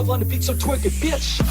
love on the beat, so twerk it, bitch.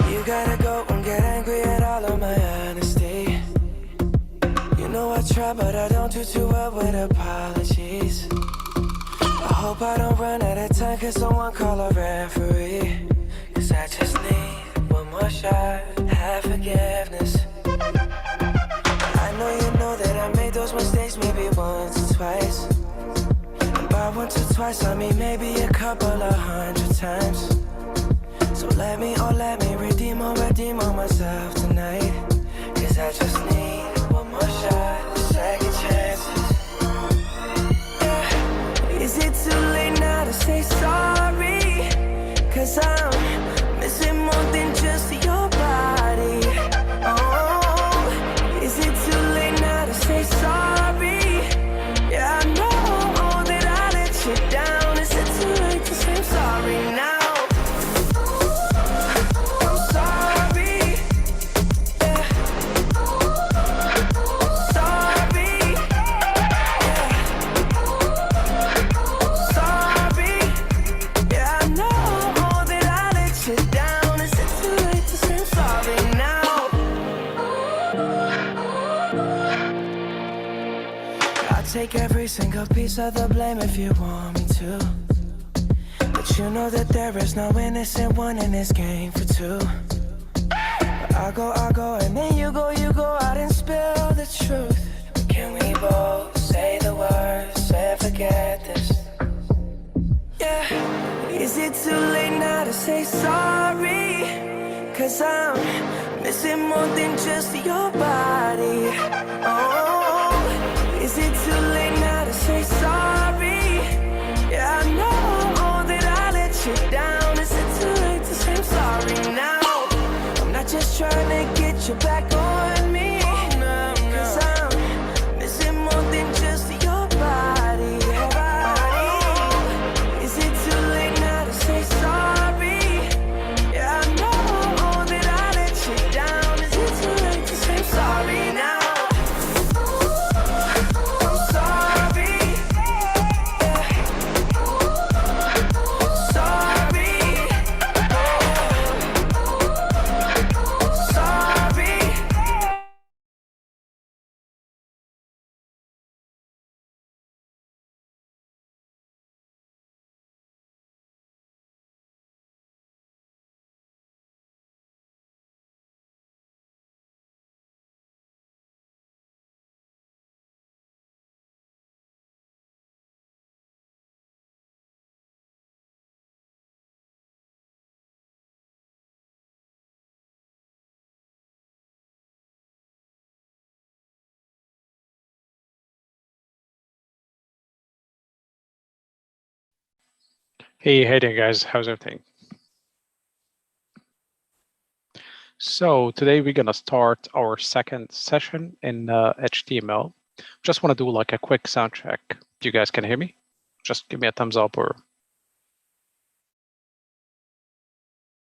You gotta go and get angry at all of my honesty. You know I try, but I don't do too well with apologies. I hope I don't run out of time, cause someone call a referee. Cause I just need one more shot, have forgiveness. I know that I made those mistakes maybe once or twice. And by once or twice I mean maybe a couple of 100 times. So let me redeem on myself tonight. Cause I just need one more shot, second chances. Yeah. Is it too late now to say sorry? Cause I'm missing more than just your body. Oh, is it too late now to say sorry? Yeah, I know that I let you down. Is it too late to say I'm sorry now? Take every single piece of the blame if you want me to. But you know that there is no innocent one in this game for two. But I go, and then you go out and spill the truth. But can we both say the words and forget this? Yeah, is it too late now to say sorry? Cause I'm missing more than just your body. Oh, is it too late now to say sorry? Yeah, I know that I let you down. Is it too late to say I'm sorry now? I'm not just trying to get you back on me. Cause I'm missing more than just your body. Is it too late now to say sorry? Yeah, I know that I let you down. Is it too late to say I'm sorry now? Hey there guys, how's everything? So today we're gonna start our second session in HTML. Just want to do like a quick sound check. You guys can hear me? Just give me a thumbs up or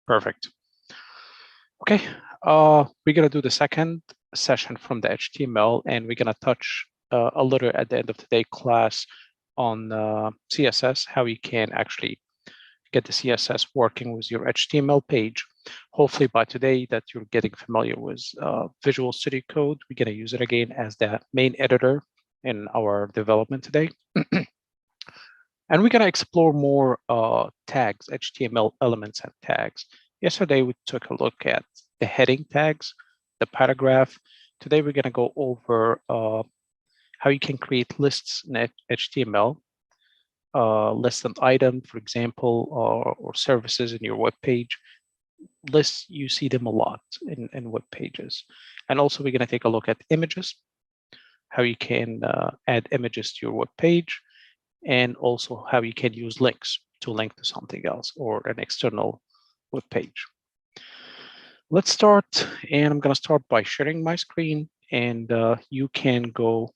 Perfect. Okay, we're gonna do the second session from the HTML, and we're gonna touch a little at the end of today's class on CSS, how you can actually get the CSS working with your HTML page. Hopefully by today that you're getting familiar with Visual Studio Code, we're gonna use it again as the main editor in our development today. And we're gonna explore more tags, HTML elements and tags. Yesterday, we took a look at the heading tags, the paragraph. Today, we're gonna go over how you can create lists in HTML, list an item, for example, or services in your web page. Lists, you see them a lot in web pages. And also, we're gonna take a look at images, how you can add images to your web page, and also how you can use links to link to something else or an external web page. Let's start, and I'm going to start by sharing my screen, and you can go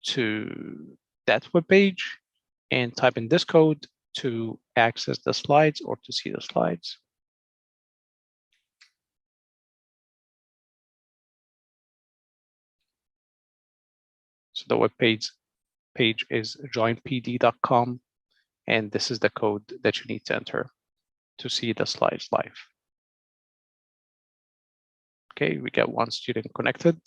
to that web page and type in this code to access the slides or to see the slides. So the web page is joinpd.com, and this is the code that you need to enter to see the slides live. Okay, we got one student connected.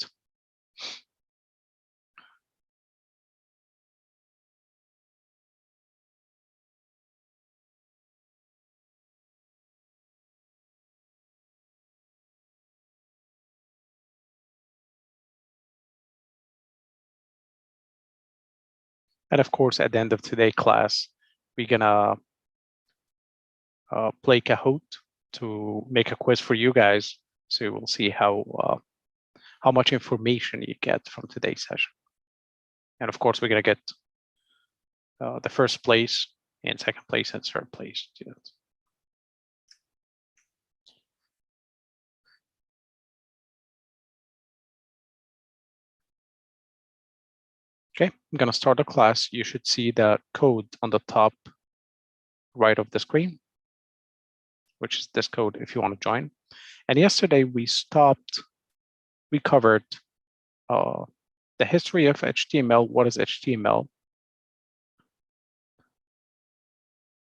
And of course, at the end of today's class, we're gonna play Kahoot to make a quiz for you guys. So we'll see how much information you get from today's session. And of course, we're gonna get the first place and second place and third place students. Okay, I'm gonna start the class. You should see the code on the top right of the screen, which is this code if you want to join. And yesterday we covered the history of HTML, what is HTML,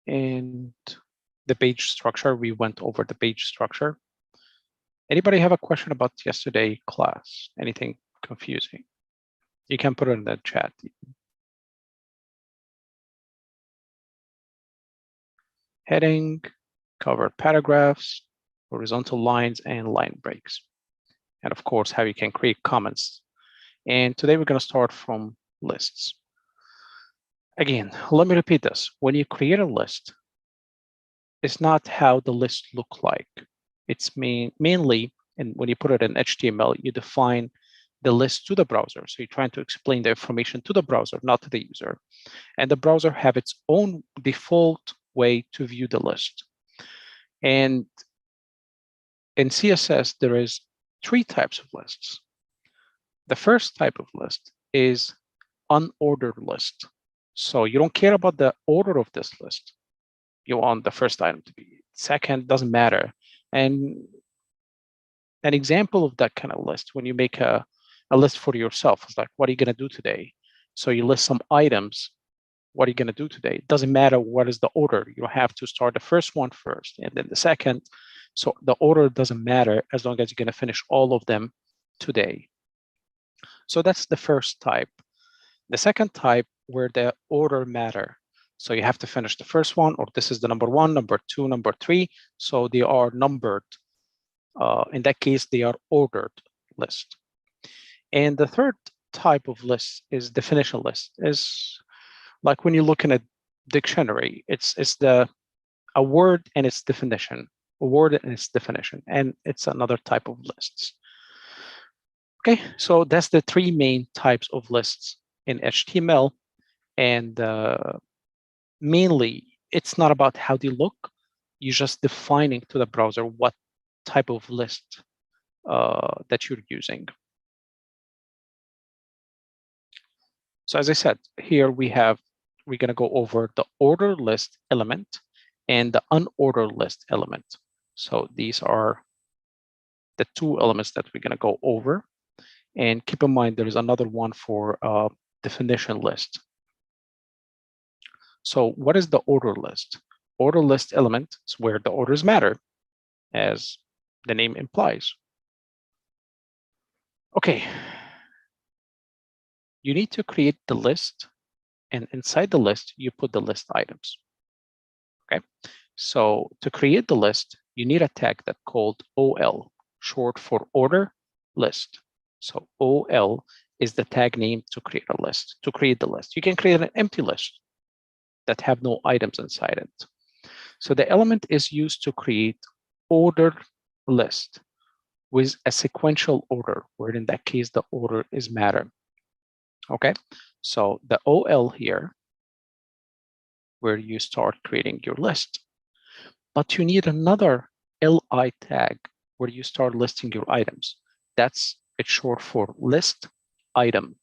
and the page structure. We went over the page structure. Anybody have a question about yesterday class? Anything confusing? You can put it in the chat. Heading, covered paragraphs, horizontal lines, and line breaks. And of course, how you can create comments. And today we're going to start from lists. Again, let me repeat this. When you create a list, it's not how the list look like. It's mainly, and when you put it in HTML, you define the list to the browser. So you're trying to explain the information to the browser, not to the user. And the browser have its own default way to view the list. And in CSS, there is 3 types of lists. The first type of list is unordered list. So you don't care about the order of this list. You want the first item to be second, doesn't matter. And an example of that kind of list, when you make a list for yourself, is like, what are you going to do today? So you list some items. What are you going to do today? It doesn't matter what is the order. You have to start the first one first and then the second. So the order doesn't matter as long as you're going to finish all of them today. So that's the first type. The second type, where the order matter. So you have to finish the first one, or this is the number 1, number 2, number 3. So they are numbered. In that case, they are ordered list. And the third type of list is definition list. Is like when you look in a dictionary, it's a word and its definition, a word and its definition, and it's another type of lists. Okay, so that's the 3 main types of lists in HTML, and mainly it's not about how they look. You're just defining to the browser what type of list that you're using. So as I said, here we're going to go over the order list element and the unordered list element. So these are the two elements that we're going to go over. And keep in mind, there is another one for definition list. So what is the order list? Order list element is where the orders matter, as the name implies. Okay. You need to create the list, and inside the list, you put the list items. Okay. So to create the list, you need a tag that's called OL, short for order list. So OL is the tag name to create a list, to create the list. You can create an empty list that have no items inside it. So the element is used to create ordered list with a sequential order, where in that case, the order is matter. Okay, so the OL here, where you start creating your list. But you need another LI tag where you start listing your items. It's short for list item.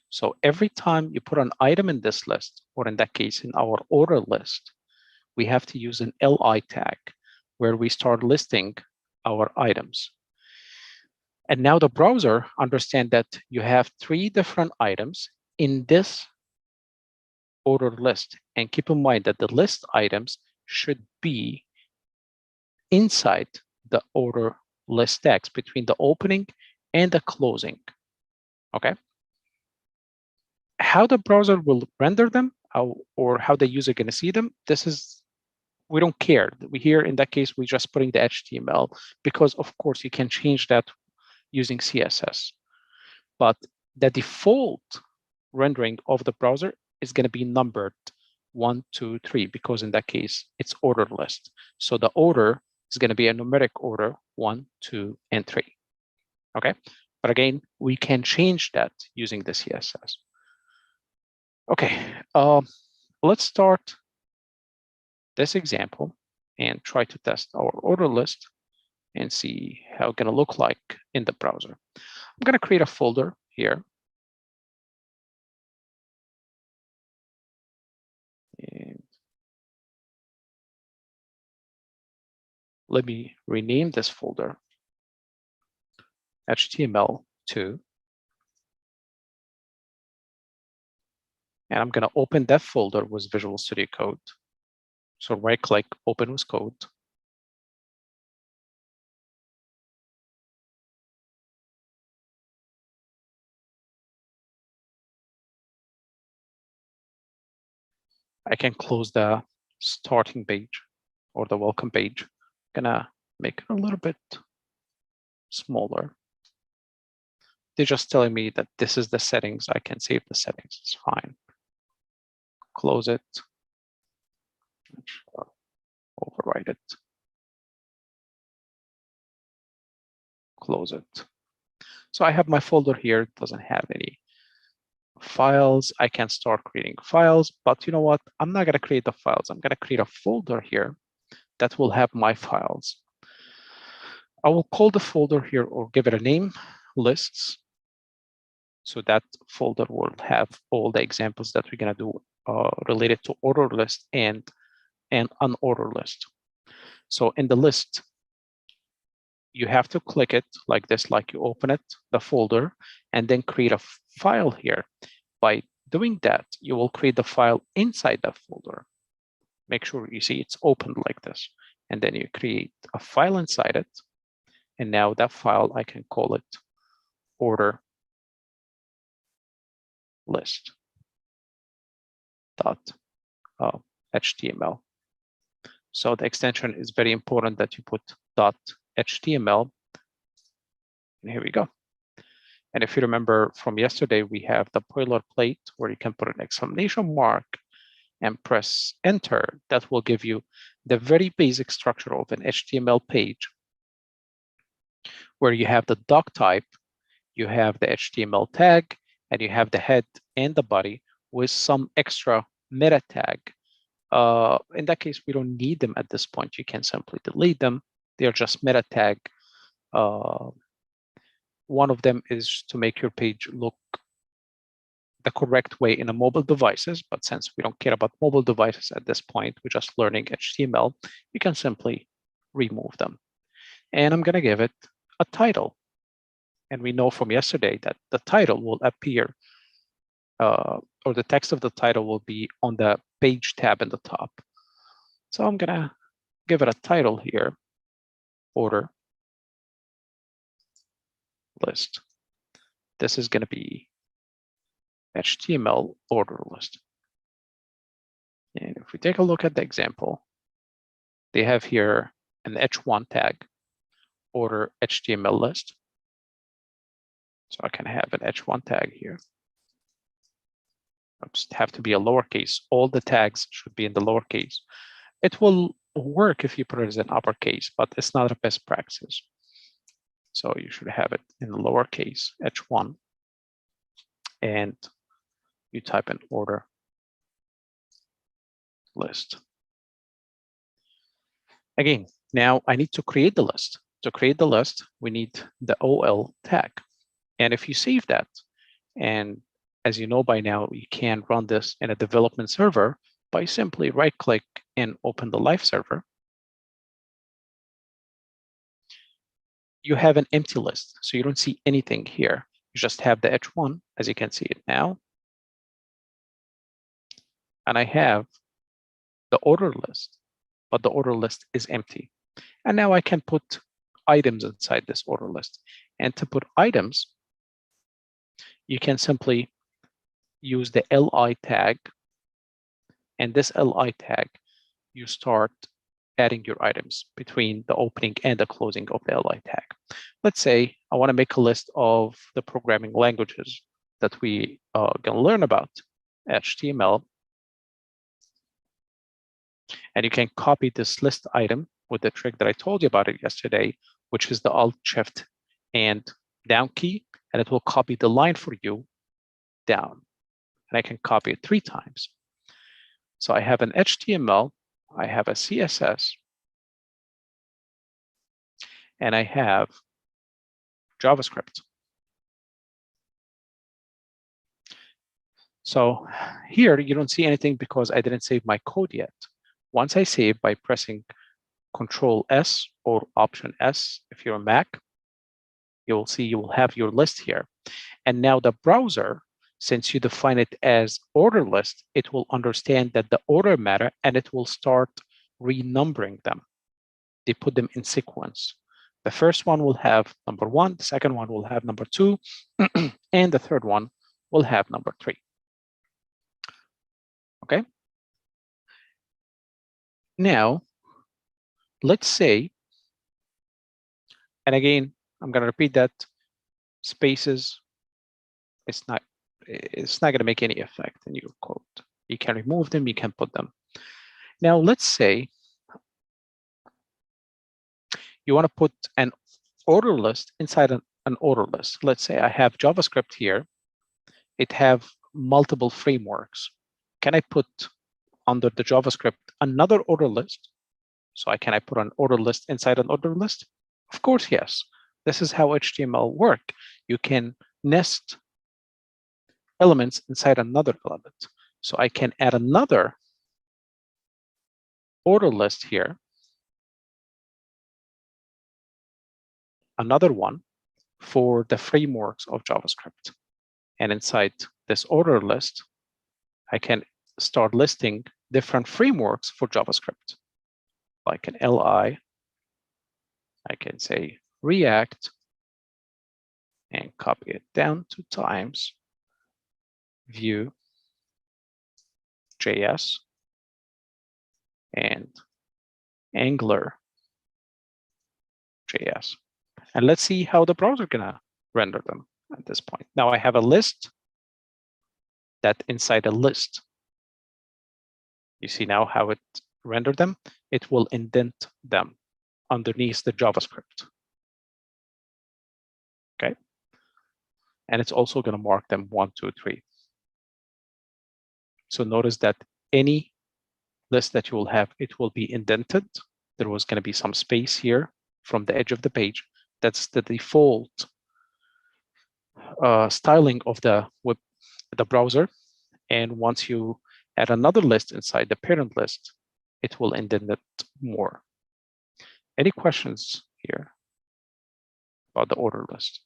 So every time you put an item in this list, or in that case, in our order list, we have to use an LI tag where we start listing our items. And now the browser understands that you have 3 different items in this order list. And keep in mind that the list items should be inside the order list text between the opening and the closing. Okay. How the browser will render them, or how the user going to see them, we don't care. We here in that case, we're just putting the HTML, because of course you can change that using CSS. But the default rendering of the browser is going to be numbered 1, 2, 3, because in that case it's ordered list. So the order is going to be a numeric order 1, 2, and 3. Okay, but again, we can change that using the CSS. Okay, let's start this example and try to test our order list and see how it's going to look like in the browser. I'm going to create a folder here. And let me rename this folder HTML2. And I'm going to open that folder with Visual Studio Code. So right-click, open with code. I can close the starting page or the welcome page. I'm gonna make it a little bit smaller. They're just telling me that this is the settings. I can save the settings. It's fine. Close it. Overwrite it. Close it. So I have my folder here. It doesn't have any files. I can start creating files, but you know what? I'm not going to create the files. I'm going to create a folder here that will have my files. I will call the folder here, or give it a name, lists. So that folder will have all the examples that we're going to do related to order list and unordered list. So in the list, you have to click it like this, like you open it, the folder, and then create a file here. By doing that, you will create the file inside that folder. Make sure you see it's opened like this. And then you create a file inside it. And now that file, I can call it order list .html. So the extension is very important that you put .html. And here we go. And if you remember from yesterday, we have the boilerplate where you can put an exclamation mark and press enter. That will give you the very basic structure of an HTML page, where you have the doc type, you have the HTML tag, and you have the head and the body with some extra meta tag. In that case, we don't need them at this point. You can simply delete them. They're just meta tag. One of them is to make your page look the correct way in a mobile devices, but since we don't care about mobile devices at this point, we're just learning HTML, you can simply remove them. And I'm going to give it a title. And we know from yesterday that the title will appear, or the text of the title will be on the page tab in the top. So I'm going to give it a title here, order list. This is going to be HTML order list. And if we take a look at the example, they have here an h1 tag, order HTML list. So I can have an h1 tag here. Just have to be a lowercase. All the tags should be in the lowercase. It will work if you put it in uppercase, but it's not a best practice. So you should have it in the lowercase h1, and you type in order list. Again, now I need to create the list. To create the list, we need the OL tag. And if you save that, and as you know by now, you can run this in a development server by simply right-click and open the live server. You have an empty list, so you don't see anything here. You just have the h1, as you can see it now. And I have the order list, but the order list is empty. And now I can put items inside this order list. And to put items, you can simply use the li tag. And this li tag, you start adding your items between the opening and the closing of the li tag. Let's say I want to make a list of the programming languages that we are going to learn about, HTML. And you can copy this list item with the trick that I told you about it yesterday, which is the Alt, Shift, and down key, and it will copy the line for you down. And I can copy it 3 times. So I have an HTML, I have a CSS, and I have JavaScript. So here you don't see anything because I didn't save my code yet. Once I save by pressing Control S or Option S, if you're a Mac, you will see you will have your list here. And now the browser, since you define it as order list, it will understand that the order matter and it will start renumbering them. They put them in sequence. The first one will have number 1, the second one will have number 2, and the third one will have number 3. Okay. Now, let's say, and again, I'm going to repeat that spaces, it's not going to make any effect in your code. You can remove them, you can put them. Now, let's say you want to put an order list inside an order list. Let's say I have JavaScript here. It have multiple frameworks. Can I put under the JavaScript another order list? So can I put an order list inside an order list? Of course, yes. This is how HTML works. You can nest elements inside another element. So I can add another order list here, another one for the frameworks of JavaScript. And inside this order list, I can start listing different frameworks for JavaScript. Like an LI, I can say React and copy it down 2 times, Vue, JS, and Angular, JS. And let's see how the browser is gonna render them at this point. Now I have a list that inside a list. You see now how it rendered them? It will indent them underneath the JavaScript. Okay. And it's also going to mark them 1, 2, 3. So notice that any list that you will have, it will be indented. There was going to be some space here from the edge of the page. That's the default styling of the web the browser. And once you add another list inside the parent list, it will indent it more. Any questions here about the order list?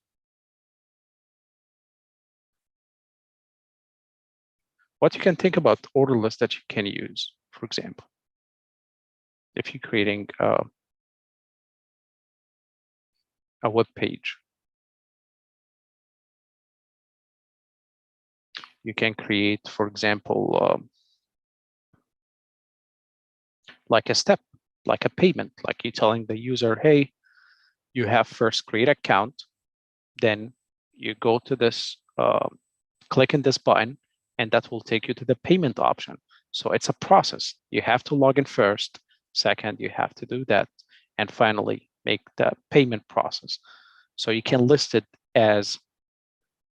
What you can think about order list that you can use, for example, if you're creating a web page, you can create, for example, like a step, like a payment, like you telling the user, hey, you have first create account, then you go to this, click in this button, and that will take you to the payment option. So it's a process. You have to log in first. Second, you have to do that. And finally, make the payment process. So you can list it as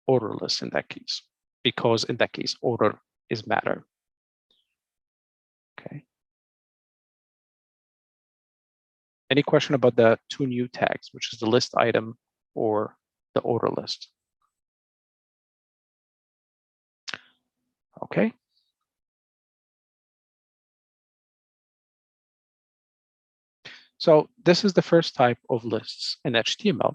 order list in that case, because in that case, order is matter. Okay. Any question about the two new tags, which is the list item or the order list? Okay. So this is the first type of lists in HTML.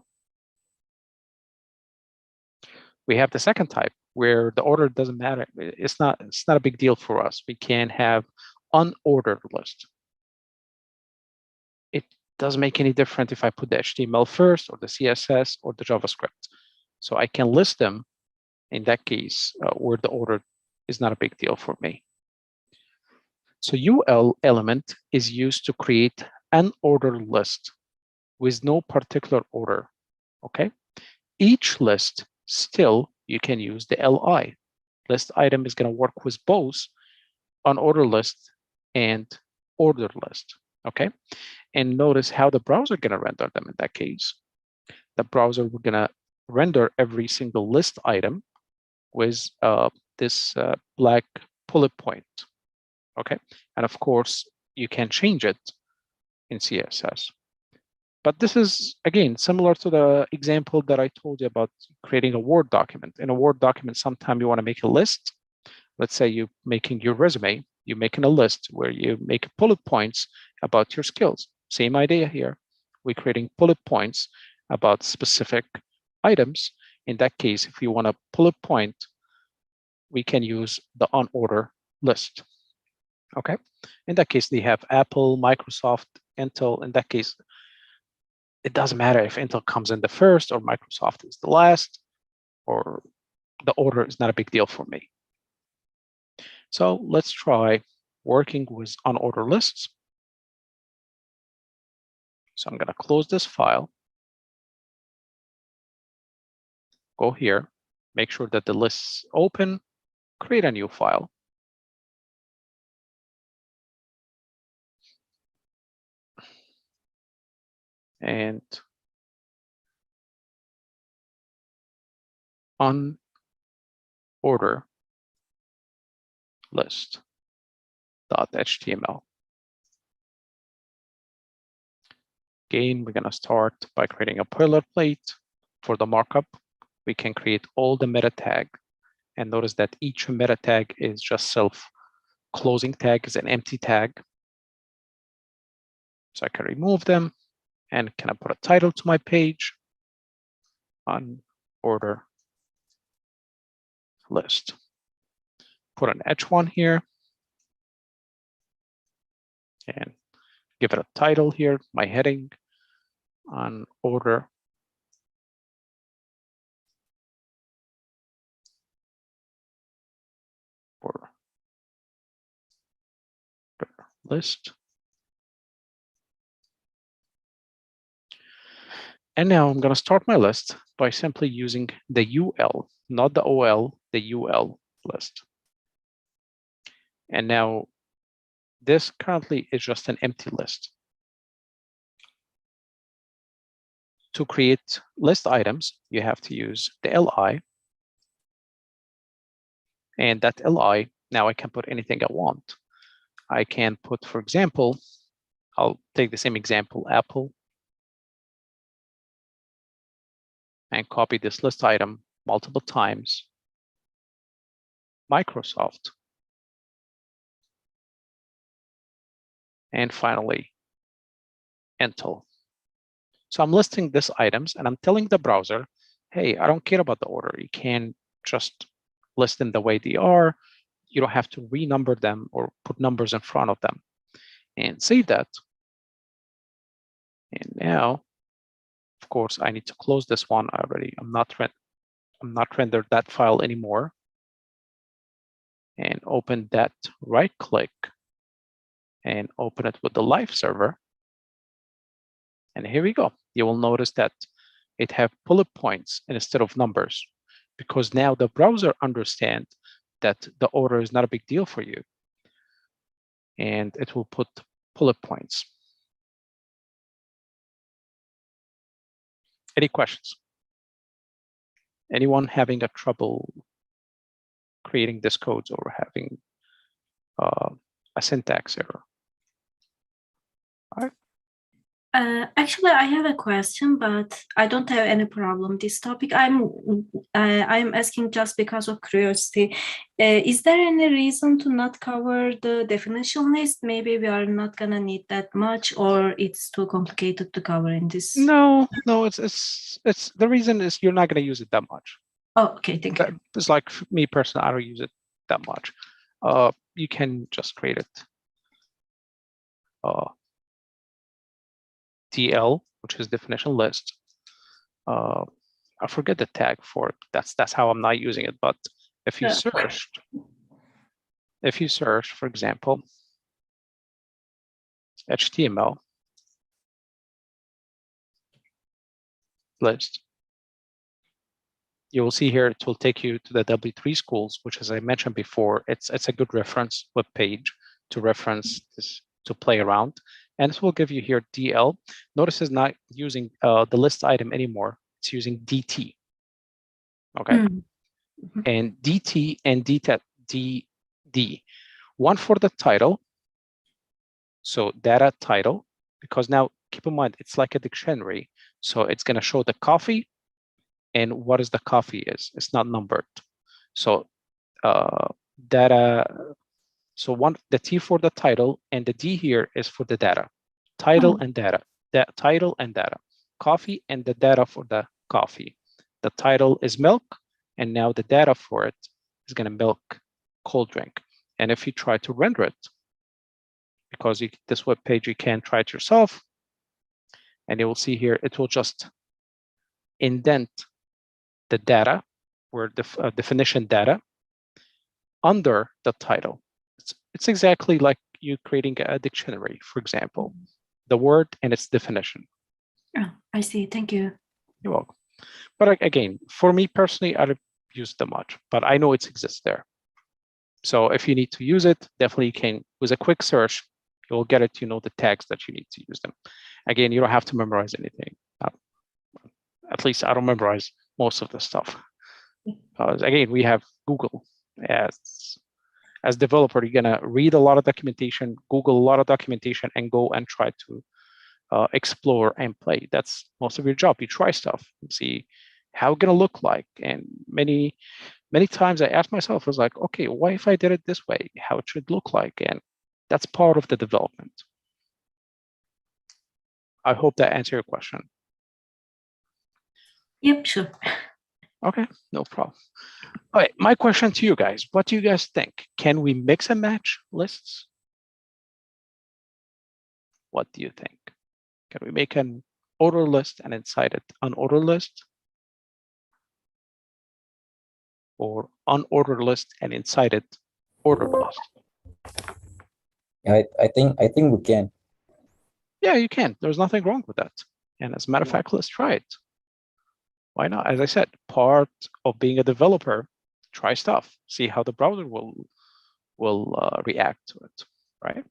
We have the second type where the order doesn't matter. It's not a big deal for us. We can have unordered list. It doesn't make any difference if I put the HTML first or the CSS or the JavaScript. So I can list them in that case where the order is not a big deal for me. So UL element is used to create an ordered list with no particular order, okay? Each list still, you can use the LI. List item is gonna work with both unordered list and ordered list, okay? And notice how the browser gonna render them in that case. The browser, we're gonna render every single list item with this black bullet point, okay? And of course, you can change it in CSS. But this is, again, similar to the example that I told you about creating a Word document. In a Word document, sometimes you want to make a list. Let's say you're making your resume, you're making a list where you make bullet points about your skills. Same idea here. We're creating bullet points about specific items. In that case, if you want a bullet point, we can use the unordered list. Okay. In that case, they have Apple, Microsoft, Intel. In that case, it doesn't matter if Intel comes in the first or Microsoft is the last, or the order is not a big deal for me. So let's try working with unordered lists. So I'm going to close this file. Go here, make sure that the list's open, create a new file. And unordered list.html. Again, we're going to start by creating a boilerplate. For the markup, we can create all the meta tag. And notice that each meta tag is just self-closing tag, is an empty tag. So I can remove them. And can I put a title to my page? Unordered list. Put an H1 here. And give it a title here, my heading, unordered for list. And now I'm going to start my list by simply using the UL, not the OL, the UL list. And now this currently is just an empty list. To create list items, you have to use the LI. And that LI, now I can put anything I want. I can put, for example, I'll take the same example, Apple, and copy this list item multiple times. Microsoft, and finally, Intel. So I'm listing these items and I'm telling the browser, hey, I don't care about the order. You can just list them the way they are. You don't have to renumber them or put numbers in front of them. And save that. And now, of course, I need to close this one already. I'm not rendered that file anymore. And open that, right click, and open it with the live server. And here we go. You will notice that it have bullet points instead of numbers, because now the browser understands that the order is not a big deal for you. And it will put bullet points. Any questions? Anyone having a trouble creating this code or having a syntax error? All right. Actually, I have a question, but I don't have any problem. This topic, I'm asking just because of curiosity. Is there any reason to not cover the definition list? Maybe we are not gonna need that much, or it's too complicated to cover in this. No, it's the reason is you're not gonna use it that much. Oh, okay, thank you. It's like me personally, I don't use it that much. You can just create it. DL, which is definition list. I forget the tag for it. That's how I'm not using it. But if you search, for example, HTML list, you will see here it will take you to the W3 schools, which, as I mentioned before, it's a good reference web page to reference this, to play around. And it will give you here DL. Notice it's not using the list item anymore. It's using DT. Okay. Mm-hmm. And DT and DD. One for the title. So data title, because now keep in mind, it's like a dictionary. So it's going to show the coffee and what is the coffee is. It's not numbered. So data. So the T for the title and the D here is for the data. Title and data. Title and data. Coffee and the data for the coffee. The title is milk, and now the data for it is going to milk cold drink. And if you try to render it, because this web page you can try it yourself, and you will see here it will just indent the data, where the definition data, under the title. It's exactly like you creating a dictionary, for example, the word and its definition. Oh, I see. Thank you. You're welcome. But again, for me personally, I don't use them much, but I know it exists there. So if you need to use it, definitely you can, with a quick search, you'll get it, you know, the tags that you need to use them. Again, you don't have to memorize anything. At least I don't memorize most of the stuff. Again, we have Google as developer, you're gonna read a lot of documentation, Google a lot of documentation, and go and try to explore and play. That's most of your job. You try stuff and see how it's gonna look like. And many times I ask myself, I was like, okay, what if I did it this way? How it should look like? And that's part of the development. I hope that answered your question. Yep, sure. Okay, no problem. All right, my question to you guys, what do you guys think? Can we mix and match lists? What do you think? Can we make an order list and inside it an order list? Or unordered list and inside it ordered list? I think we can. Yeah, you can. There's nothing wrong with that. And as a matter of fact, let's try it. Why not? As I said, part of being a developer, try stuff, see how the browser will react to it, right?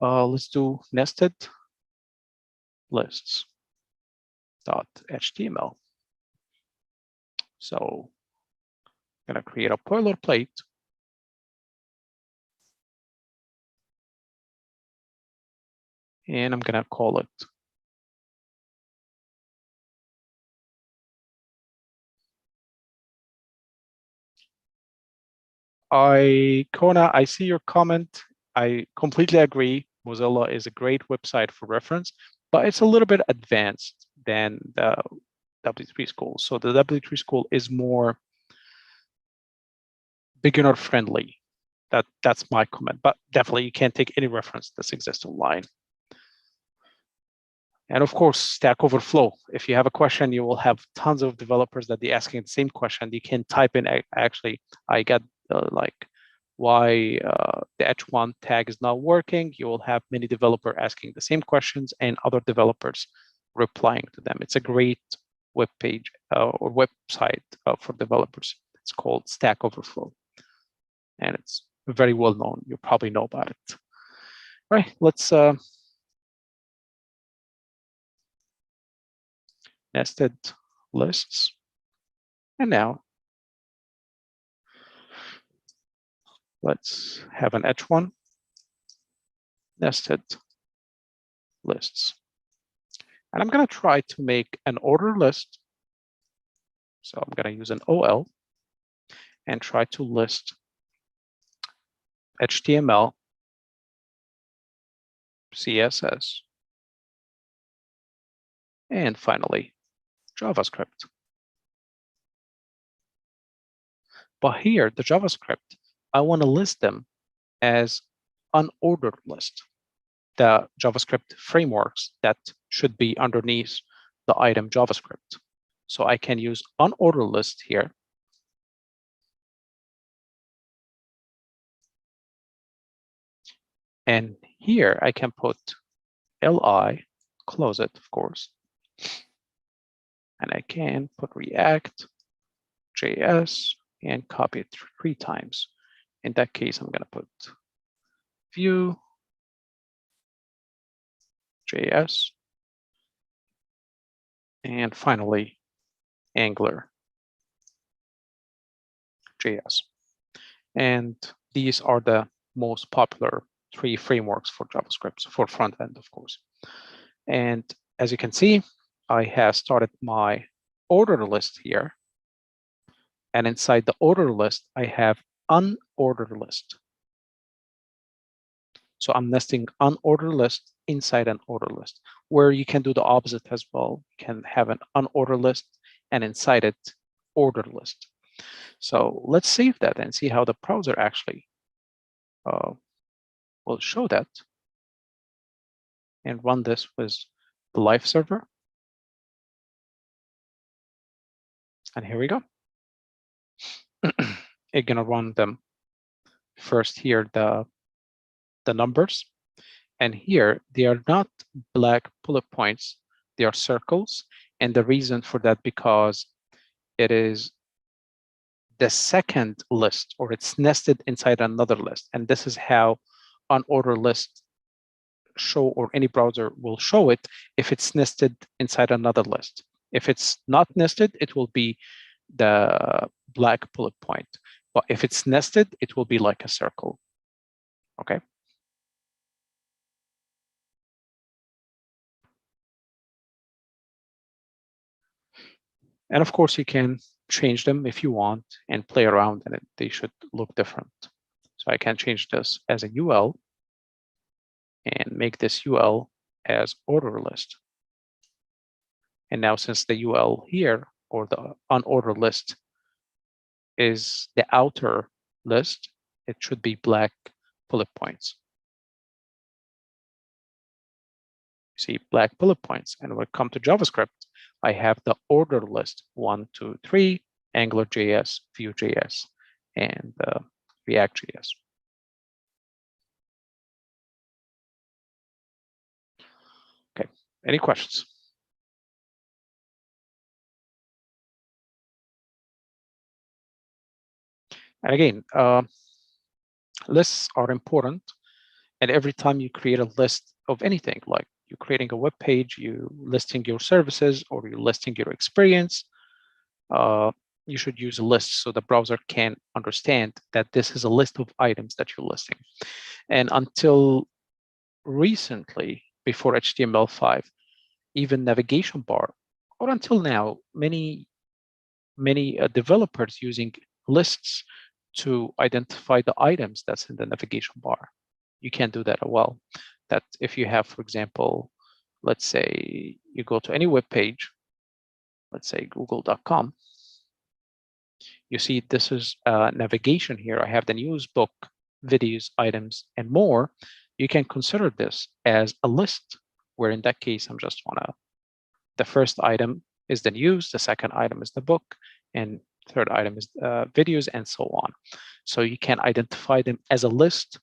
Let's do nested lists .html. So I'm going to create a boilerplate. And I'm going to call it Kona, I see your comment. I completely agree. Mozilla is a great website for reference, but it's a little bit advanced than the W3 School. So the W3 School is more beginner friendly. That's my comment, but definitely you can't take any reference that exists online. And of course, Stack Overflow. If you have a question, you will have tons of developers that be asking the same question. You can type in, actually, I got like why the H1 tag is not working. You will have many developers asking the same questions and other developers replying to them. It's a great web page or website for developers. It's called Stack Overflow. And it's very well known. You probably know about it. All right, let's nested lists. And now let's have an H1 nested lists. And I'm going to try to make an order list. So I'm going to use an OL and try to list HTML, CSS, and finally, JavaScript. But here, the JavaScript, I want to list them as unordered list, the JavaScript frameworks that should be underneath the item JavaScript. So I can use unordered list here. And here I can put li, close it, of course. And I can put React, JS, and copy it 3 times. In that case, I'm going to put Vue, JS, and finally, Angular, JS. And these are the most popular 3 frameworks for JavaScript, for front end, of course. And as you can see, I have started my order list here. And inside the order list, I have unordered list. So I'm nesting unordered list inside an order list, where you can do the opposite as well. You can have an unordered list and inside it, order list. So let's save that and see how the browser actually will show that. And run this with the live server. And here we go. It's gonna run them first here, the numbers. And here, they are not black bullet points, they are circles. And the reason for that, because it is the second list, or it's nested inside another list. And this is how unordered list show, or any browser will show it if it's nested inside another list. If it's not nested, it will be the black bullet point. But if it's nested, it will be like a circle. Okay. And of course, you can change them if you want and play around, and they should look different. So I can change this as a UL and make this UL as order list. And now since the UL here, or the unordered list, is the outer list, it should be black bullet points. See, black bullet points. And when it comes to JavaScript, I have the order list 1, 2, 3, AngularJS, Vue.js, and React.js. Okay, any questions? And again, lists are important. And every time you create a list of anything, like you're creating a web page, you listing your services, or you're listing your experience, you should use a list so the browser can understand that this is a list of items that you're listing. And until recently, before HTML5, even navigation bar, or until now, many developers using lists to identify the items that's in the navigation bar. You can do that as well. That if you have, for example, let's say you go to any web page, let's say google.com, you see this is navigation here. I have the news, book, videos, items, and more. You can consider this as a list, where in that case, I'm just the first item is the news, the second item is the book, and third item is videos, and so on. So you can identify them as a list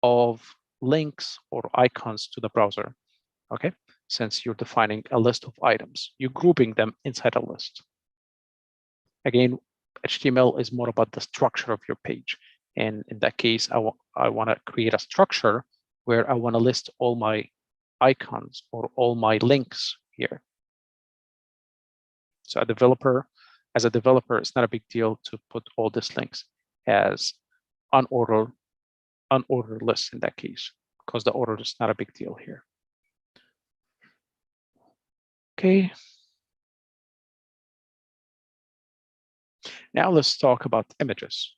of links or icons to the browser, okay? Since you're defining a list of items, you're grouping them inside a list. Again, HTML is more about the structure of your page. And in that case, I want to create a structure where I want to list all my icons or all my links here. So as a developer, it's not a big deal to put all these links as unordered lists in that case, because the order is not a big deal here. Okay. Now let's talk about images.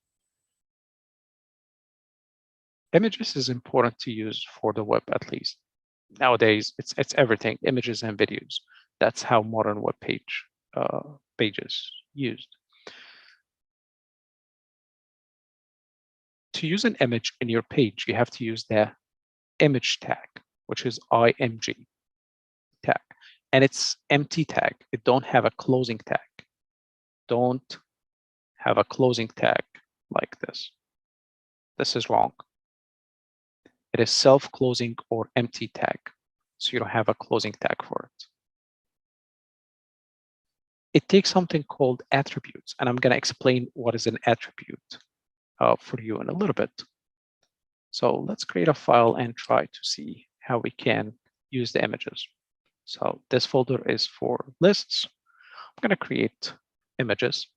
Images is important to use for the web, at least. Nowadays, it's everything, images and videos. That's how modern web pages used. To use an image in your page, you have to use the image tag, which is img tag. And it's empty tag. It don't have a closing tag. Don't have a closing tag like this. This is wrong. It is self-closing or empty tag. So you don't have a closing tag for it. It takes something called attributes, and I'm going to explain what is an attribute for you in a little bit. So let's create a file and try to see how we can use the images. So this folder is for lists. I'm going to create images.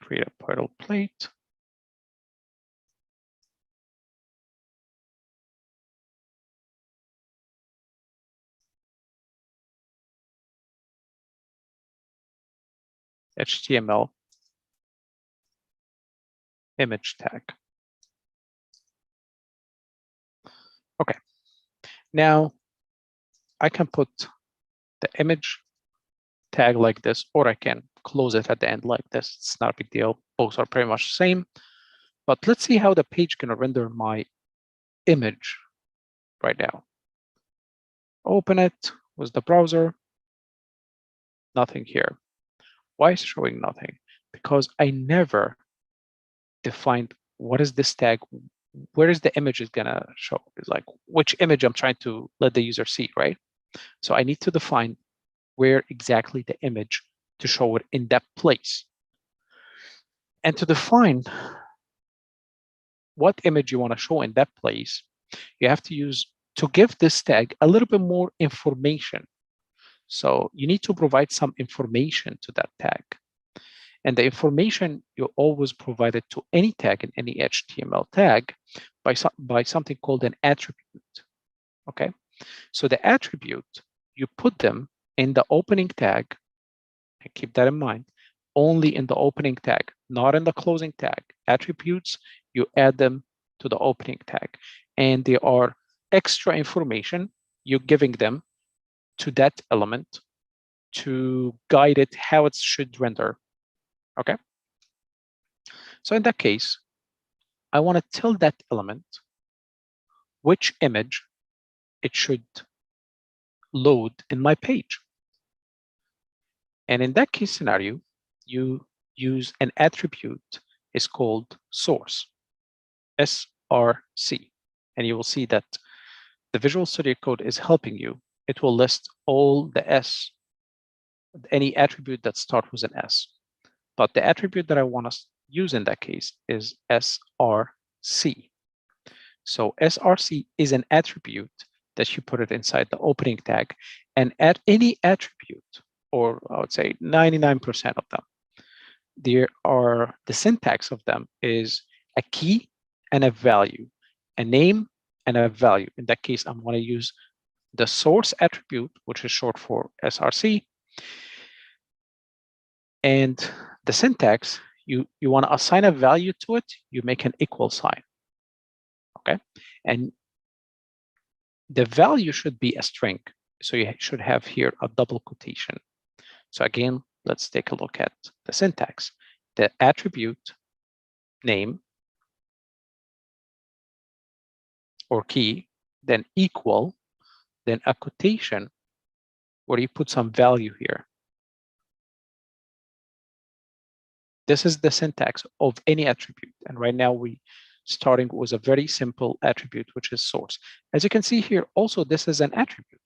Create a title plate. HTML image tag. Okay, now I can put the image tag like this, or I can close it at the end like this. It's not a big deal. Both are pretty much the same. But let's see how the page can render my image right now. Open it with the browser. Nothing here. Why is it showing nothing? Because I never defined what is this tag, where is the image is gonna show? It's like which image I'm trying to let the user see, right? So I need to define where exactly the image to show it in that place. And to define what image you want to show in that place, you have to give this tag a little bit more information. So you need to provide some information to that tag. And the information you always provide it to any tag in any HTML tag by something called an attribute. Okay, so the attribute, you put them in the opening tag, and keep that in mind, only in the opening tag, not in the closing tag. Attributes, you add them to the opening tag, and they are extra information you're giving them to that element to guide it how it should render. Okay, so in that case, I want to tell that element which image it should load in my page. And in that case scenario, you use an attribute is called source, SRC. And you will see that the Visual Studio Code is helping you. It will list all the any attribute that starts with an S. But the attribute that I want to use in that case is SRC. So SRC is an attribute that you put it inside the opening tag, and at any attribute, or I would say 99% of them, the syntax of them is a key and a value. a name and a value. In that case, I'm going to use the source attribute, which is short for SRC. And the syntax, you want to assign a value to it, you make an equal sign. Okay. And the value should be a string. So you should have here a double quotation. So again, let's take a look at the syntax. The attribute name or key, then equal, then a quotation where you put some value here. This is the syntax of any attribute. And right now we starting with a very simple attribute, which is source. As you can see here, also this is an attribute.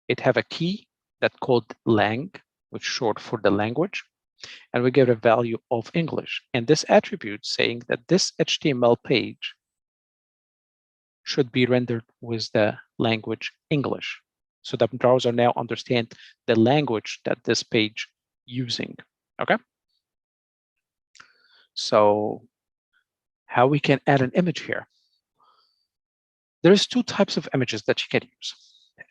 It have a key that's called lang, which is short for the language. And we give a value of English. And this attribute saying that this HTML page should be rendered with the language English. So the browser now understands the language that this page using. Okay. So how we can add an image here? There's two types of images that you can use.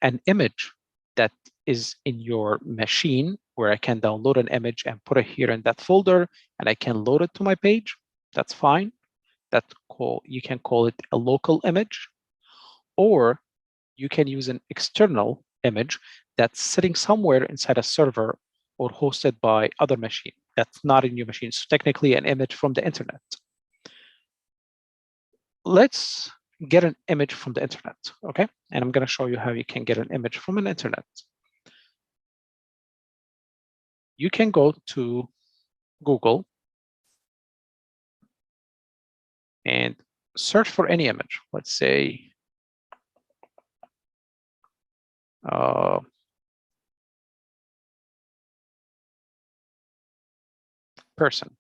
An image that is in your machine where I can download an image and put it here in that folder and I can load it to my page. That's fine. You can call it a local image, or you can use an external image that's sitting somewhere inside a server or hosted by other machine that's not in your machine. So technically an image from the internet. Let's get an image from the internet, okay? And I'm going to show you how you can get an image from an internet. You can go to Google and search for any image. Let's say person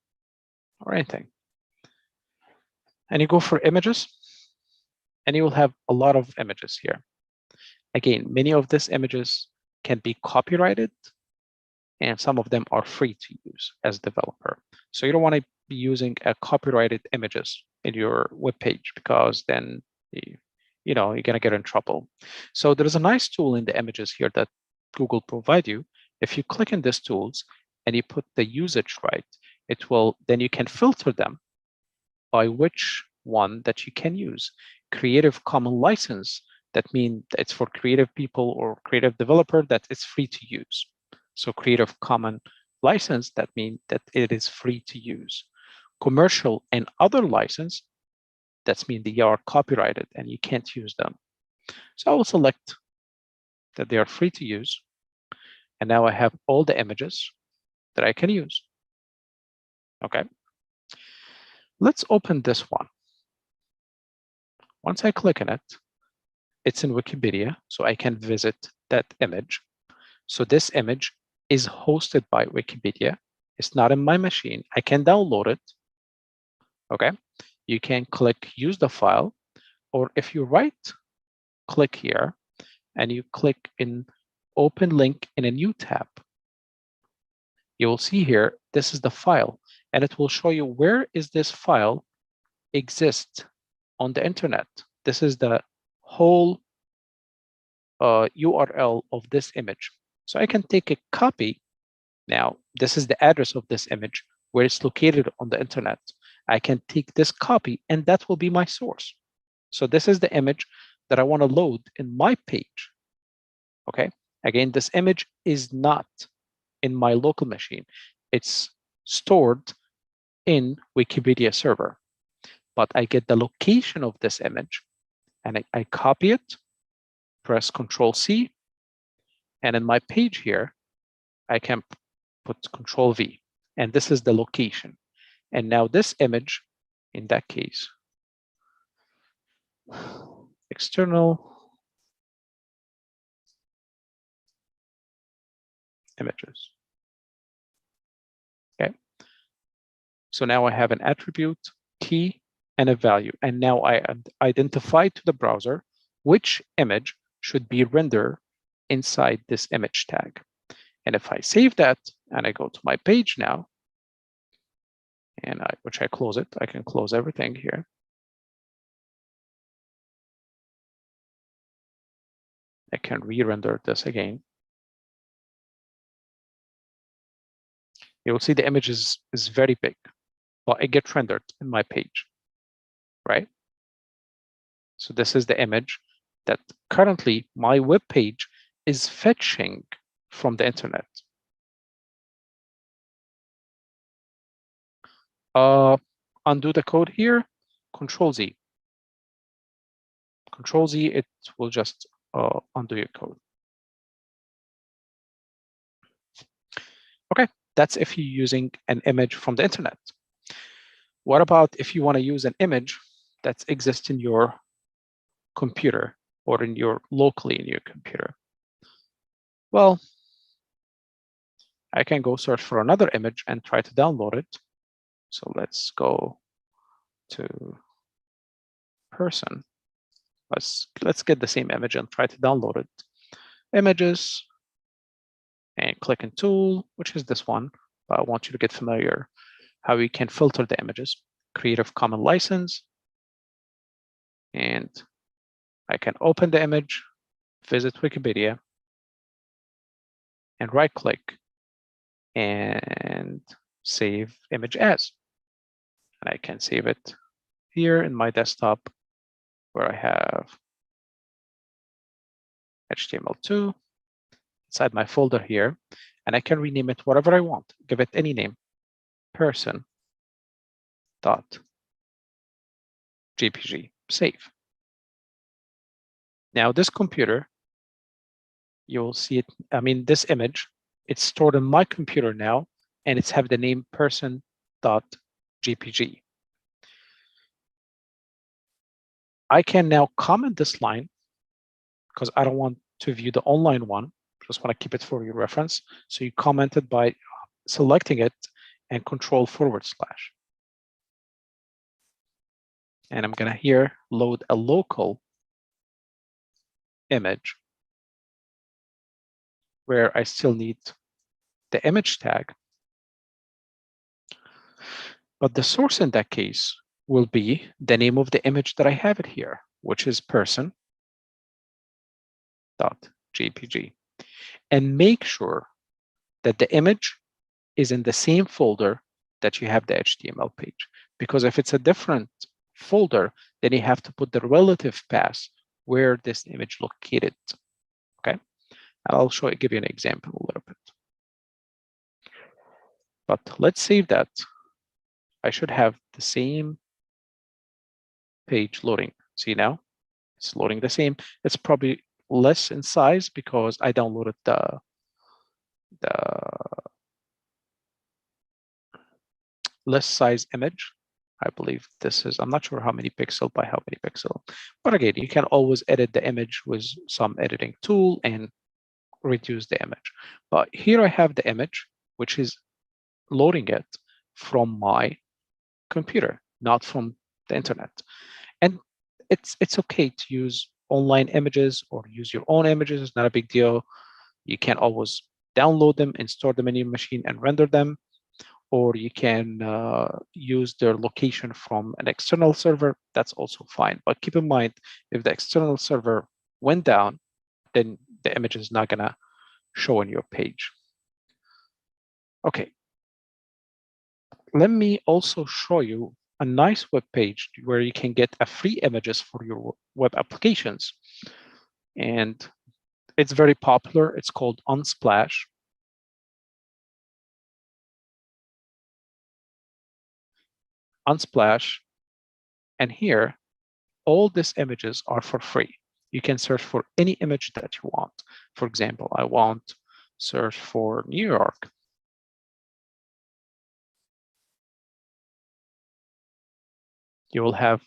or anything. And you go for images, and you will have a lot of images here. Again, many of these images can be copyrighted, and some of them are free to use as developer. So you don't want to be using a copyrighted images in your web page, because then you're gonna get in trouble. So there is a nice tool in the images here that Google provide you. If you click in these tools and you put the usage right, then you can filter them by which one that you can use. Creative Commons license, that means it's for creative people or creative developer, that it's free to use. So Creative Commons license, that means that it is free to use. Commercial and other license, that means they are copyrighted and you can't use them. So I will select that they are free to use. And now I have all the images that I can use. Okay. Let's open this one. Once I click on it, it's in Wikipedia, so I can visit that image. So this image is hosted by Wikipedia. It's not in my machine. I can download it. Okay. You can click use the file, or if you click here and you click in open link in a new tab, you will see here, this is the file, and it will show you where is this file exist on the internet. This is the whole URL of this image. So I can take a copy. Now, this is the address of this image where it's located on the internet. I can take this copy and that will be my source. So this is the image that I want to load in my page. Okay. Again, this image is not in my local machine. It's stored in Wikipedia server, but I get the location of this image and I copy it, press Control-C, and in my page here, I can put Control-V, and this is the location. And now this image, in that case, external images. Okay. So now I have an attribute, key, and a value. And now I identify to the browser which image should be rendered inside this image tag. And if I save that and I go to my page now, and which I close it, I can close everything here. I can re-render this again. You will see the image is very big, but it gets rendered in my page, right? So this is the image that currently my web page is fetching from the internet. Undo the code here, Control Z. Control Z, it will just undo your code. Okay, that's if you're using an image from the internet. What about if you want to use an image that exists in your computer or locally in your computer? Well, I can go search for another image and try to download it. So let's go to person. Let's get the same image and try to download it. Images, and click in tool, which is this one. But I want you to get familiar how you can filter the images. Creative Commons license. And I can open the image, visit Wikipedia, and right click and save image as. And I can save it here in my desktop where I have HTML2 inside my folder here, and I can rename it whatever I want, give it any name, person.jpg, save. Now this computer, you'll see it, I mean, this image, it's stored in my computer now, and it's have the name person.jpg. I can now comment this line because I don't want to view the online one. Just want to keep it for your reference. So you comment it by selecting it and Control/. And I'm going to here load a local image where I still need the image tag. But the source in that case will be the name of the image that I have it here, which is person.jpg. And make sure that the image is in the same folder that you have the HTML page. Because if it's a different folder, then you have to put the relative path where this image located. Okay, I'll give you an example a little bit. But let's save that. I should have the same page loading. See now, it's loading the same. It's probably less in size because I downloaded the less size image. I believe this is, I'm not sure how many pixel by how many pixel. But again, you can always edit the image with some editing tool and reduce the image. But here I have the image, which is loading it from my computer, not from the internet. And it's okay to use online images or use your own images. It's not a big deal. You can always download them and store them in your machine and render them. Or you can use their location from an external server. That's also fine. But keep in mind, if the external server went down, then the image is not going to show on your page. Okay. Let me also show you a nice web page where you can get a free images for your web applications. And it's very popular. It's called Unsplash. Unsplash. And here, all these images are for free. You can search for any image that you want. For example, I want search for New York. You will have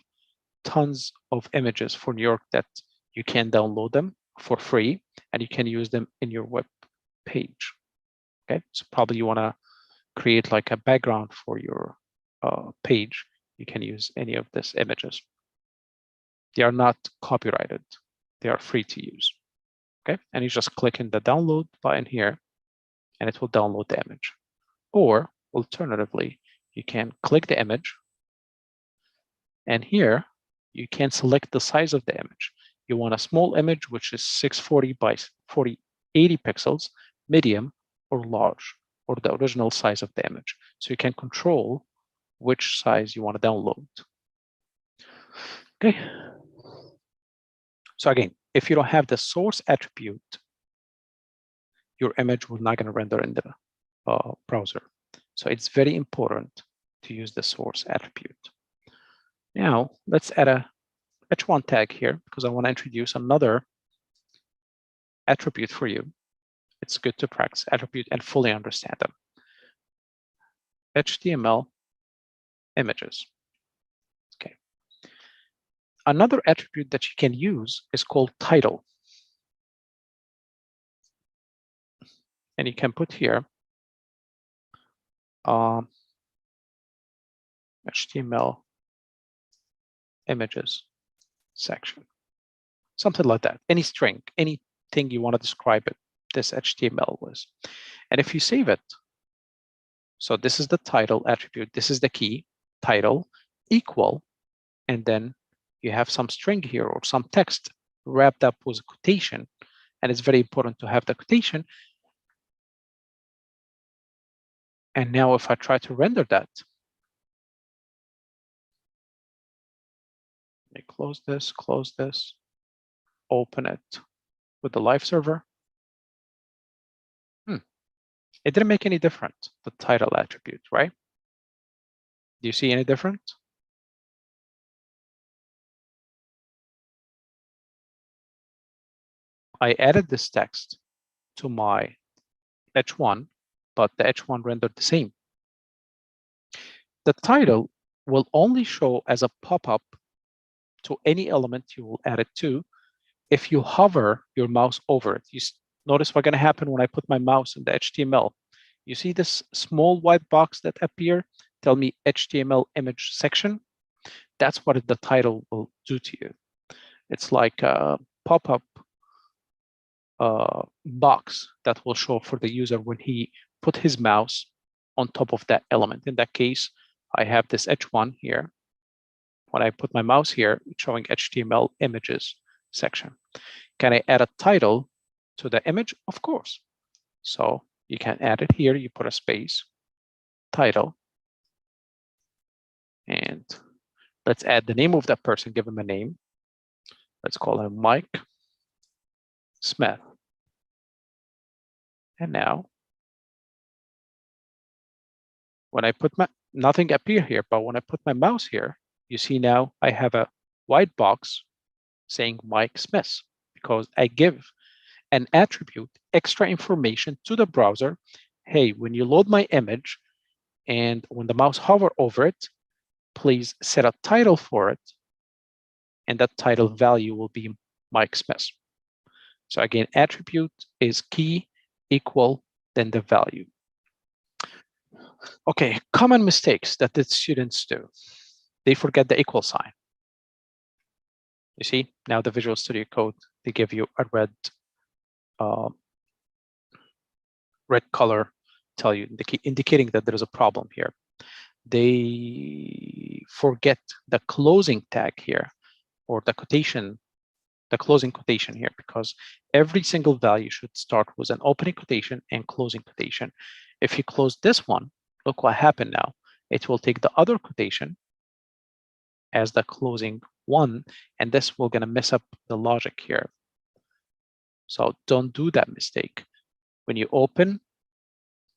tons of images for New York that you can download them for free, and you can use them in your web page. Okay, so probably you want to create like a background for your page. You can use any of these images. They are not copyrighted. They are free to use. Okay, and you just click in the download button here, and it will download the image. Or alternatively, you can click the image, and here you can select the size of the image. You want a small image, which is 640 by 4080 pixels, medium, or large, or the original size of the image. So you can control which size you want to download. Okay. So again, if you don't have the source attribute, your image will not going to render in the browser. So it's very important to use the source attribute. Now let's add a h1 tag here because I want to introduce another attribute for you. It's good to practice attribute and fully understand them. HTML images. Okay. Another attribute that you can use is called title. And you can put here HTML images section, something like that. Any string, anything you want to describe it, this HTML was. And if you save it, so this is the title attribute, this is the key, title, equal, and then you have some string here or some text wrapped up with a quotation, and it's very important to have the quotation. And now if I try to render that, let me close this, open it with the live server. It didn't make any difference, the title attribute, right? Do you see any different? I added this text to my h1, but the h1 rendered the same. The title will only show as a pop-up to any element you will add it to if you hover your mouse over it. You notice what's going to happen when I put my mouse in the HTML. You see this small white box that appear, tell me HTML image section. That's what the title will do to you. It's like a pop-up box that will show for the user when he put his mouse on top of that element. In that case, I have this h1 here. When I put my mouse here, it's showing HTML images section. Can I add a title to the image? Of course. So you can add it here. You put a space, title, and let's add the name of that person, give him a name. Let's call him Mike Smith. And now, when I put nothing appear here, but when I put my mouse here, you see now I have a white box saying Mike Smith because I give an attribute extra information to the browser. Hey, when you load my image and when the mouse hover over it, please set a title for it. And that title value will be Mike Smith. So again, attribute is key, equal, then the value. Okay, common mistakes that the students do. They forget the equal sign. You see, now the Visual Studio Code, they give you a red color, tell you, indicating that there is a problem here. They forget the closing tag here, or the quotation, the closing quotation here, because every single value should start with an opening quotation and closing quotation. If you close this one, look what happened now. It will take the other quotation as the closing one, and this will gonna mess up the logic here. So don't do that mistake. When you open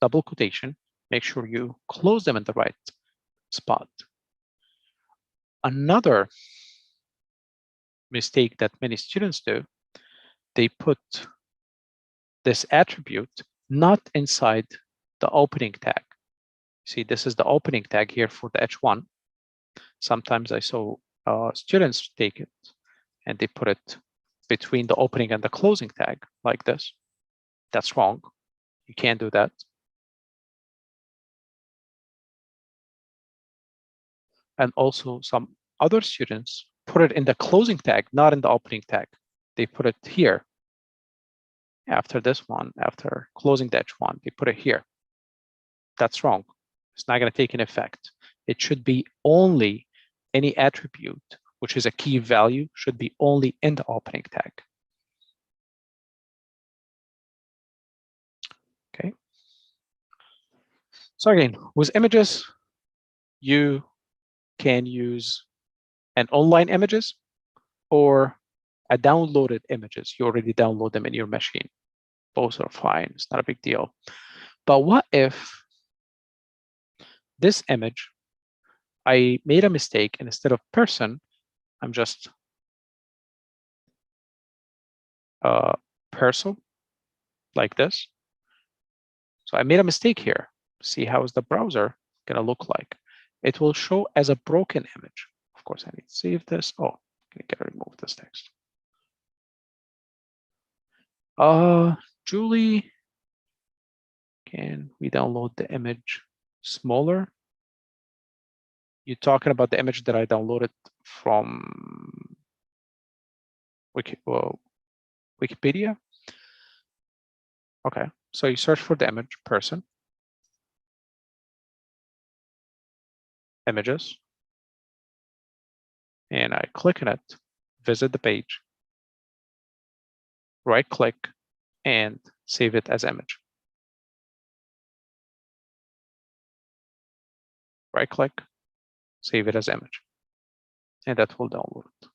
double quotation, make sure you close them in the right spot. Another mistake that many students do, they put this attribute not inside the opening tag. See, this is the opening tag here for the h1. Sometimes I saw students take it and they put it between the opening and the closing tag like this. That's wrong. You can't do that. And also some other students put it in the closing tag, not in the opening tag. They put it here. After this one, after closing the h1, they put it here. That's wrong. It's not going to take an effect. It should be only any attribute which is a key value, should be only in the opening tag. Okay. So again, with images, you can use an online images or a downloaded images. You already download them in your machine. Both are fine. It's not a big deal. But what if this image, I made a mistake, and instead of person, I'm just person like this. So I made a mistake here. See how is the browser going to look like? It will show as a broken image. Of course, I need to save this. Oh, I gotta remove this text. Julie, can we download the image smaller? You're talking about the image that I downloaded from Wikipedia? Okay, so you search for the image person, images, and I click on it, visit the page, right click, and save it as image. Right click, save it as image, and that will download it.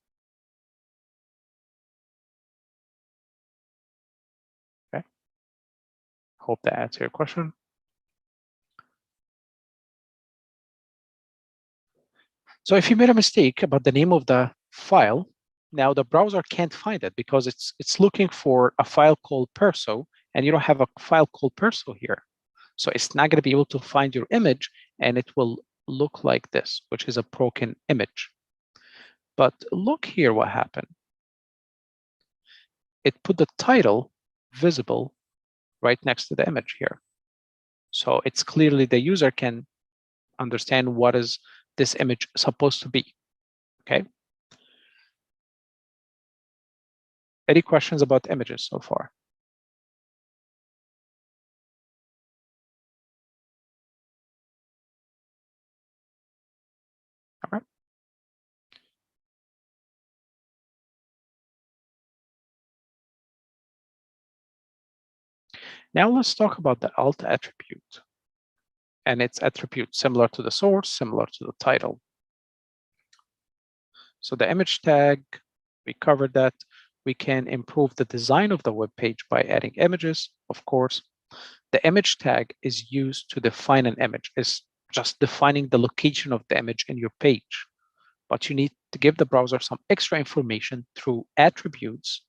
Okay, hope that answers your question. So if you made a mistake about the name of the file, now the browser can't find it because it's looking for a file called perso, and you don't have a file called perso here. So it's not going to be able to find your image, and it will look like this, which is a broken image. But look here what happened. It put the title visible right next to the image here. So it's clearly the user can understand what is this image supposed to be. Okay. Any questions about images so far? All right. Now let's talk about the alt attribute and its attribute similar to the source, similar to the title. So the image tag, we covered that. We can improve the design of the web page by adding images, of course. The image tag is used to define an image. It's just defining the location of the image in your page. But you need to give the browser some extra information through attributes,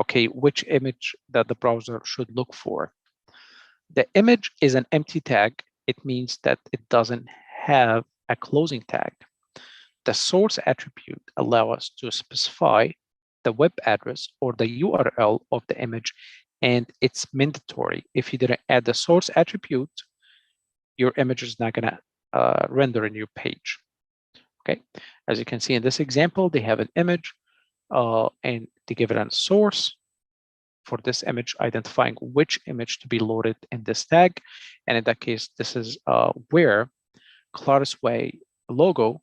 okay, which image that the browser should look for. The image is an empty tag. It means that it doesn't have a closing tag. The source attribute allows us to specify the web address or the URL of the image, and it's mandatory. If you didn't add the source attribute, your image is not going to render in your page. Okay, as you can see in this example, they have an image and they give it a source for this image, identifying which image to be loaded in this tag. And in that case, this is where Clarusway logo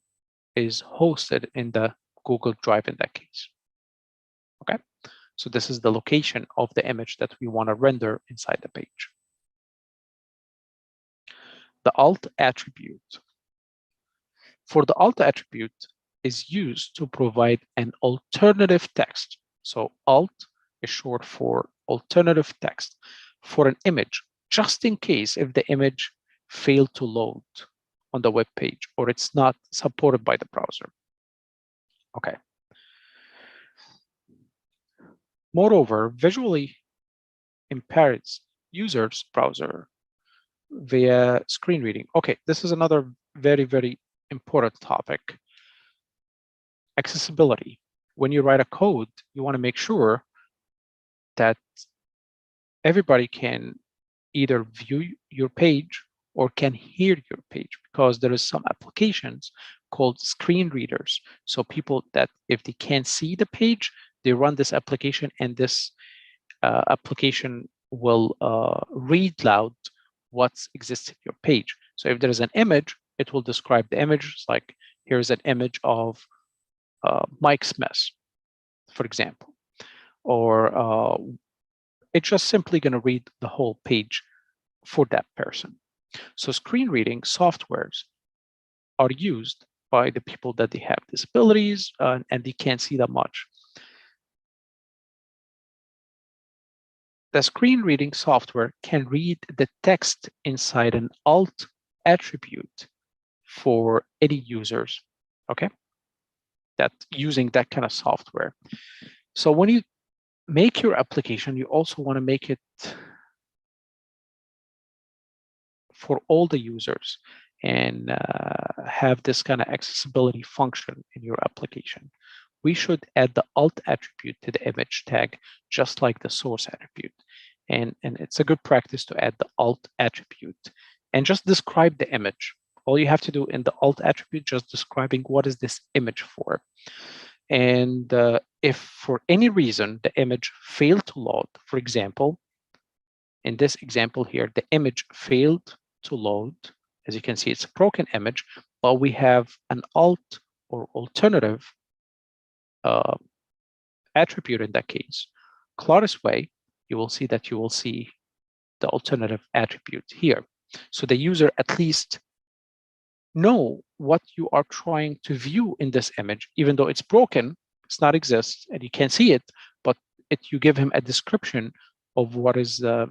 is hosted in the Google Drive in that case. Okay, so this is the location of the image that we want to render inside the page. The alt attribute. For the alt attribute is used to provide an alternative text. So alt is short for alternative text for an image, just in case if the image failed to load on the web page or it's not supported by the browser. Okay. Moreover, visually impaired users browser via screen reading. Okay, this is another very, very important topic. Accessibility. When you write a code, you want to make sure that everybody can either view your page or can hear your page, because there is some applications called screen readers. So people that if they can't see the page, they run this application, and this application will read loud what exists in your page. So if there is an image, it will describe the image. It's like, here's an image of Mike's mess, for example, or it's just simply going to read the whole page for that person. So screen reading softwares are used by the people that they have disabilities and they can't see that much. The screen reading software can read the text inside an alt attribute for any users, okay, that using that kind of software. So when you make your application, you also want to make it for all the users and have this kind of accessibility function in your application. We should add the alt attribute to the image tag, just like the source attribute. And it's a good practice to add the alt attribute and just describe the image. All you have to do in the alt attribute, just describing what is this image for. And if for any reason the image failed to load, for example, in this example here, the image failed to load. As you can see, it's a broken image, but we have an alt or alternative attribute in that case. Clarusway, you will see that you will see the alternative attribute here. So the user at least know what you are trying to view in this image, even though it's broken, it's not exists, and you can't see it, but you give him a description of what is the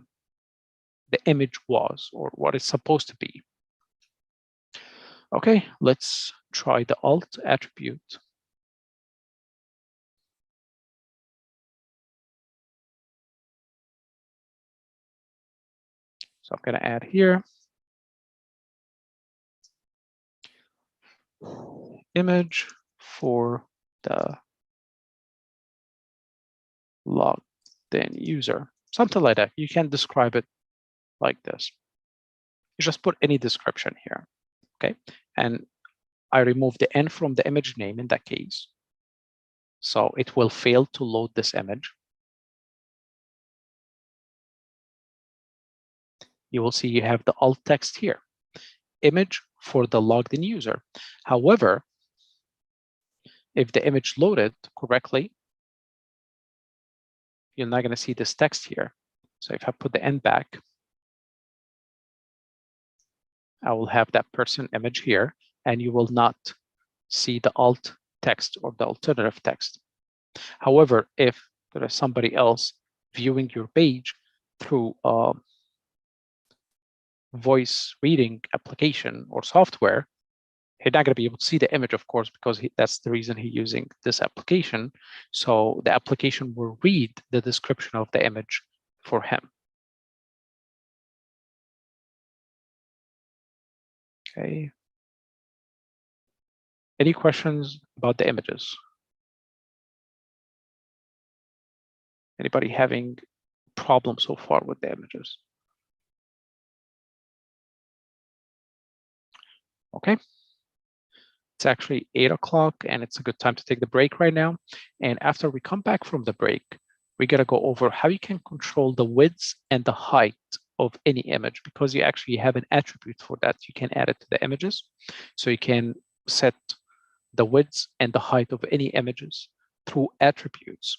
image was or what it's supposed to be. Okay, let's try the alt attribute. So I'm going to add here image for the logged in user, something like that. You can describe it like this. You just put any description here, okay? And I remove the N from the image name in that case. So it will fail to load this image. You will see you have the alt text here, image for the logged in user. However, if the image loaded correctly, you're not going to see this text here. So if I put the N back, I will have that person image here, and you will not see the alt text or the alternative text. However, if there is somebody else viewing your page through a voice reading application or software, he's not going to be able to see the image, of course, because that's the reason he's using this application. So the application will read the description of the image for him. Okay. Any questions about the images? Anybody having problems so far with the images? Okay. It's actually 8 o'clock and it's a good time to take the break right now. And after we come back from the break, we're going to go over how you can control the width and the height of any image, because you actually have an attribute for that. You can add it to the images. So you can set the width and the height of any images through attributes.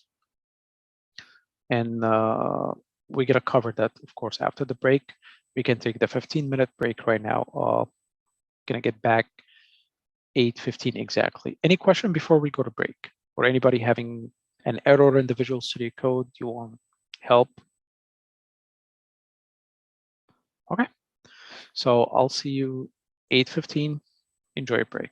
And we're going to cover that, of course, after the break. We can take the 15-minute break right now. Going to get back 8:15 exactly. Any question before we go to break? Or anybody having an error in the Visual Studio Code you want help? Okay, so I'll see you 8:15. Enjoy your break.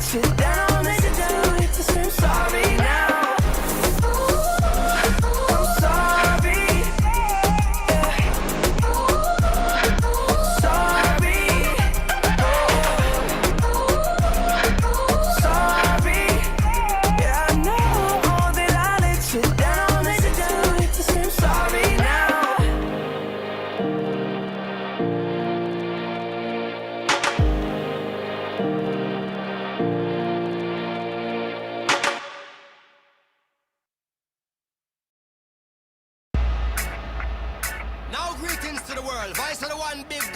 Sit down and sit down, hit the same sorry now. I'm sorry. Sorry. Sorry. Yeah, I know that I let you down and sit down, hit the same sorry now.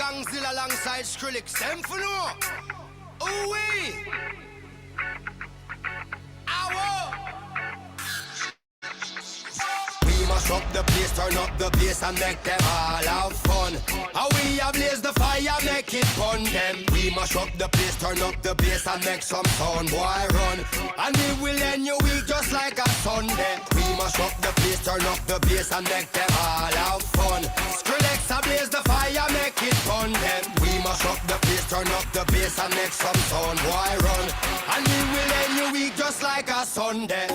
Gangzilla alongside Skrillex. Them for no. Ooh-wee. Ow. Mash up the place, turn up the bass and make them all have fun. How we ablaze the fire, make it fun them. We mash up the place, turn up the bass and make some sound, boy run. And we will end your week just like a Sunday. We mash up the place, turn up the bass and make them all have fun. Skrillex ablaze the fire, make it fun them. We mash up the place, turn up the bass and make some sound, boy run. And we will end your week just like a Sunday.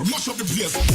Mash up the place.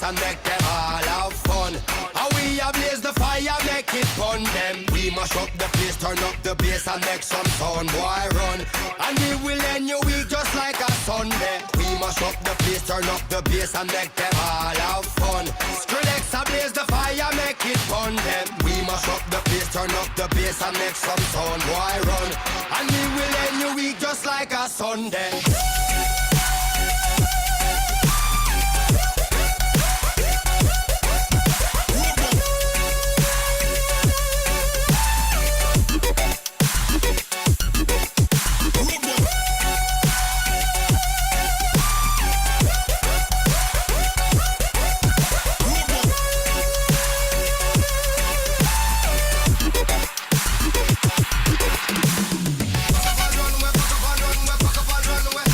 And make them all have fun. How we ablaze the fire, make it fun them. We mash up the place, turn up the bass and make some sound, boy run. And we will end your week just like a Sunday. We mash up the place, turn up the bass and make them all have fun. Skrillex ablaze the fire, make it fun them. We mash up the place, turn up the bass and make some sound, boy run. And we will end your week just like a Sunday. Run away.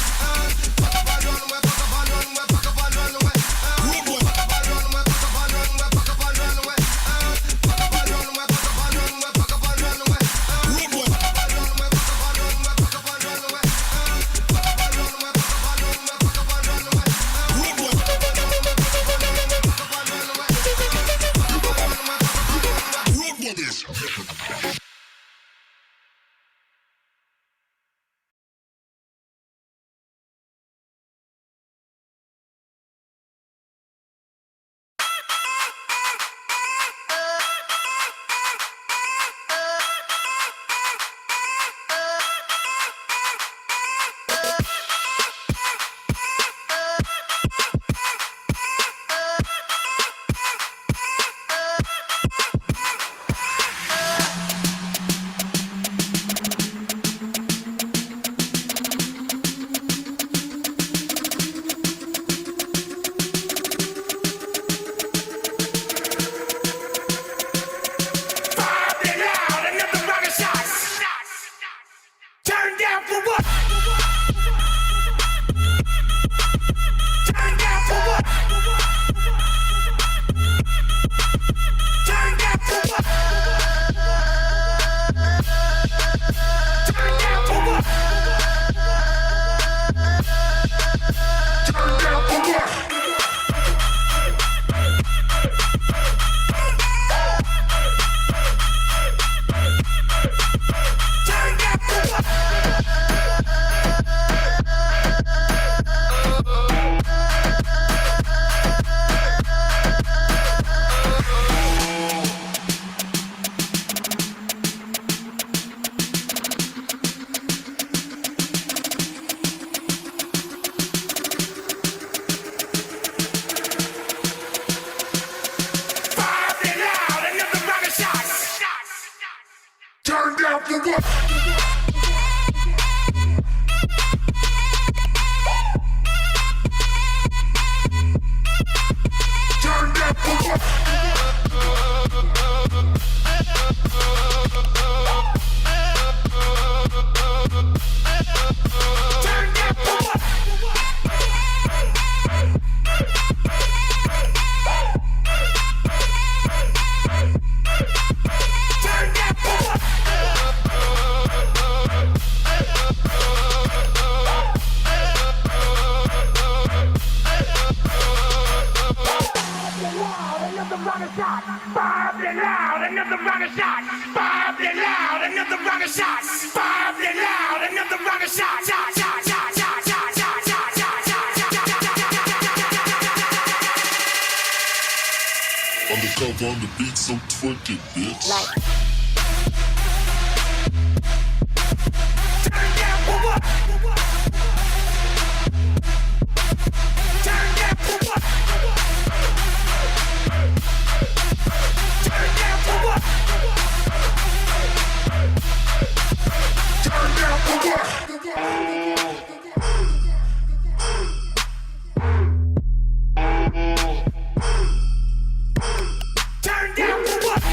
Undercover on the beat, so twerk it, bitch. Turn down for what? Turn down for what? Turn down for what? Turn down for what?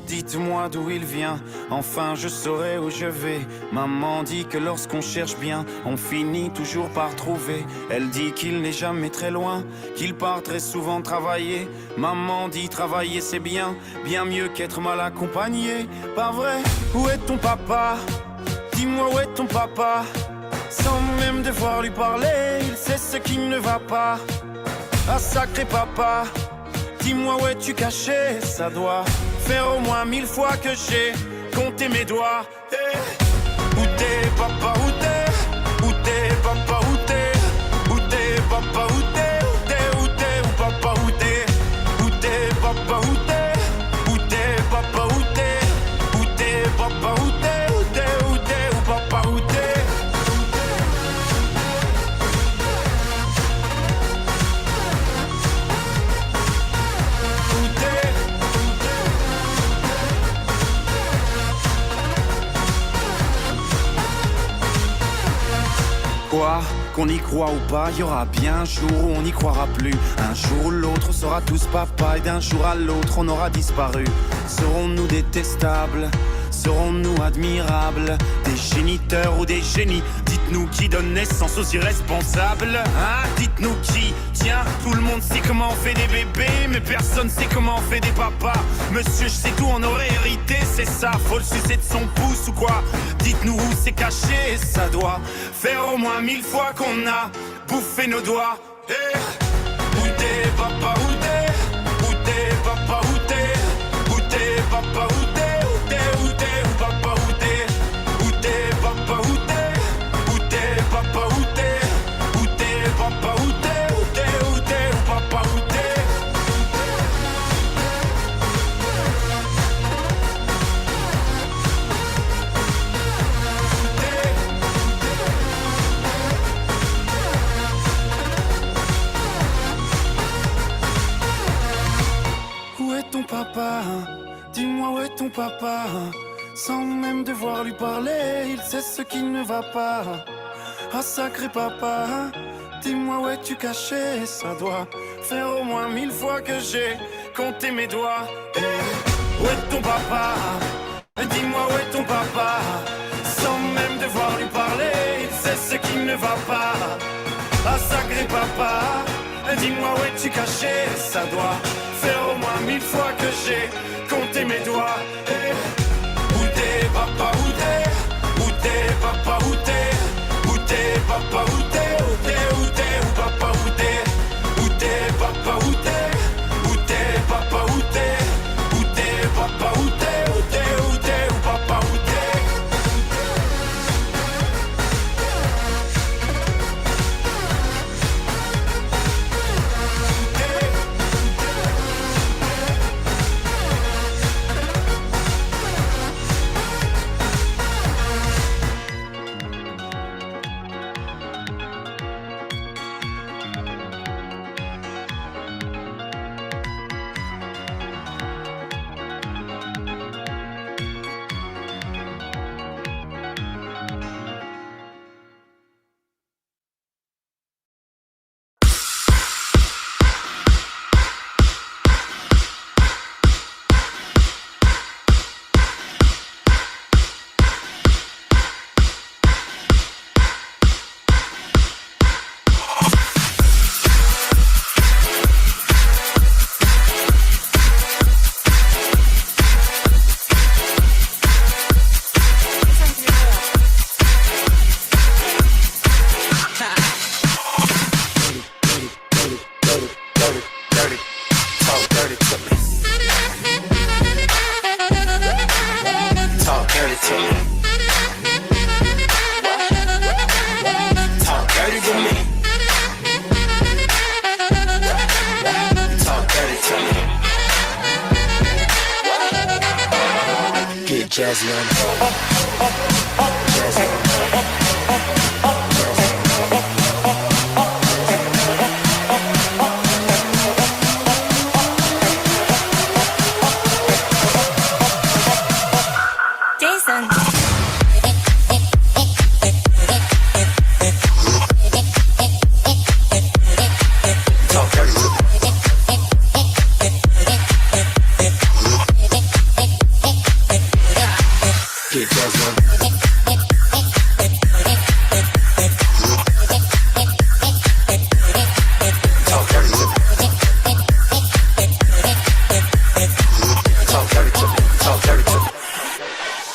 Dites-moi d'où il vient, enfin je saurai où je vais. Maman dit que lorsqu'on cherche bien, on finit toujours par trouver. Elle dit qu'il n'est jamais très loin, qu'il part très souvent travailler. Maman dit travailler c'est bien, bien mieux qu'être mal accompagné. Pas vrai? Où est ton papa? Dis-moi où est ton papa? Sans même devoir lui parler, il sait ce qui ne va pas. Ah sacré papa, dis-moi où es-tu caché? Ça doit faire au moins 1000 fois que j'ai compté mes doigts. Hey. Où t'es papa, où t'es? Où t'es papa, où t'es? Où t'es papa, où t'es? Où t'es, où t'es, où papa, où t'es? Où t'es papa, où t'es? Où t'es papa, où t'es? Où t'es papa, où t'es? Où t'es, où t'es, où papa, où t'es? Quoi? Qu'on y croit ou pas, y aura bien un jour où on n'y croira plus. Un jour ou l'autre, on sera tous papa et d'un jour à l'autre, on aura disparu. Serons-nous détestables? Serons-nous admirables? Des géniteurs ou des génies? Dites-nous qui donne naissance aux irresponsables? Hein? Dites-nous qui? Tiens, tout le monde sait comment on fait des bébés, mais personne sait comment on fait des papas. Monsieur, je sais tout, on aurait hérité, c'est ça. Faut le sucer de son pouce ou quoi? Dites-nous où c'est caché, ça doit faire au moins 1000 fois qu'on a bouffé nos doigts. Hey. Où t'es papa, où t'es? Où t'es papa, où t'es? Où t'es papa, où t'es? Où t'es, où t'es, où papa, où t'es? Où t'es papa, où t'es? Où t'es papa, où t'es? Où t'es papa, où t'es? Où t'es, où t'es, où papa, où t'es? Où est ton papa? Dis-moi où est ton papa? Sans même devoir lui parler, il sait ce qui ne va pas. Ah sacré papa, dis-moi où es-tu caché? Ça doit faire au moins 1000 fois que j'ai compté mes doigts. Hey. Où est ton papa? Dis-moi où est ton papa? Sans même devoir lui parler, il sait ce qui ne va pas. Ah sacré papa, dis-moi où es-tu caché? Ça doit faire au moins 1000 fois que j'ai compté mes doigts. Hey. Où t'es papa, où t'es? Où t'es papa, où t'es? Où t'es papa, où t'es? Où t'es, où t'es, où papa, où t'es? Où t'es papa, où t'es? Où t'es papa, où t'es? Où t'es papa, où t'es? Où t'es, où t'es, où papa, où t'es? jazzy on. Jazzy on. Jason.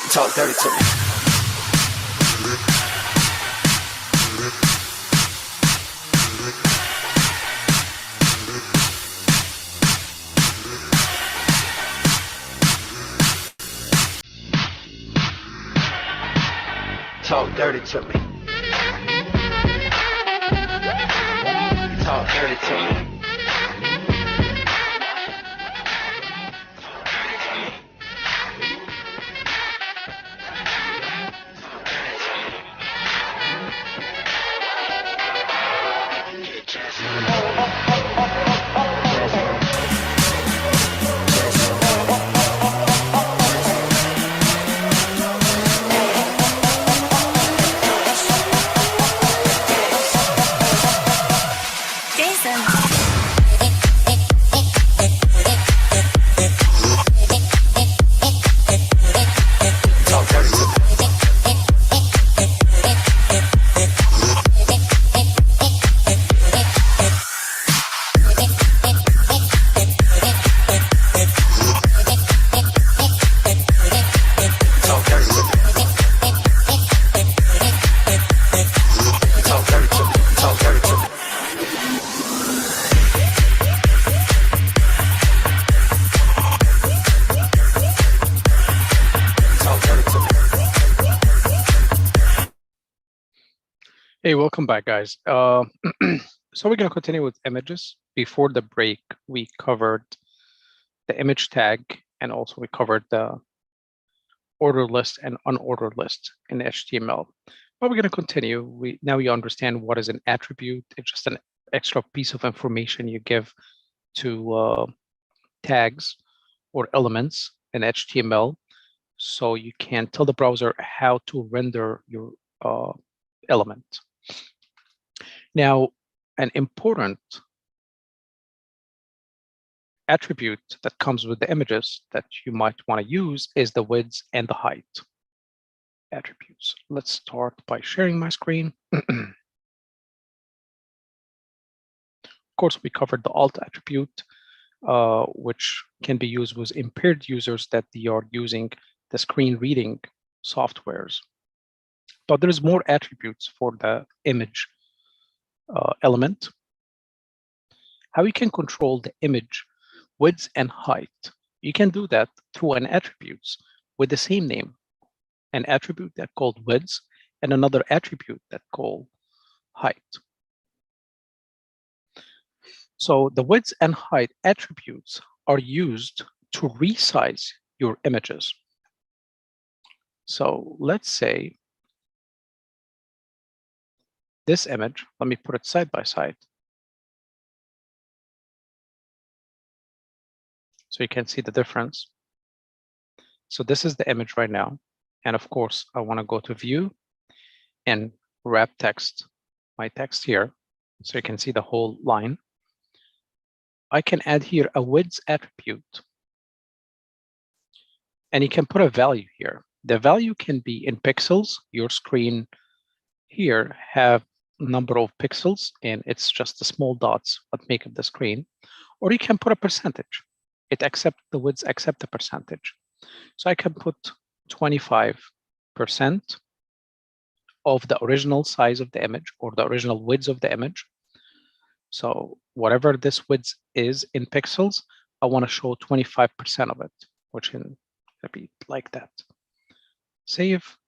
Talk dirty to me. Get jazzy on. Talk dirty to me. Talk dirty to me. Talk dirty to me. Talk dirty to me. Talk dirty to me. Talk dirty to me. Jason. Talk dirty to me. Talk dirty to me. Talk dirty to me. Talk dirty to me. Talk dirty to me. Hey, welcome back, guys. So we're going to continue with images. Before the break, we covered the image tag, and also we covered the order list and unordered list in HTML. But we're going to continue. Now you understand what is an attribute. It's just an extra piece of information you give to tags or elements in HTML, so you can tell the browser how to render your element. Now, an important attribute that comes with the images that you might want to use is the width and the height attributes. Let's start by sharing my screen. Of course, we covered the alt attribute, which can be used with impaired users that they are using the screen reading softwares. But there's more attributes for the image element. How you can control the image width and height. You can do that through an attributes with the same name, an attribute that called width and another attribute that called height. So the width and height attributes are used to resize your images. So let's say this image, let me put it side by side, so you can see the difference. So this is the image right now. And of course, I want to go to view and wrap text, my text here, so you can see the whole line. I can add here a width attribute. And you can put a value here. The value can be in pixels. Your screen here have number of pixels, and it's just the small dots that make up the screen. Or you can put a percentage. It accepts the width, accept the percentage. So I can put 25% of the original size of the image or the original width of the image. So whatever this width is in pixels, I want to show 25% of it, which can be like that. Save,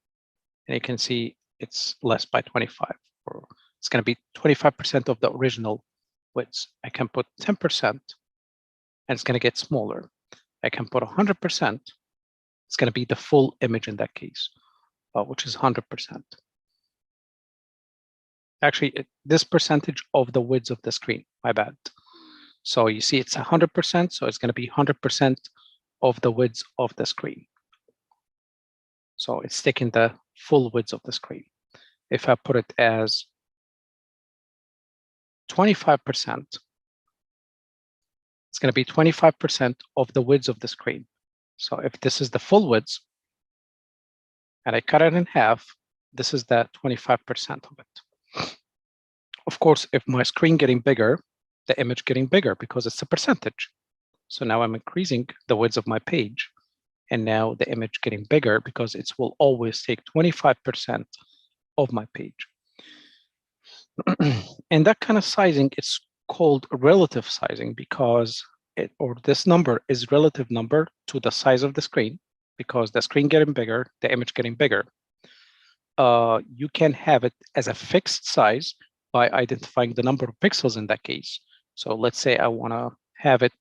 and you can see it's less by 25, or it's going to be 25% of the original width. I can put 10%, and it's going to get smaller. I can put 100%, it's It's going to be the full image in that case, which is 100%. Actually, this percentage of the width of the screen, my bad. So you see it's 100%, so it's going to be 100% of the width of the screen. So it's taking the full width of the screen. If I put it as 25%, it's going to be 25% of the width of the screen. So if this is the full width, and I cut it in half, this is the 25% of it. Of course, if my screen getting bigger, the image getting bigger because it's a percentage. So now I'm increasing the width of my page, and now the image getting bigger because it will always take 25% of my page. And that kind of sizing, it's called relative sizing because this number is relative number to the size of the screen, because the screen getting bigger, the image getting bigger. You can have it as a fixed size by identifying the number of pixels in that case. So let's say I want to have it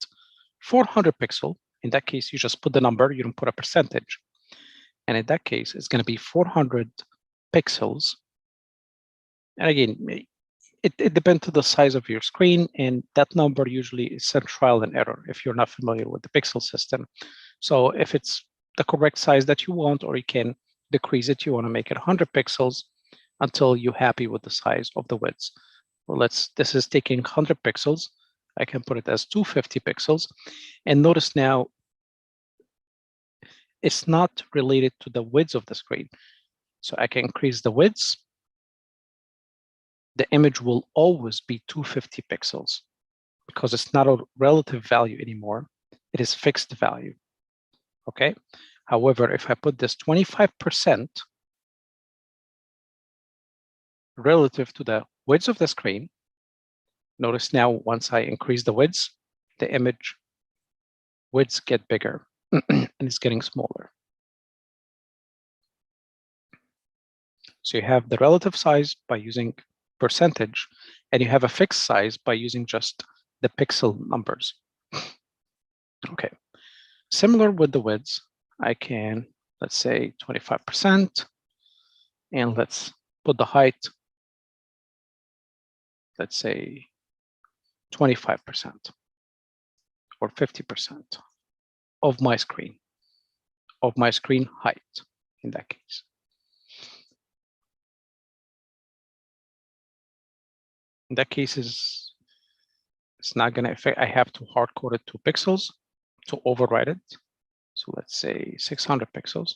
400 pixel. In that case, you just put the number, you don't put a percentage. And in that case, it's going to be 400 pixels. And again, it depends on the size of your screen, and that number usually is a trial and error if you're not familiar with the pixel system. So if it's the correct size that you want, or you can decrease it, you want to make it 100 pixels until you're happy with the size of the width. Well, this is taking 100 pixels. I can put it as 250 pixels. And notice now, it's not related to the width of the screen. So I can increase the width. The image will always be 250 pixels because it's not a relative value anymore. It is fixed value, okay? However, if I put this 25% relative to the width of the screen, notice now once I increase the width, the image widths get bigger and it's getting smaller. So you have the relative size by using percentage, and you have a fixed size by using just the pixel numbers. Okay, similar with the widths, I can, let's say 25%, and let's put the height, let's say 25% or 50% of my screen height in that case. In that case, it's not going to affect. I have to hard code it to pixels to override it. So let's say 600 pixels.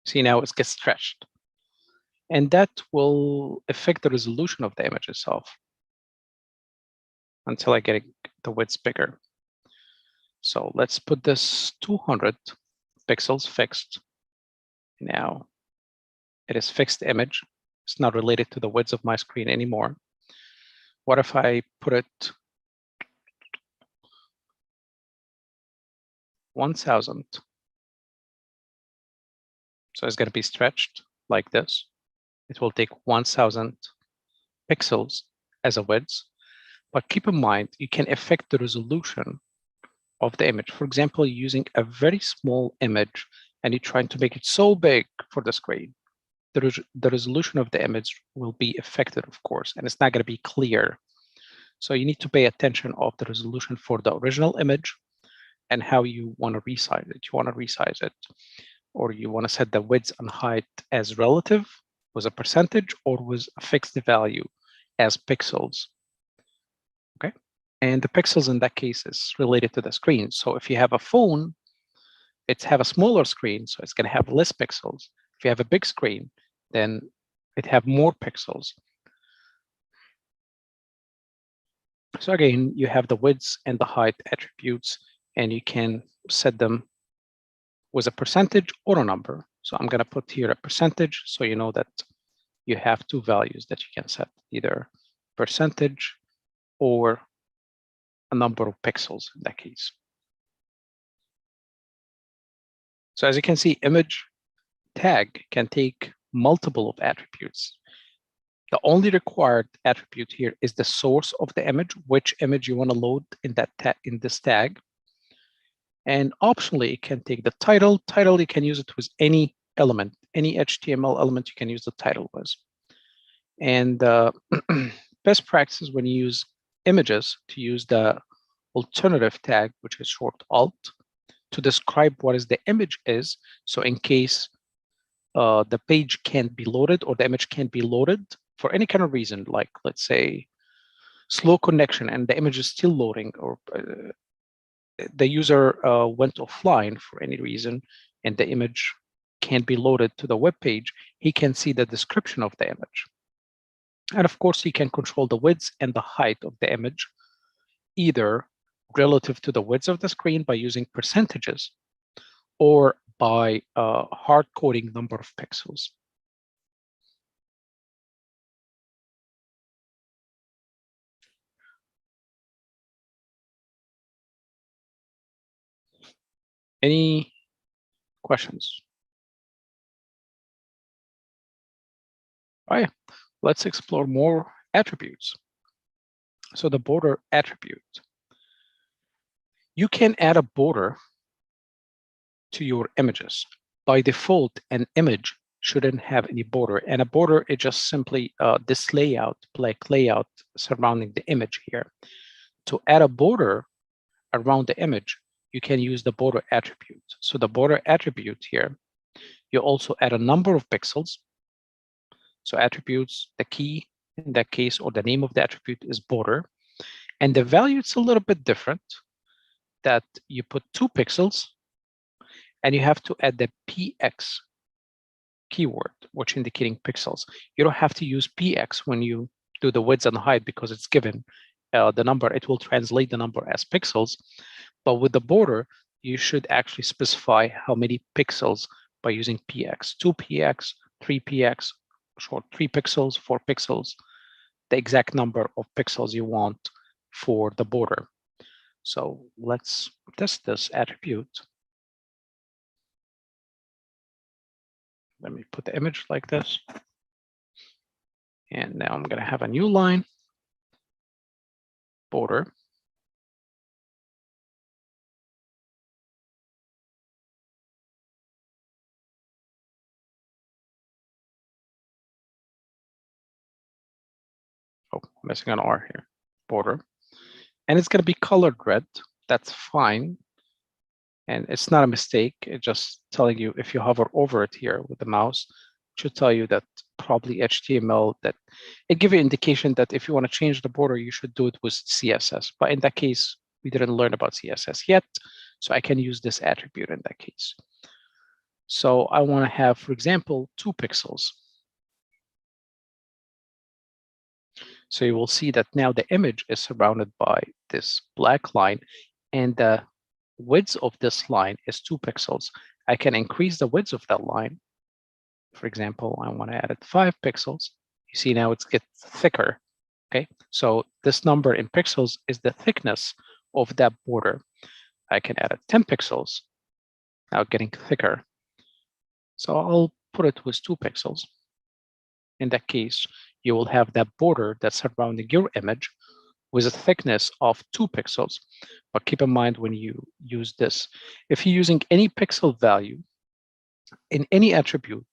See, now it gets stretched. And that will affect the resolution of the image itself until I get the width bigger. So let's put this 200 pixels fixed. Now it is fixed image. It's not related to the width of my screen anymore. What if I put it 1000? So it's going to be stretched like this. It will take 1000 pixels as a width. But keep in mind, you can affect the resolution of the image. For example, using a very small image and you're trying to make it so big for the screen, the resolution of the image will be affected, of course, and it's not going to be clear. So you need to pay attention of the resolution for the original image and how you want to resize it. You want to resize it, or you want to set the width and height as relative with a percentage, or with a fixed value as pixels. Okay, and the pixels in that case is related to the screen. So if you have a phone, it's have a smaller screen, so it's going to have less pixels. If you have a big screen, then it have more pixels. So again, you have the width and the height attributes, and you can set them with a percentage or a number. So I'm going to put here a percentage, so you know that you have two values that you can set, either percentage or a number of pixels in that case. So as you can see, image tag can take multiple of attributes. The only required attribute here is the source of the image, which image you want to load in that in this tag. And optionally, it can take the title. Title, you can use it with any element, any HTML element you can use the title with. And best practice when you use images to use the alternative tag, which is short alt, to describe what is the image is. So in case the page can't be loaded or the image can't be loaded for any kind of reason, like let's say slow connection and the image is still loading, or the user went offline for any reason and the image can't be loaded to the web page, he can see the description of the image. And of course, he can control the width and the height of the image, either relative to the width of the screen by using percentages or by hard coding number of pixels. Any questions? All right, let's explore more attributes. So the border attribute. You can add a border to your images. By default, an image shouldn't have any border, and a border is just simply this layout, black layout surrounding the image here. To add a border around the image, you can use the border attribute. So the border attribute here, you also add a number of pixels. So attributes, the key in that case, or the name of the attribute is border. And the value, it's a little bit different, that you put 2 pixels and you have to add the px keyword, which indicating pixels. You don't have to use px when you do the width and height because it's given the number, it will translate the number as pixels. But with the border, you should actually specify how many pixels by using px, 2px, 3px, short 3 pixels, 4 pixels, the exact number of pixels you want for the border. So let's test this attribute. Let me put the image like this. And now I'm going to have a new line, border. Oh, missing an R here, border. And it's going to be colored red. That's fine. And it's not a mistake. It's just telling you if you hover over it here with the mouse, it should tell you that probably HTML, that it gives you indication that if you want to change the border, you should do it with CSS. But in that case, we didn't learn about CSS yet, so I can use this attribute in that case. So I want to have, for example, 2 pixels. So you will see that now the image is surrounded by this black line, and the width of this line is 2 pixels. I can increase the width of that line. For example, I want to add it 5 pixels. You see now it gets thicker. Okay, so this number in pixels is the thickness of that border. I can add it 10 pixels, now getting thicker. So I'll put it with 2 pixels. In that case, you will have that border that's surrounding your image with a thickness of 2 pixels. But keep in mind when you use this, if you're using any pixel value in any attribute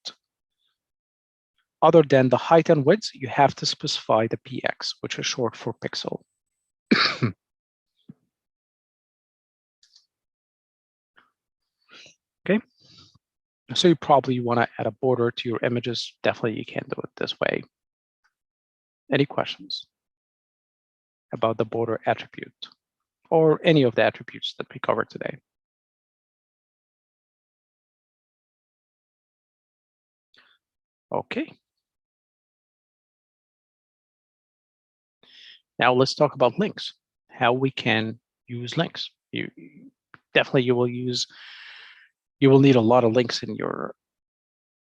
other than the height and width, you have to specify the px, which is short for pixel. Okay, so you probably want to add a border to your images. Definitely you can do it this way. Any questions about the border attribute or any of the attributes that we covered today? Okay. Now let's talk about links, how we can use links. You will need a lot of links in your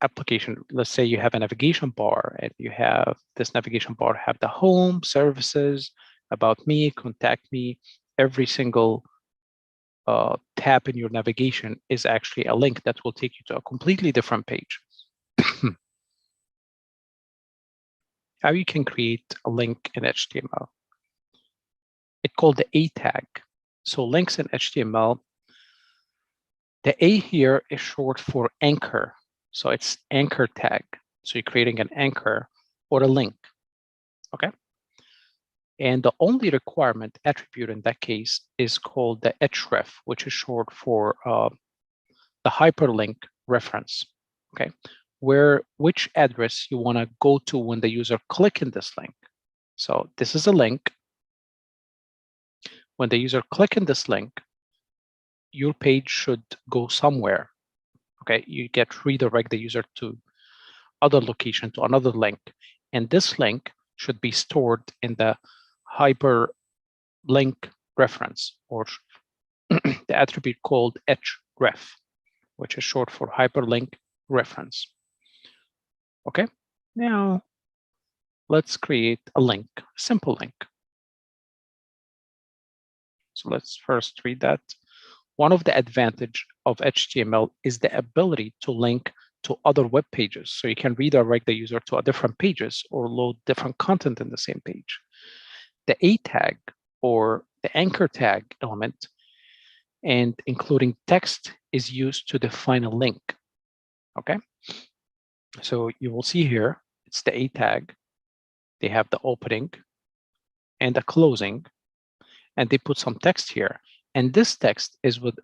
application. Let's say you have a navigation bar and you have this navigation bar have the home, services, about me, contact me. Every single tab in your navigation is actually a link that will take you to a completely different page. How you can create a link in HTML. It's called the A tag. So links in HTML, The A here is short for anchor. So it's anchor tag. So you're creating an anchor or a link, okay? And the only requirement attribute in that case is called the href, which is short for the hyperlink reference, okay? Which address you want to go to when the user click in this link. So this is a link. When the user click in this link, your page should go somewhere, okay? You get redirect the user to other location, to another link. And this link should be stored in the hyperlink reference, or the attribute called href, which is short for hyperlink reference. Okay, now let's create a link, a simple link. So let's first read that. One of the advantage of HTML is the ability to link to other web pages. So you can redirect the user to a different pages or load different content in the same page. The A tag, or the anchor tag element, and including text, is used to define a link, okay? So you will see here, it's the A tag. They have the opening and the closing, and they put some text here. And this text is with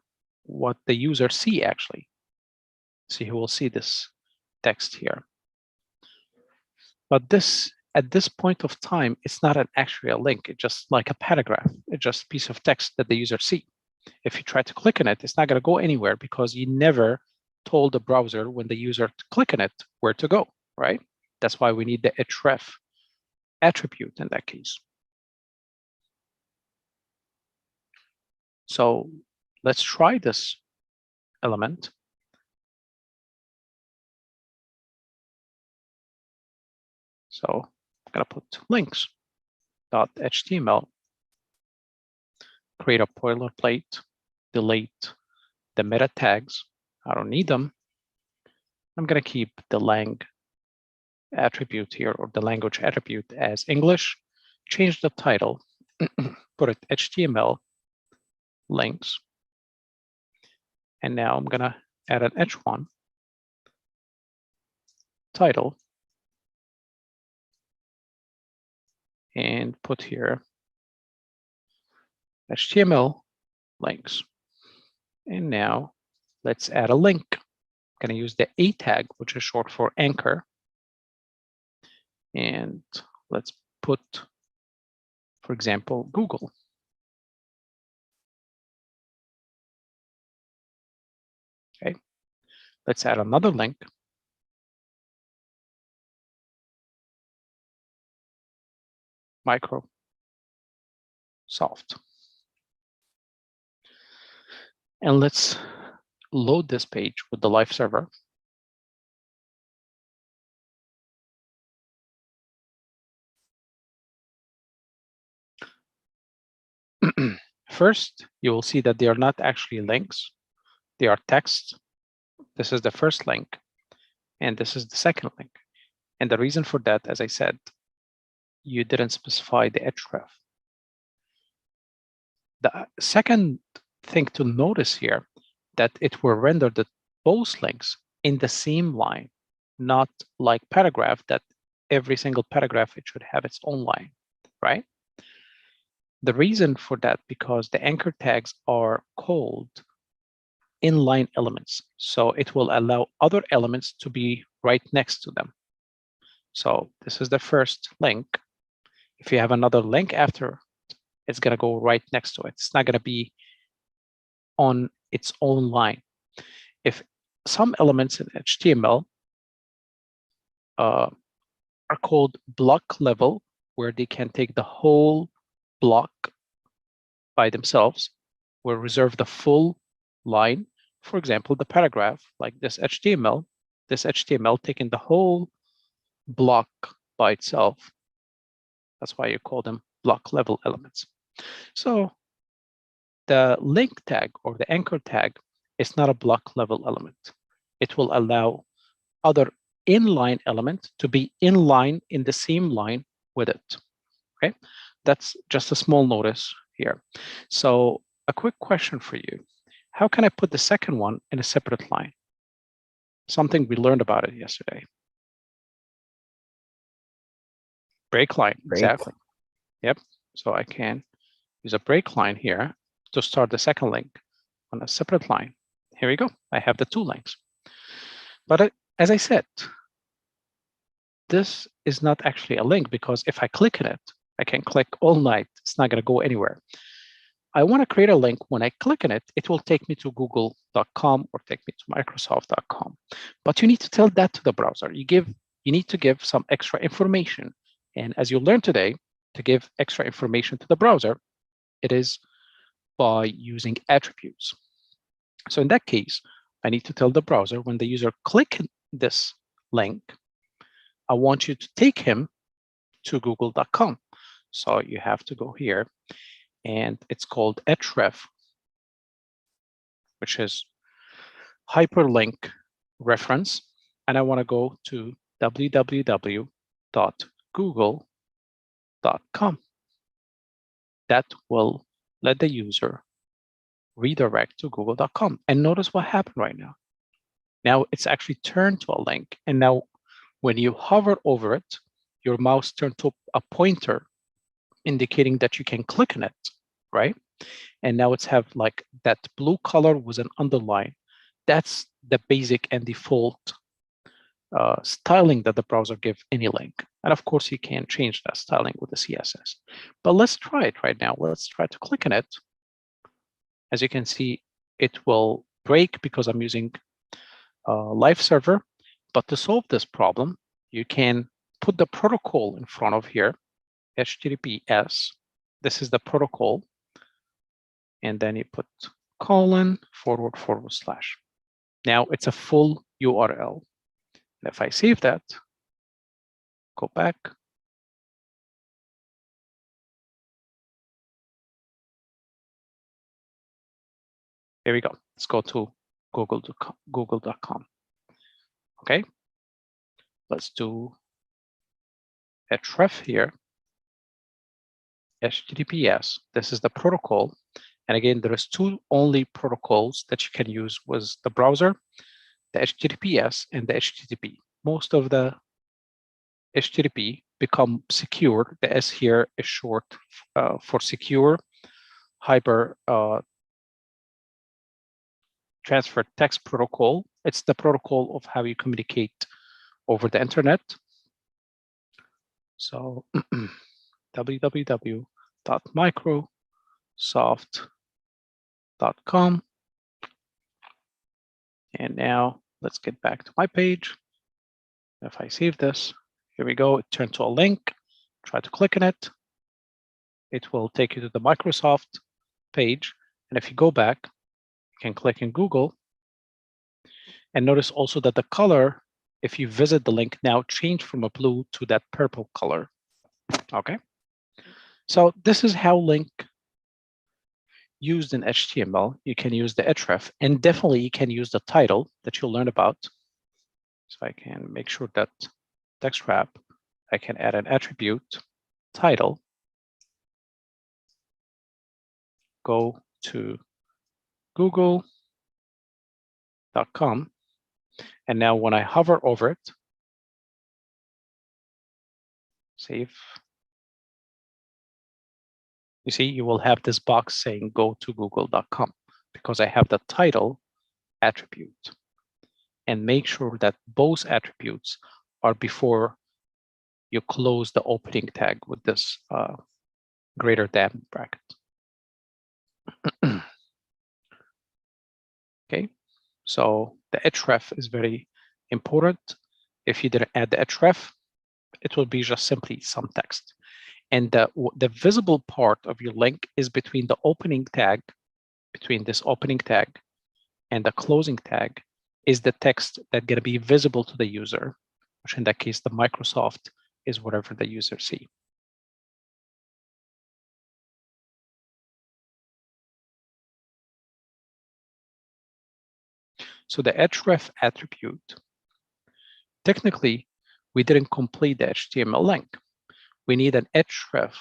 what the user see actually. So you will see this text here. But this, at this point of time, it's not an actual link. It's just like a paragraph. It's just a piece of text that the user see. If you try to click on it, it's not going to go anywhere because you never told the browser when the user click on it where to go, right? That's why we need the href attribute in that case. So let's try this element. So I'm going to put links.html, create a boilerplate, delete the meta tags. I don't need them. I'm going to keep the lang attribute here, or the language attribute, as English. Change the title, put it HTML links. And now I'm going to add an h1 title and put here HTML links. And now let's add a link. I'm going to use the A tag, which is short for anchor. And let's put, for example, Google. Okay, let's add another link. Microsoft. And let's load this page with the live server. First, you will see that they are not actually links. They are text. This is the first link, and this is the second link. And the reason for that, as I said, you didn't specify the href. The second thing to notice here, that it will render the both links in the same line, not like paragraph, that every single paragraph, it should have its own line, right? The reason for that, because the anchor tags are called inline elements. So it will allow other elements to be right next to them. So this is the first link. If you have another link after, it's going to go right next to it. It's not going to be on its own line. If some elements in HTML are called block level, where they can take the whole block by themselves, will reserve the full line. For example, the paragraph, like this HTML taking the whole block by itself. That's why you call them block level elements. So the link tag, or the anchor tag, is not a block level element. It will allow other inline elements to be inline in the same line with it. Okay, that's just a small notice here. So a quick question for you. how can I put the second one in a separate line? Something we learned about it yesterday. Break line, exactly. Yep. So I can use a break line here to start the second link on a separate line. Here we go. I have the two links. But as I said, this is not actually a link, because if I click on it, I can click all night. It's not going to go anywhere. I want to create a link. When I click on it, it will take me to google.com or take me to microsoft.com. But you need to tell that to the browser. You need to give some extra information. And as you learned today, to give extra information to the browser, it is by using attributes. So in that case, I need to tell the browser, when the user clicks this link, I want you to take him to google.com. So you have to go here, and it's called href, which is hyperlink reference. And I want to go to www.google.com. That will let the user redirect to google.com. And notice what happened right now. Now it's actually turned to a link. And now when you hover over it, your mouse turns to a pointer indicating that you can click on it, right? And now it's have like that blue color with an underline. That's the basic and default styling that the browser gives any link. And of course, you can change that styling with the CSS. But let's try it right now. Let's try to click on it. As you can see, it will break because I'm using live server. But to solve this problem, you can put the protocol in front of here, HTTPS. This is the protocol. And then you put : // Now it's a full URL. And if I save that, go back. Here we go. Let's go to google.com. Okay. Let's do href here. HTTPS. This is the protocol. And again, there is two only protocols that you can use with the browser: the HTTPS and the HTTP. Most of the HTTP become secure. The S here is short for secure hyper transfer text protocol. It's the protocol of how you communicate over the internet. So www.microsoft.com. And now let's get back to my page. If I save this, here we go. It turned to a link. Try to click on it. It will take you to the Microsoft page. And if you go back, you can click in Google. And notice also that the color, if you visit the link, now changed from a blue to that purple color. Okay. So this is how link used in HTML. You can use the href, and definitely you can use the title that you'll learn about. So I can make sure that text wrap, I can add an attribute title, go to google.com. And now when I hover over it, save, you see, you will have this box saying go to google.com because I have the title attribute. And make sure that both attributes are before you close the opening tag with this greater than bracket. Okay, so the href is very important. If you didn't add the href, it will be just simply some text. And the visible part of your link is between the opening tag, between this opening tag and the closing tag, is the text that's going to be visible to the user, which in that case, the Microsoft is whatever the user see. So the href attribute, technically, we didn't complete the HTML link. We need an href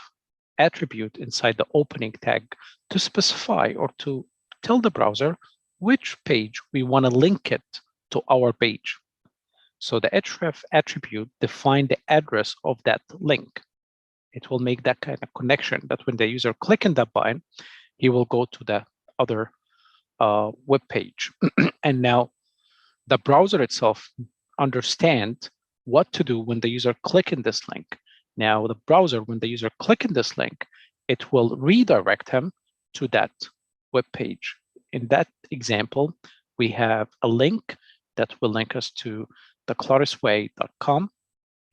attribute inside the opening tag to specify or to tell the browser which page we want to link it to our page. So the href attribute defines the address of that link. It will make that kind of connection that when the user clicks in that button, he will go to the other web page. And now the browser itself understands what to do when the user clicks in this link. Now the browser, when the user clicks in this link, it will redirect him to that web page. In that example, we have a link that will link us to the clarusway.com.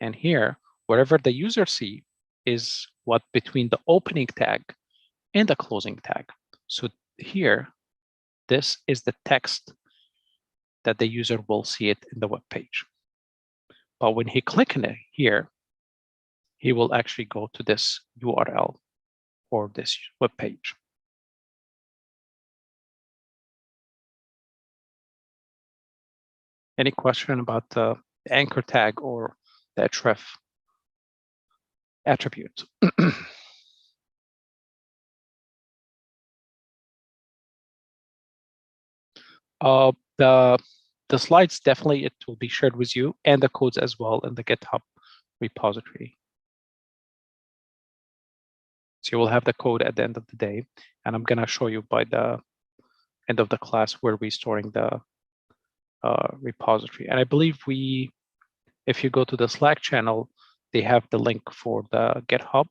And here, wherever the user sees is what between the opening tag and the closing tag. So here, this is the text that the user will see it in the web page. But when he clicks on it here, he will actually go to this URL or this web page. Any question about the anchor tag or the href attribute? The slides, definitely it will be shared with you, and the codes as well in the GitHub repository. So you will have the code at the end of the day, and I'm gonna show you by the end of the class where we're storing the repository. And I believe if you go to the Slack channel, they have the link for the GitHub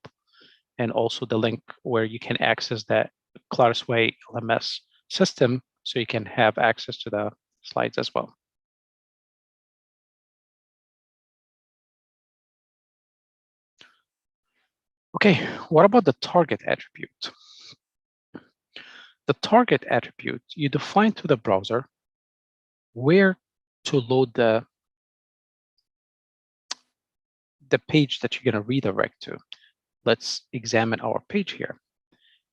and also the link where you can access that Clarusway LMS system, so you can have access to the slides as well. Okay, what about the target attribute? The target attribute, you define to the browser where to load the page that you're going to redirect to. Let's examine our page here.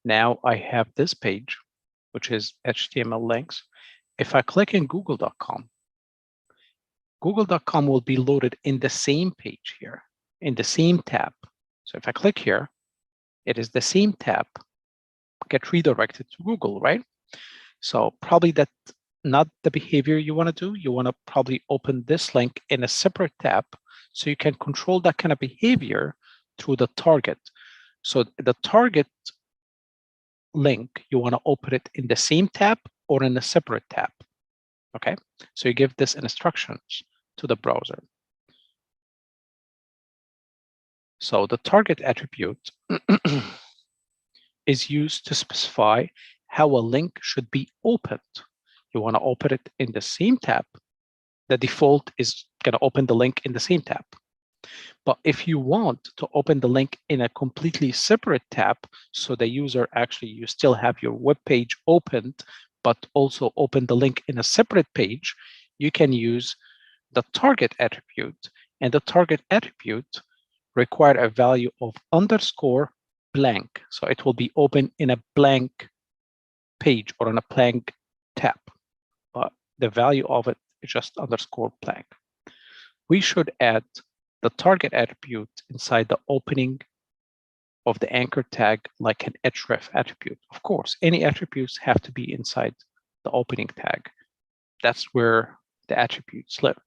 Now I have this page, which is HTML links. If I click in google.com, google.com will be loaded in the same page here, in the same tab. So if I click here, it is the same tab, get redirected to Google, right? So probably that's not the behavior you want to do. You want to probably open this link in a separate tab so you can control that kind of behavior through the target. So the target link, you want to open it in the same tab or in a separate tab. Okay, so you give this instructions to the browser. So the target attribute is used to specify how a link should be opened. You want to open it in the same tab. The default is going to open the link in the same tab. But if you want to open the link in a completely separate tab, so the user actually, you still have your web page opened, but also open the link in a separate page, you can use the target attribute. And the target attribute require a value of underscore blank. So it will be open in a blank page or on a blank tab. But the value of it is just underscore blank. We should add the target attribute inside the opening of the anchor tag like an href attribute. Of course, any attributes have to be inside the opening tag. That's where the attributes live.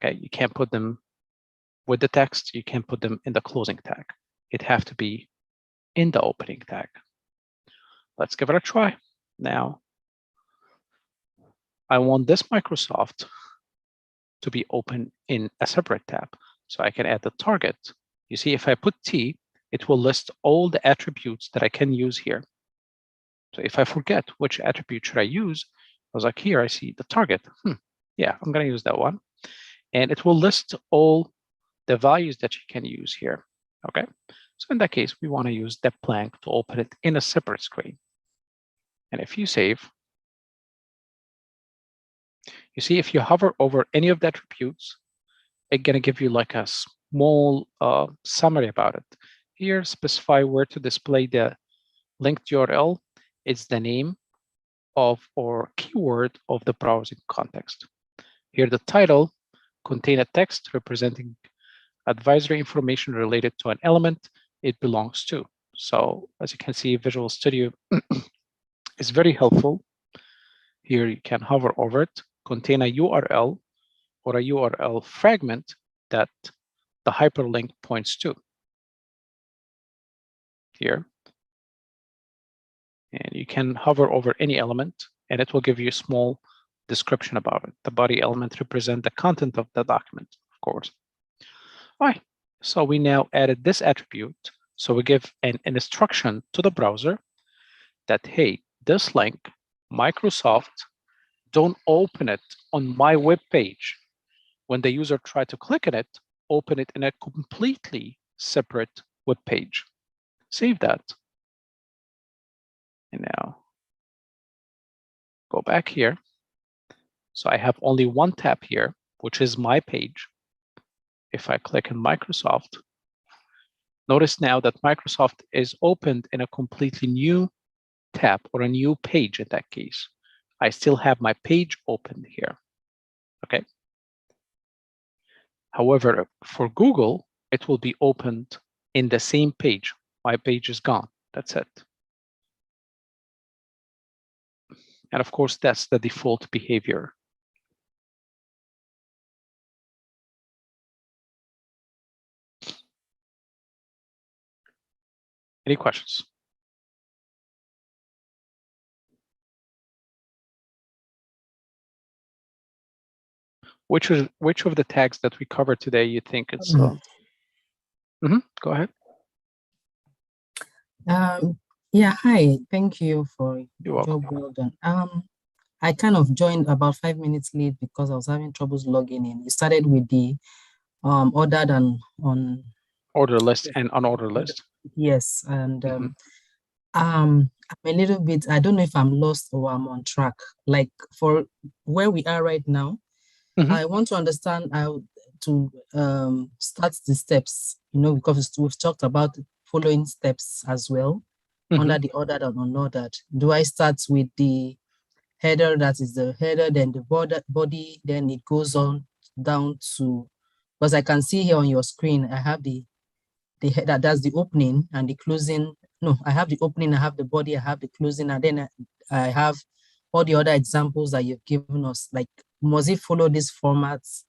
Okay, you can't put them with the text, you can't put them in the closing tag. It have to be in the opening tag. Let's give it a try. Now, I want this Microsoft to be open in a separate tab. So I can add the target. You see, if I put T, it will list all the attributes that I can use here. So if I forget which attribute should I use, I was like, here I see the target. Yeah, I'm going to use that one. And it will list all the values that you can use here. Okay, so in that case, we want to use that blank to open it in a separate screen. And if you save, you see, if you hover over any of the attributes, it's going to give you like a small summary about it. Here, specify where to display the linked URL. It's the name of or keyword of the browsing context. Here, the title contain a text representing advisory information related to an element it belongs to. So as you can see, Visual Studio is very helpful Here you can hover over it, contain a URL or a URL fragment that the hyperlink points to. Here. And you can hover over any element and it will give you a small description about it. The body element represents the content of the document, of course. All right, so we now added this attribute. So we give an instruction to the browser that, hey, this link, Microsoft, don't open it on my web page. When the user tries to click on it, open it in a completely separate web page. Save that. And now go back here. So I have only one tab here, which is my page. If I click on Microsoft, notice now that Microsoft is opened in a completely new tab or a new page in that case. I still have my page open here, okay? However, for Google, it will be opened in the same page. My page is gone, that's it. And of course, that's the default behavior. Any questions? Which of the tags that we covered today you think it's? Go ahead. Yeah, hi. Thank you for You're welcome. job well done. I kind of joined about 5 minutes late because I was having troubles logging in. You started with the ordered and on Order list and unordered list. yes, and I'm a little bit, I don't know if I'm lost or I'm on track. Like for where we are right now, I want to understand how to start the steps, you know, because we've talked about following steps as well under the ordered and unordered. Do I start with the header, that is the header, then the body, then it goes on down to, because I can see here on your screen, I have the header, that's the opening and the closing. No, I have the opening, I have the body, I have the closing, and then I have all the other examples that you've given us. Like, must it follow these formats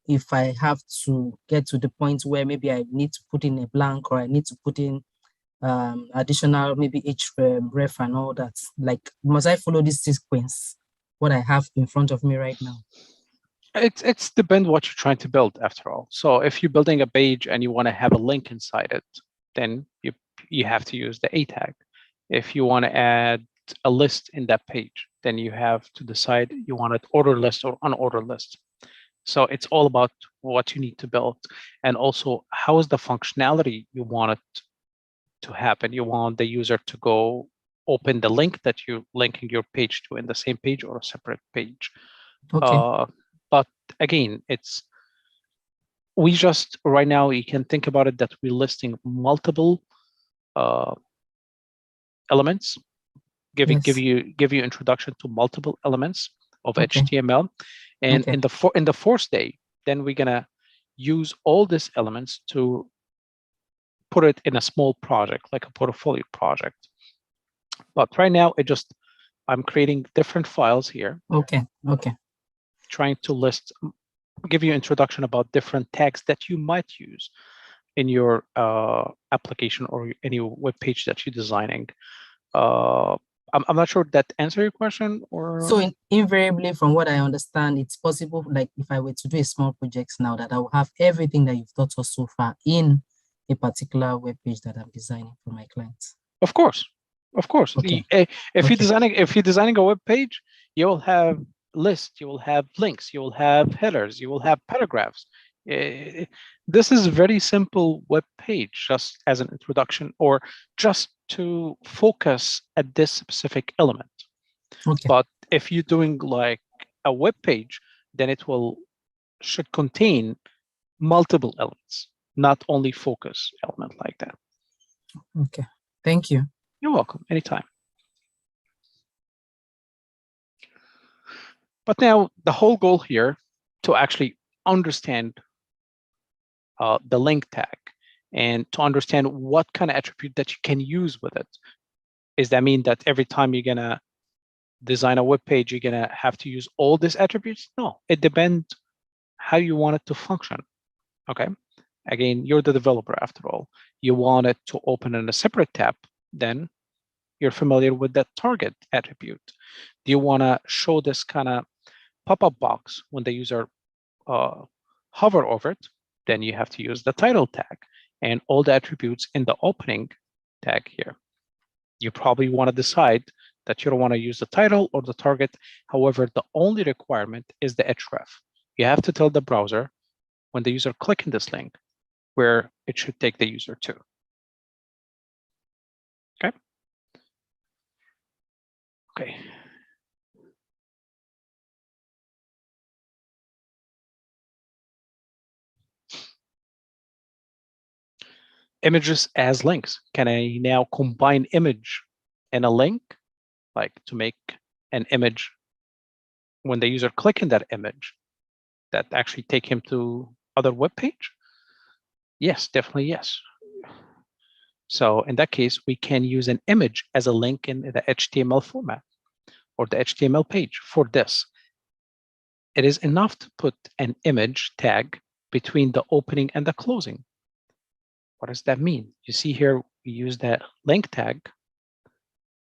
if I have to get to the point where maybe I need to put in a blank or I need to put in additional maybe ref and all that? Like, must I follow this sequence, what I have in front of me right now? It's depend what you're trying to build after all. So if you're building a page and you want to have a link inside it, then you have to use the A tag. If you want to add a list in that page, then you have to decide you want it order list or unordered list. So it's all about what you need to build, and also how is the functionality you want it to happen. You want the user to go open the link that you're linking your page to in the same page or a separate page. Okay. But again, we just right now you can think about it that we're listing multiple elements, give you introduction to multiple elements of HTML, and in the fourth day, then we're gonna use all these elements to put it in a small project, like a portfolio project. But right now, I'm creating different files here. Okay. Trying to list, give you introduction about different tags that you might use in your application or any web page that you're designing. I'm not sure that answer your question, or so invariably, from what I understand, it's possible, like if I were to do a small project now, that I will have everything that you've taught us so far in a particular web page that I'm designing for my clients. Of course. Okay. If you're designing a web page, you will have lists, you will have links, you will have headers, you will have paragraphs. This is a very simple web page, just as an introduction or just to focus at this specific element. Okay. But if you're doing like a web page, then it should contain multiple elements, not only focus element like that. Okay. Thank you. You're welcome. Anytime. But now the whole goal here to actually understand the link tag and to understand what kind of attribute that you can use with it. Is that mean that every time you're gonna design a web page, you're gonna have to use all these attributes? No, it depends how you want it to function. Okay. Again, you're the developer after all. You want it to open in a separate tab, then you're familiar with that target attribute. Do you want to show this kind of pop-up box when the user hover over it? Then you have to use the title tag and all the attributes in the opening tag here. You probably want to decide that you don't want to use the title or the target. However, the only requirement is the href. You have to tell the browser when the user clicks in this link where it should take the user to. Okay. Okay. Images as links. Can I now combine image and a link, like to make an image when the user click in that image that actually take him to other web page? Yes, definitely yes. So in that case, we can use an image as a link in the HTML format or the HTML page for this. It is enough to put an image tag between the opening and the closing. What does that mean? You see here, we use that link tag.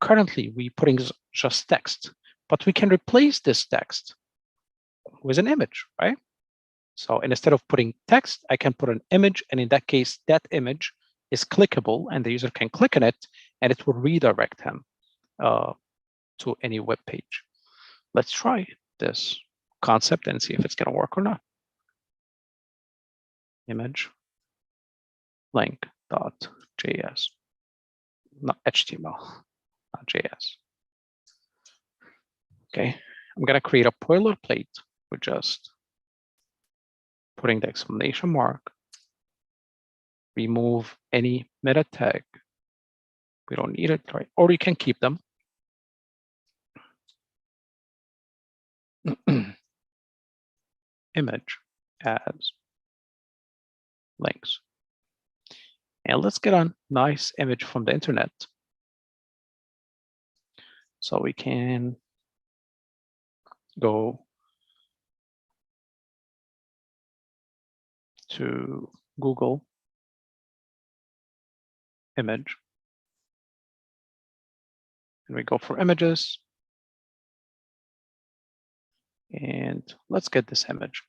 Currently, we're putting just text, but we can replace this text with an image, right? So instead of putting text, I can put an image, and in that case, that image is clickable, and the user can click on it, and it will redirect him to any web page. Let's try this concept and see if it's going to work or not. Image link.js, not HTML, not JS. Okay, I'm going to create a boilerplate with just putting the exclamation mark, remove any meta tag. We don't need it, right? Or you can keep them. Image as links. And let's get a nice image from the internet. So we can go to Google image. And we go for images. And let's get this image.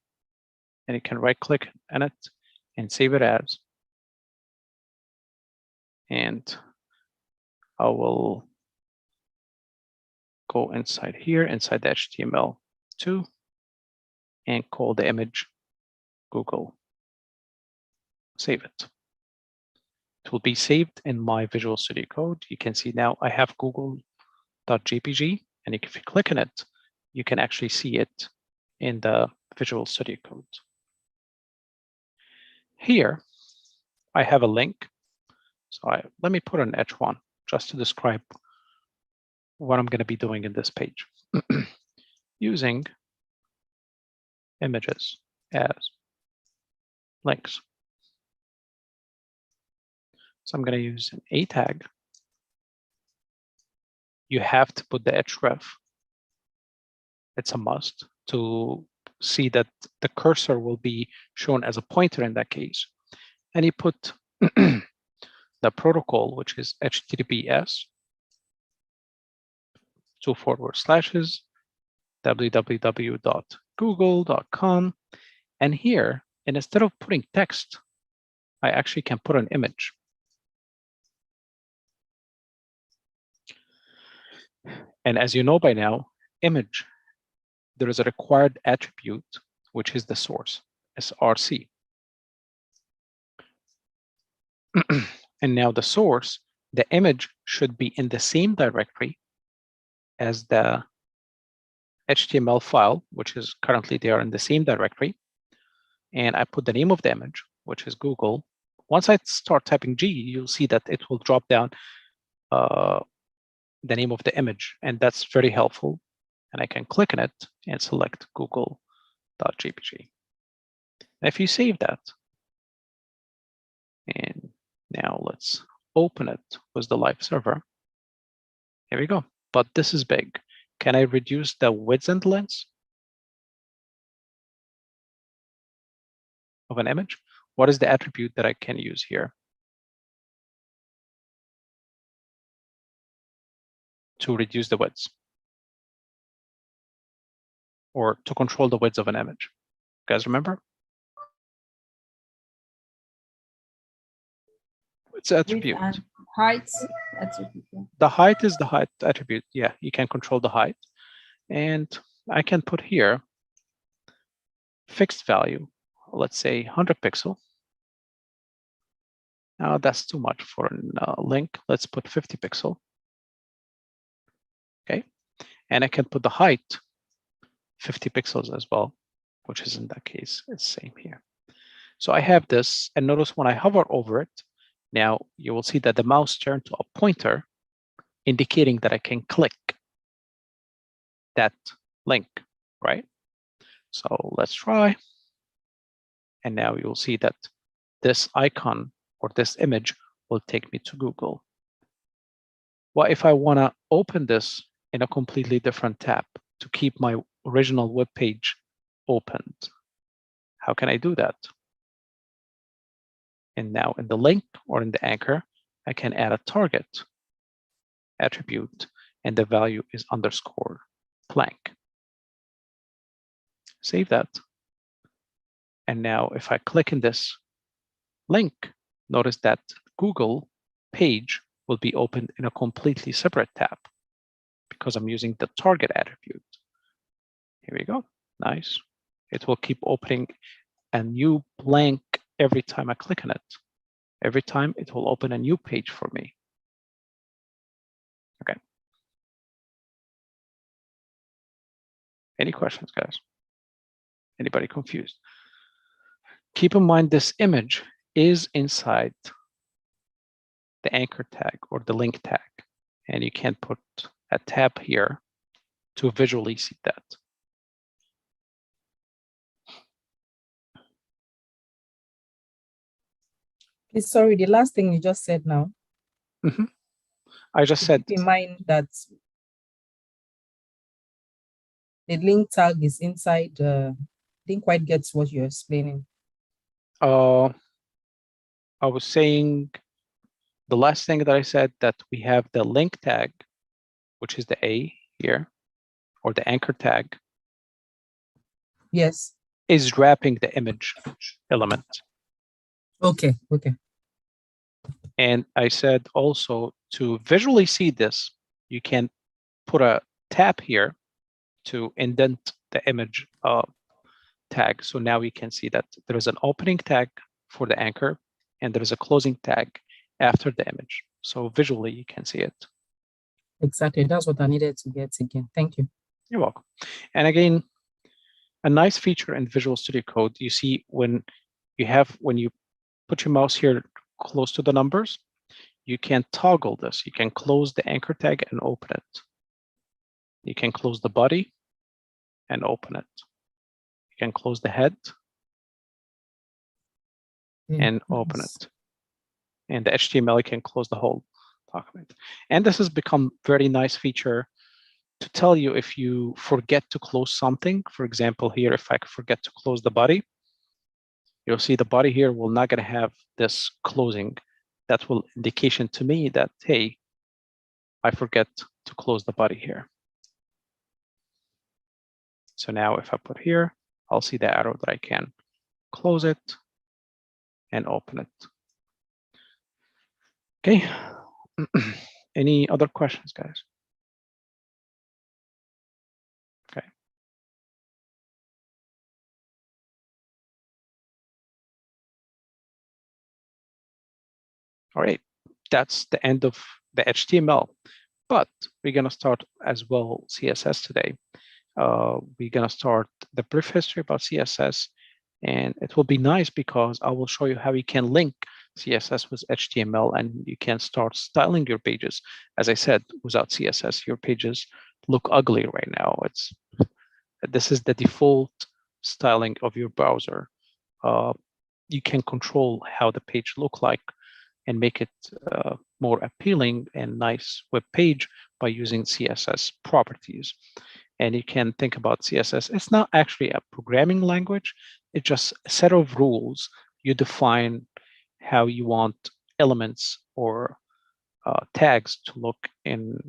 And you can right click on it and save it as. And I will go inside here, inside the HTML2, and call the image Google. Save it. It will be saved in my Visual Studio Code. You can see now I have google.jpg, and if you click on it, you can actually see it in the Visual Studio Code. Here, I have a link. So let me put an H1 just to describe what I'm going to be doing in this page. Using images as links. So I'm going to use an A tag. You have to put the href. It's a must to see that the cursor will be shown as a pointer in that case. And you put the protocol, which is HTTPS, 2 forward slashes, www.google.com. And here, and instead of putting text, I actually can put an image. And as you know by now, image, there is a required attribute, which is the source, src. And now the source, the image should be in the same directory as the HTML file, which is currently they are in the same directory. And I put the name of the image, which is Google. Once I start typing G, you'll see that it will drop down the name of the image, and that's very helpful. And I can click on it and select google.jpg. If you save that, and now let's open it with the live server. Here we go. But this is big. can I reduce the width and length of an image? What is the attribute that I can use here to reduce the width or to control the width of an image? You guys remember? It's attribute. Height attribute. The height is the height attribute. Yeah, you can control the height. And I can put here fixed value, let's say 100 pixel. Now that's too much for a link. Let's put 50 pixel. Okay, and I can put the height 50 pixels as well, which is in that case, it's same here. So I have this, and notice when I hover over it, now you will see that the mouse turned to a pointer, indicating that I can click that link, right? So let's try. And now you'll see that this icon or this image will take me to Google. What if I want to open this in a completely different tab to keep my original web page opened? How can I do that? And now in the link or in the anchor, I can add a target attribute, and the value is underscore blank. Save that. And now if I click in this link, notice that Google page will be opened in a completely separate tab because I'm using the target attribute. Here we go. Nice. It will keep opening a new blank every time I click on it. Every time it will open a new page for me. Okay. Any questions, guys? Anybody confused? Keep in mind this image is inside the anchor tag or the link tag, and you can put a tab here to visually see that. Please, sorry, the last thing you just said now. I just said. Keep in mind that the link tag is inside. Didn't quite get what you're explaining. I was saying the last thing that I said, that we have the link tag, which is the A here, or the anchor tag. Yes. Is wrapping the image element. Okay, okay. And I said also to visually see this, you can put a tab here to indent the image tag. So now we can see that there is an opening tag for the anchor and there is a closing tag after the image. So visually you can see it. Exactly, that's what I needed to get again. Thank you. You're welcome. And again, a nice feature in Visual Studio Code, you see when you put your mouse here close to the numbers, you can toggle this. You can close the anchor tag and open it. You can close the body and open it. You can close the head and open it. And the HTML, you can close the whole document. And this has become very nice feature to tell you if you forget to close something. For example, here, if I forget to close the body, you'll see the body here will not gonna have this closing. That will indication to me that, hey, I forget to close the body here. So now if I put here, I'll see the arrow that I can close it and open it. Okay. Any other questions, guys? Okay. All right, that's the end of the HTML, but we're gonna start as well CSS today. We're gonna start the brief history about CSS, and it will be nice because I will show you how you can link CSS with HTML and you can start styling your pages. As I said, without CSS, your pages look ugly right now. This is the default styling of your browser. You can control how the page look like and make it more appealing and nice web page by using CSS properties. And you can think about CSS. It's not actually a programming language. It's just a set of rules. You define how you want elements or tags to look in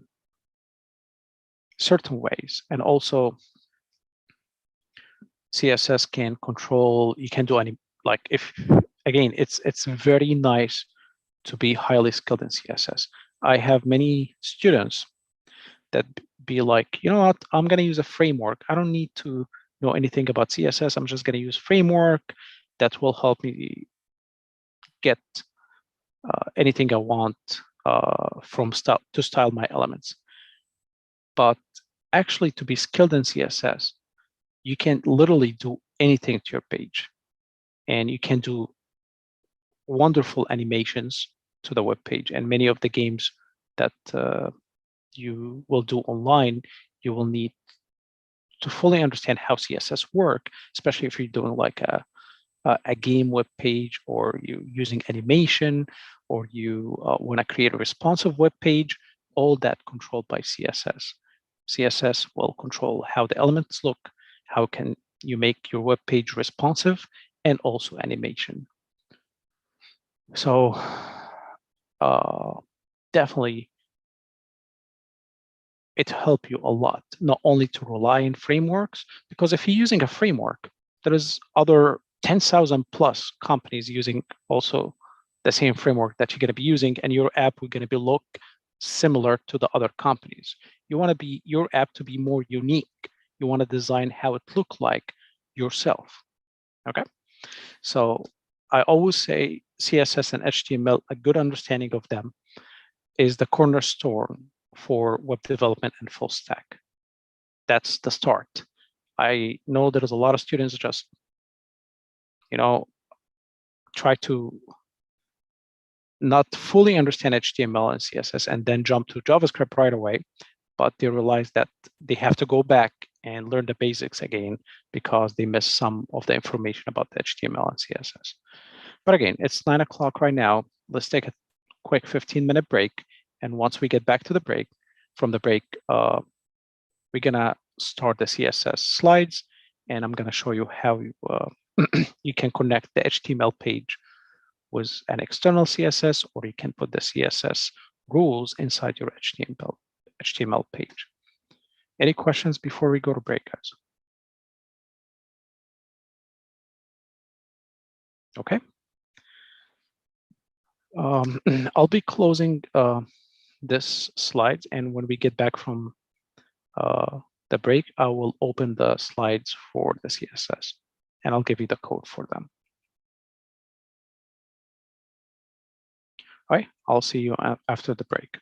certain ways. And also CSS can control, you can do any, like if, again, it's very nice to be highly skilled in CSS. I have many students that be like, you know what, I'm going to use a framework. I don't need to know anything about CSS. I'm just going to use framework that will help me get anything I want from to style my elements. But actually, to be skilled in CSS, you can literally do anything to your page, and you can do wonderful animations to the web page. And many of the games that you will do online, you will need to fully understand how CSS work, especially if you're doing like a game web page, or you using animation, or you want to create a responsive web page. All that controlled by CSS. CSS will control how the elements look, how can you make your web page responsive, and also animation. So definitely it helps you a lot, not only to rely on frameworks, because if you're using a framework, there is other 10,000 plus companies using also the same framework that you're going to be using, and your app will going to be look similar to the other companies. You want to be your app to be more unique. You want to design how it look like yourself. Okay, so I always say CSS and HTML, a good understanding of them is the cornerstone for web development and full stack. That's the start. I know there's a lot of students just, you know, try to not fully understand HTML and CSS and then jump to JavaScript right away, but they realize that they have to go back and learn the basics again because they missed some of the information about the HTML and CSS. But again, it's 9 o'clock right now. Let's take a quick 15-minute break. And once we get back to the break, we're gonna start the CSS slides, and I'm gonna show you how you can connect the HTML page with an external CSS, or you can put the CSS rules inside your HTML page. Any questions before we go to break, guys? Okay. I'll be closing this slides, and when we get back from the break, I will open the slides for the CSS, and I'll give you the code for them. All right, I'll see you after the break.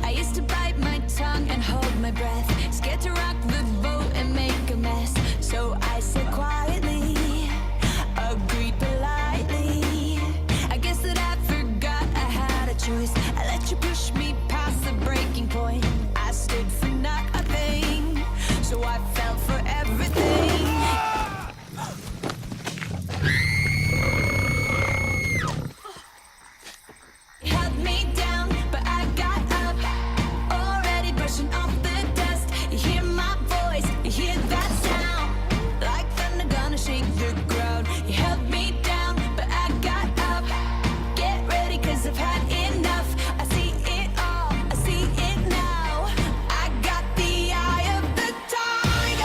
I used to bite my tongue and hold my breath, scared to rock the boat and make a mess. So I said quietly, agreed politely. I guess that I forgot I had a choice. I let you push me past the breaking point. I stood for nothing, so I fell for everything. Held me down, but I got up, already brushing off the dust. You hear my voice, you hear that sound, like thunder gonna shake the ground. You held me down, but I got up. Get ready, 'cause I've had enough. I see it all, I see it now. I got the eye of the tiger.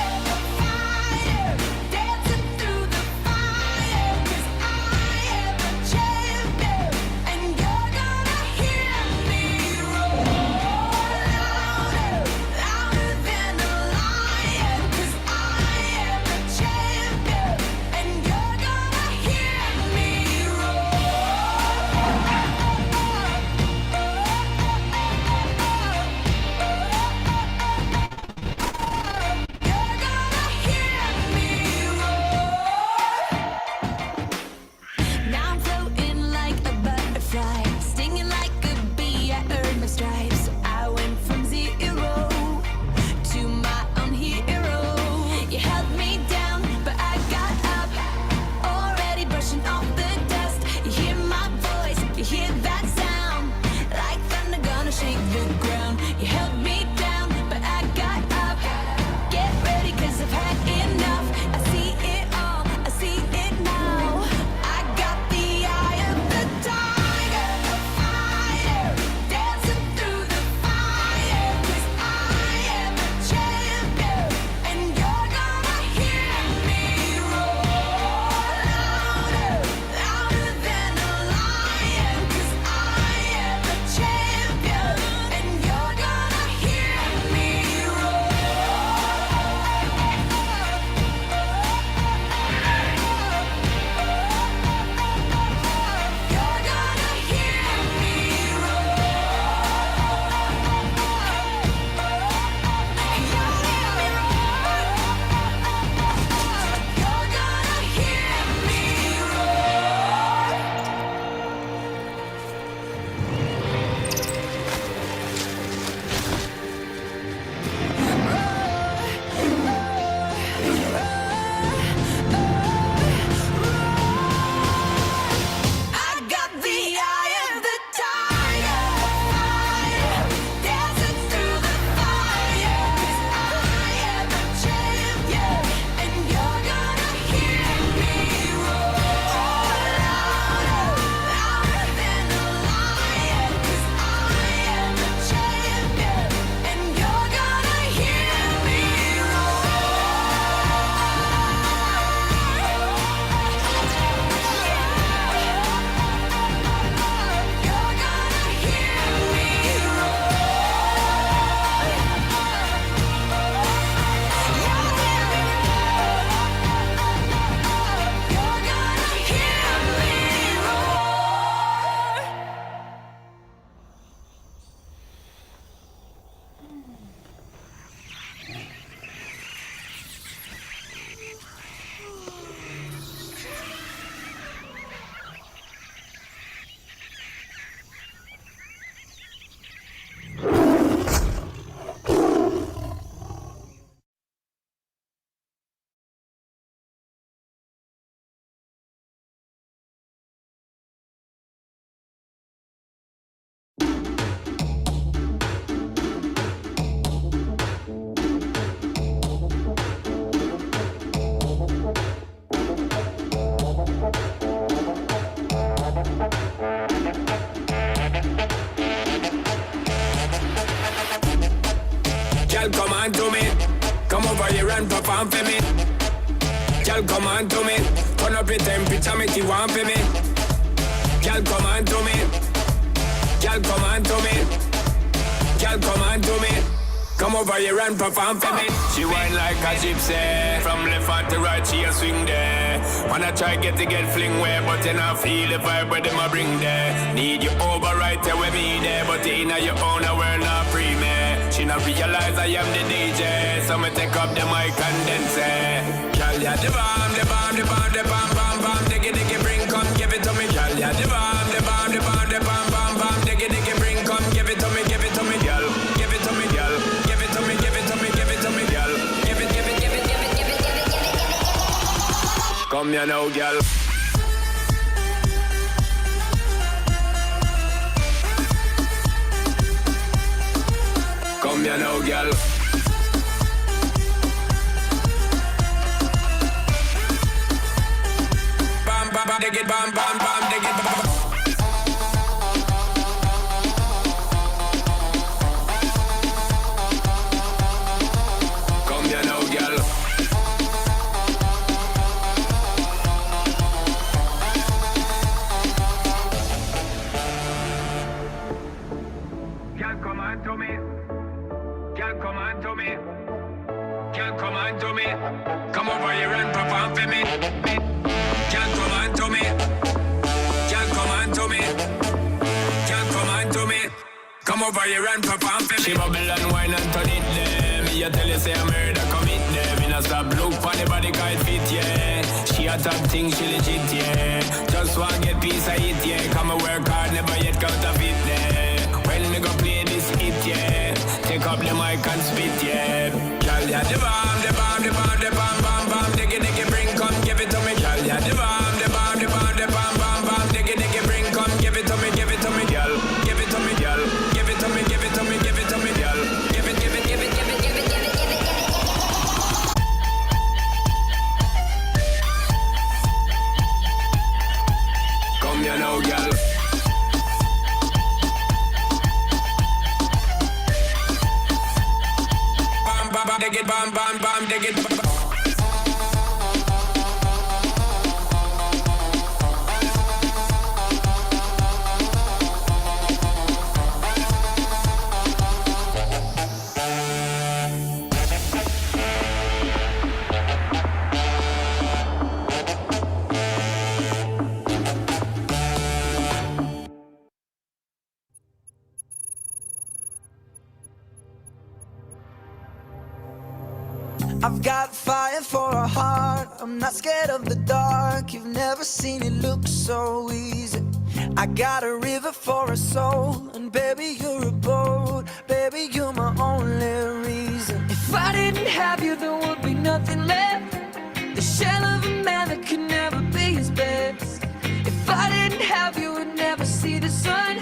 Girl, come on to me. Come over here and perform for me. Girl, come on to me. Turn up your temperature, make you want for me. Girl, come on to me. Girl, come on to me. Girl, come on to me. Come over here and perform for me. She whine like a gypsy. From left hand to right, she a swing there. Wanna try get fling way, but you not feel the vibe where them a bring there. Need you over right there with me there, but in your own world not free me. She not realize I am the DJ, so me take up the mic and then say, girl, yeah, the bomb, the bomb, the bomb, the bomb, bomb, bomb, diggy, diggy, bring, come give it to me. Girl, yeah, the bomb, the bomb, the bomb, the bomb, bomb, bomb, diggy, diggy, bring, come give it to me, girl. Give it to me, girl. Give it to me, give it to me, give it to me, girl. Give it, give it, give it, give it, give it, give it, give it, give it. Come here now, girl. Come here now, girl. Bam, bam, bam, dig it, bam, bam, bam, dig it, bam. Come here now, girl. Girl, come on to me. Girl, come on to me. Girl, come on to me. Come over here and perform for me. Girl, come on to me. Girl, come on to me. Girl, come on to me. Come over here and perform for me. She bubble and wine and turn it there. Me a tell you say I'm murder commit there. Me not stop look for the body can't fit, yeah. She a top thing, she legit, yeah. Just want get piece of it, yeah. Come and work hard, never yet counterfeit there. When me go play this hit, yeah. Take up the mic and spit, yeah. Girl, yeah, the bomb, the bomb, the bomb, the bomb, bomb, bomb, diggy, diggy, bring, come give it to me. Girl, yeah, the bomb, the bomb, the bomb, the bomb, bomb, bomb, diggy, diggy, bring, come give it to me, girl. Give it to me, girl. Give it to me, give it to me, give it to me, girl. Give it, give it, give it, give it, give it, give it, give it, give it. Come here now, girl. Bam, bam, bam, dig it, bam, bam, bam, dig it. I've got fire for a heart, I'm not scared of the dark. You've never seen it look so easy. I got a river for a soul, and baby you're a boat. Baby you're my only reason. If I didn't have you there would be nothing left. The shell of a man that could never be his best. If I didn't have you would never see the sun.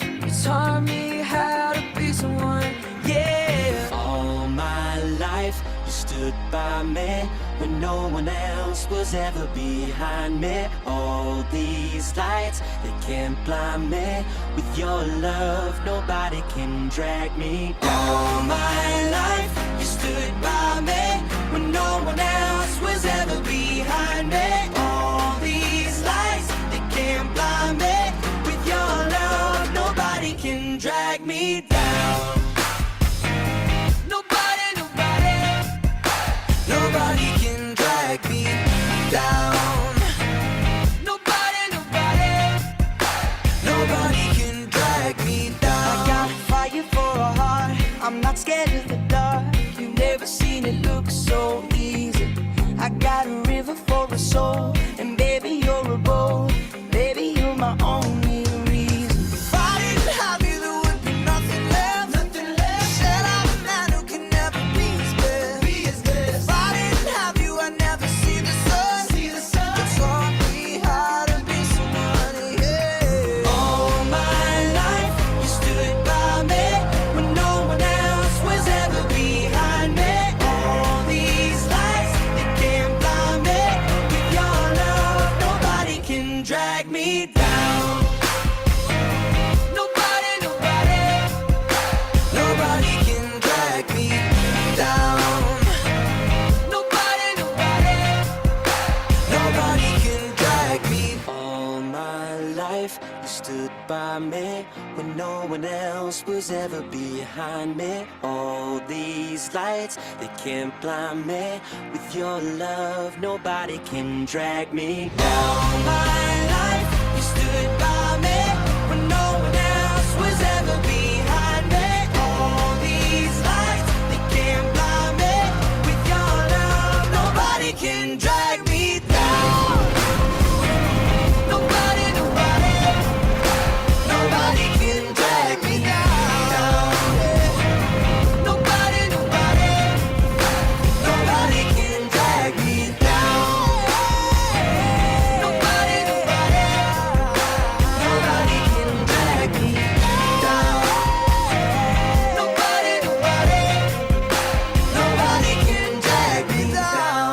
You taught me how to be someone, yeah. All my life you stood by me when no one else was ever behind me. All these lights, they can't blind me. With your love, nobody can drag me down. All my life, you stood by me when no one else was ever behind me. All these lights, they can't blind me. With your love, nobody can drag me down. Nobody can drag me down. Nobody can drag me down. I got fire for a heart, I'm not scared of the dark. You've never seen it look so easy. I got a river for a soul, and baby you're a boat. Baby you're my only reason. If I didn't have you there would be nothing left. Nothing left. Said I'm a man who can never be his best. Be his best. If I didn't have you I'd never see the sun. See the sun. You taught me how to be someone, yeah. All my life you stood by me when no one else was ever behind me. All these lights, they can't blind me. With your love stood by me when no one else was ever behind me. All these lights, they can't blind me. With your love, nobody can drag me down. My life, you stood by me when no one else was ever behind me. All these lights, they can't blind me. With your love, nobody can drag me down. Nobody, nobody, nobody can drag me down. Nobody, nobody, nobody can drag me down. Nobody, nobody, nobody can drag me down. Nobody, nobody, nobody can drag me down.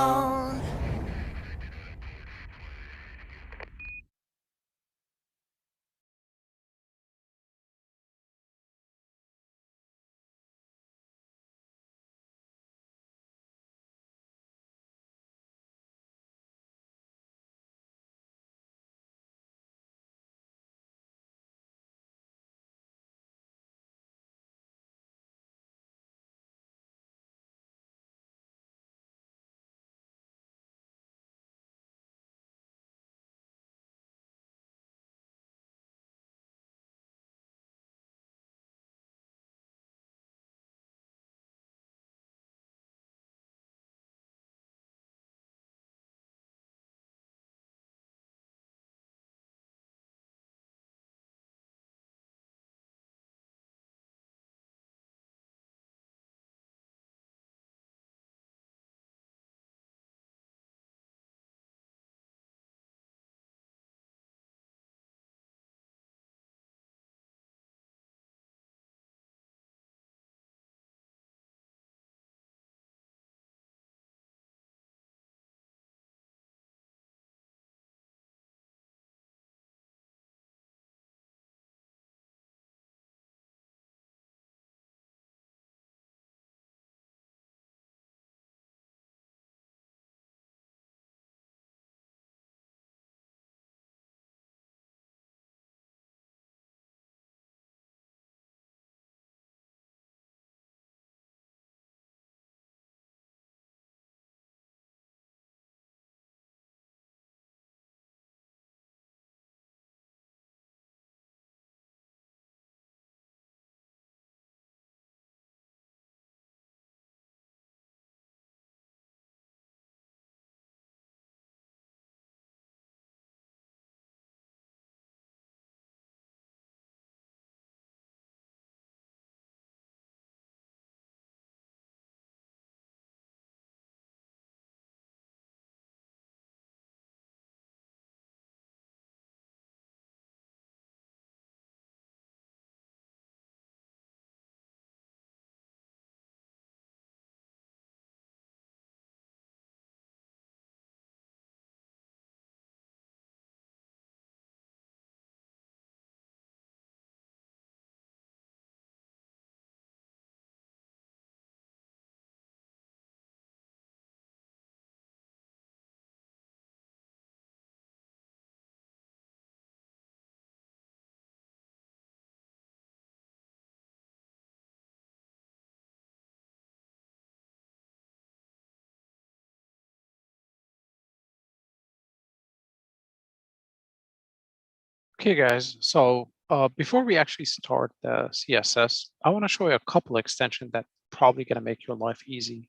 Okay, guys, so before we actually start the CSS, I want to show you a couple extensions that probably going to make your life easy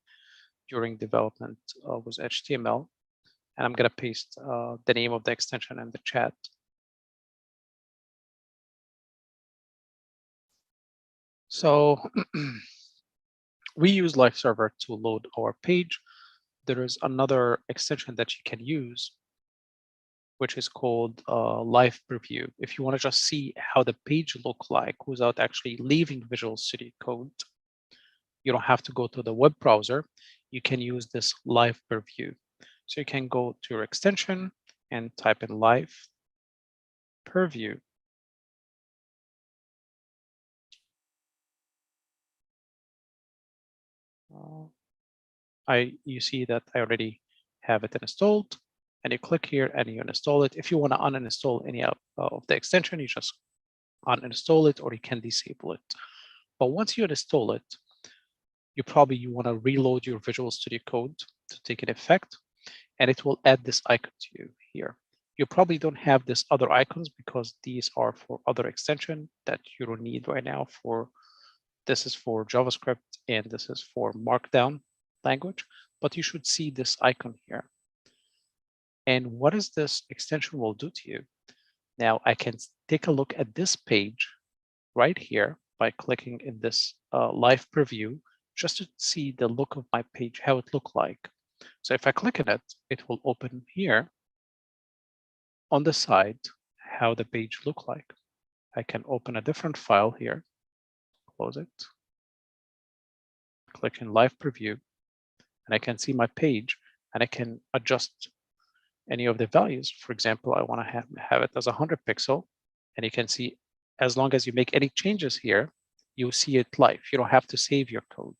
during development with HTML. And I'm going to paste the name of the extension in the chat. So we use Live Server to load our page. There is another extension that you can use, which is called Live Preview. If you want to just see how the page look like without actually leaving Visual Studio Code, you don't have to go to the web browser. You can use this Live Preview. So you can go to your extension and type in Live Preview. You see that I already have it installed, and you click here and you install it. If you want to uninstall any of the extension, you just uninstall it, or you can disable it. But once you install it, you want to reload your Visual Studio Code to take an effect, and it will add this icon to you here. You probably don't have this other icons because these are for other extension that you don't need right now. This is for JavaScript and this is for Markdown language, but you should see this icon here. And what is this extension will do to you? Now I can take a look at this page right here by clicking in this live preview, just to see the look of my page, how it look like. So if I click on it, it will open here on the side, how the page look like. I can open a different file here, close it, click in live preview, and I can see my page, and I can adjust any of the values. For example, I want to have it as 100 pixel, and you can see as long as you make any changes here, you see it live. You don't have to save your code.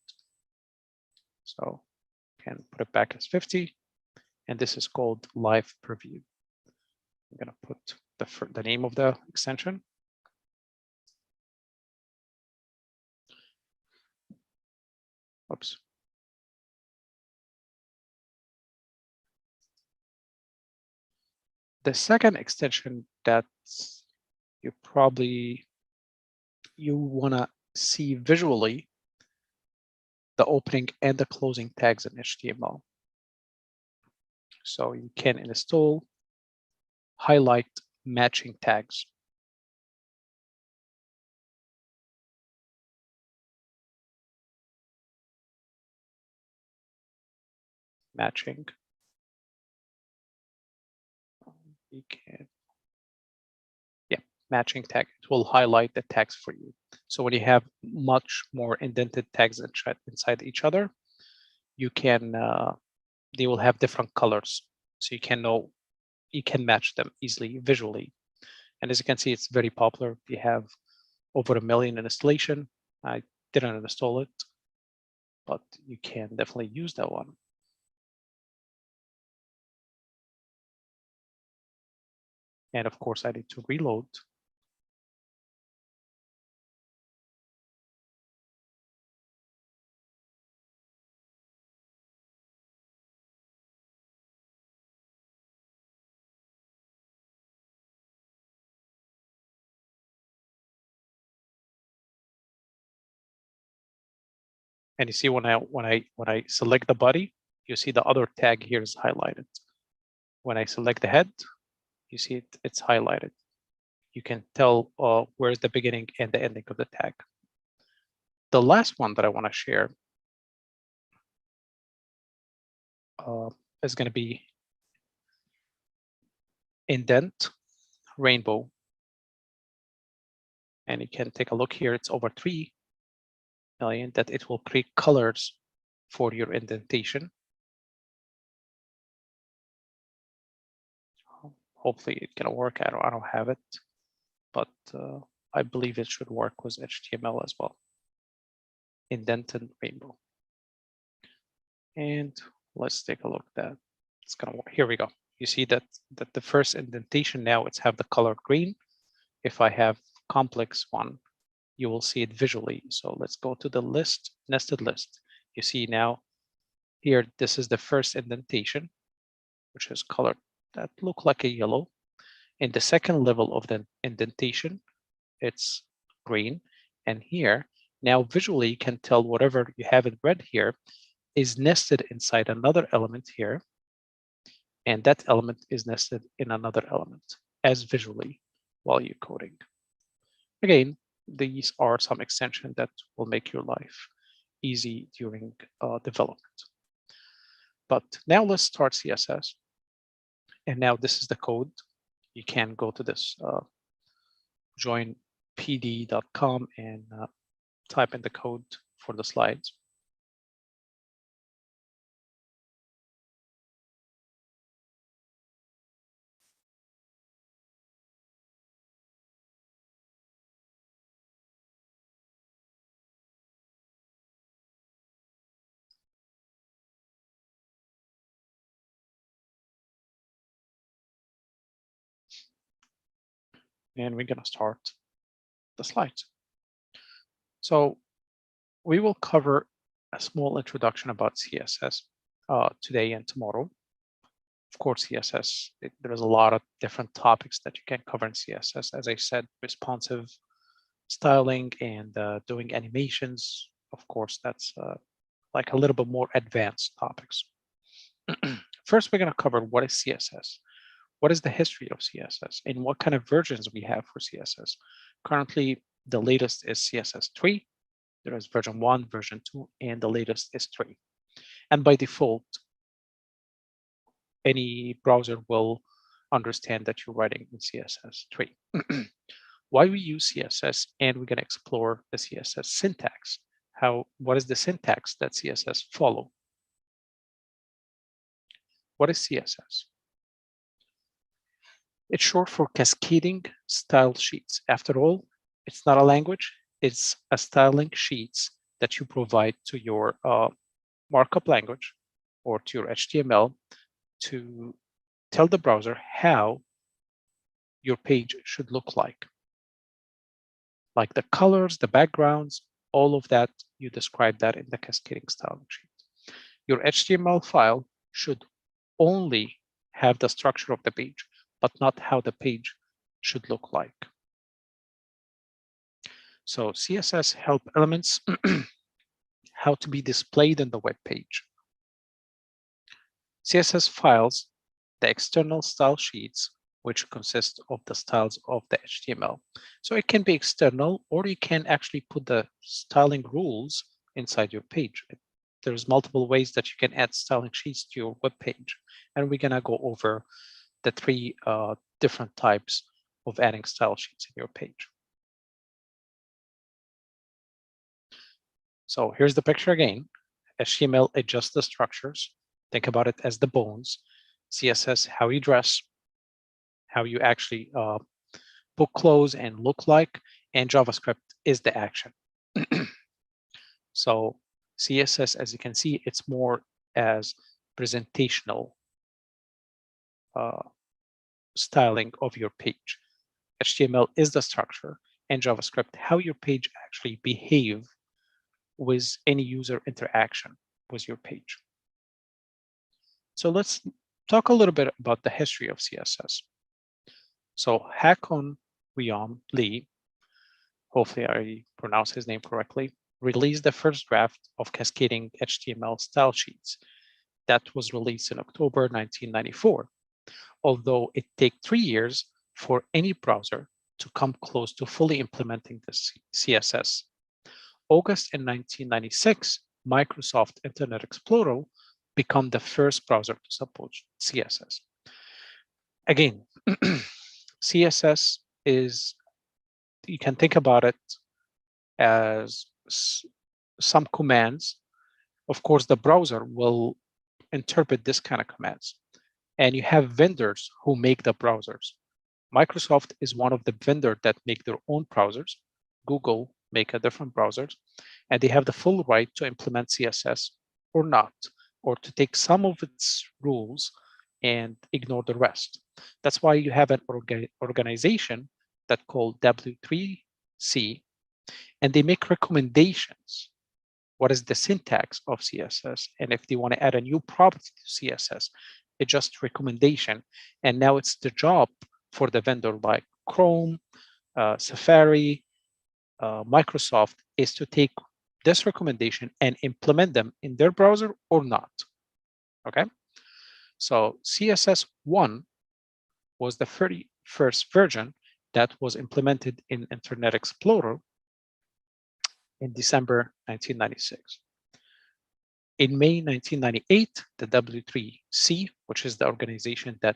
So you can put it back as 50, and this is called live preview. I'm going to put the name of the extension. Oops. The second extension that you want to see visually, the opening and the closing tags in HTML. So you can install highlight matching tags. Matching. You can, matching tag. It will highlight the tags for you. So when you have much more indented tags inside each other, you can they will have different colors, so you can match them easily visually. And as you can see, it's very popular. We have over 1 million in installation. I didn't install it, but you can definitely use that one. And of course, I need to reload. And you see when I select the body, you see the other tag here is highlighted. When I select the head, you see it's highlighted. You can tell where's the beginning and the ending of the tag. The last one that I want to share is going to be indent rainbow. And you can take a look here. It's over 3 million that it will create colors for your indentation. Hopefully it's going to work. I don't have it, but I believe it should work with HTML as well. Indented rainbow. And let's take a look at that. It's going to work. Here we go. You see that the first indentation now it's have the color green. If I have complex one, you will see it visually. So let's go to the list, nested list. You see now here, this is the first indentation, which is colored that look like a yellow. In the second level of the indentation, it's green. And here, now visually you can tell whatever you have in red here is nested inside another element here. And that element is nested in another element as visually while you're coding. Again, these are some extensions that will make your life easy during development. But now let's start CSS. And now this is the code. You can go to this joinpd.com and type in the code for the slides. and we're going to start the slides. So we will cover a small introduction about CSS today and tomorrow. Of course, CSS, there's a lot of different topics that you can cover in CSS. As I said, responsive styling and doing animations. Of course, that's like a little bit more advanced topics. First, we're going to cover what is CSS. What is the history of CSS and what kind of versions we have for CSS? Currently, the latest is CSS 3. There is version 1, version 2, and the latest is 3. And by default, any browser will understand that you're writing in CSS 3. Why we use CSS, and we're going to explore the CSS syntax. What is the syntax that CSS follow? What is CSS? It's short for cascading style sheets. After all, it's not a language, it's a styling sheets that you provide to your markup language or to your HTML to tell the browser how your page should look like the colors, the backgrounds, all of that, you describe that in the cascading styling sheet. Your HTML file should only have the structure of the page, but not how the page should look like. So CSS help elements how to be displayed in the web page. CSS files the external style sheets, which consist of the styles of the HTML. So it can be external, or you can actually put the styling rules inside your page. There's multiple ways that you can add styling sheets to your web page. And we're gonna go over the 3 different types of adding style sheets in your page. So here's the picture again. HTML adjusts the structures. Think about it as the bones. CSS, how you dress, how you actually put clothes and look like, and JavaScript is the action. So CSS, as you can see, it's more as presentational styling of your page. HTML is the structure, and JavaScript, how your page actually behave with any user interaction with your page. So let's talk a little bit about the history of CSS. So Hakon Wyom Lee, hopefully I pronounce his name correctly, released the first draft of cascading HTML style sheets. That was released in October 1994, although it takes 3 years for any browser to come close to fully implementing this CSS. August in 1996, Microsoft Internet Explorer became the first browser to support CSS. Again, CSS is, you can think about it as some commands. Of course, the browser will interpret this kind of commands. And you have vendors who make the browsers. Microsoft is one of the vendors that make their own browsers. Google make a different browsers, and they have the full right to implement CSS or not, or to take some of its rules and ignore the rest. That's why you have an organization that called W3C, and they make recommendations. What is the syntax of CSS? And if they want to add a new property to CSS, it's just recommendation. And now it's the job for the vendor like Chrome, Safari, Microsoft is to take this recommendation and implement them in their browser or not. Okay, so CSS1 was the very first version that was implemented in Internet Explorer in December 1996. In May 1998, the W3C, which is the organization that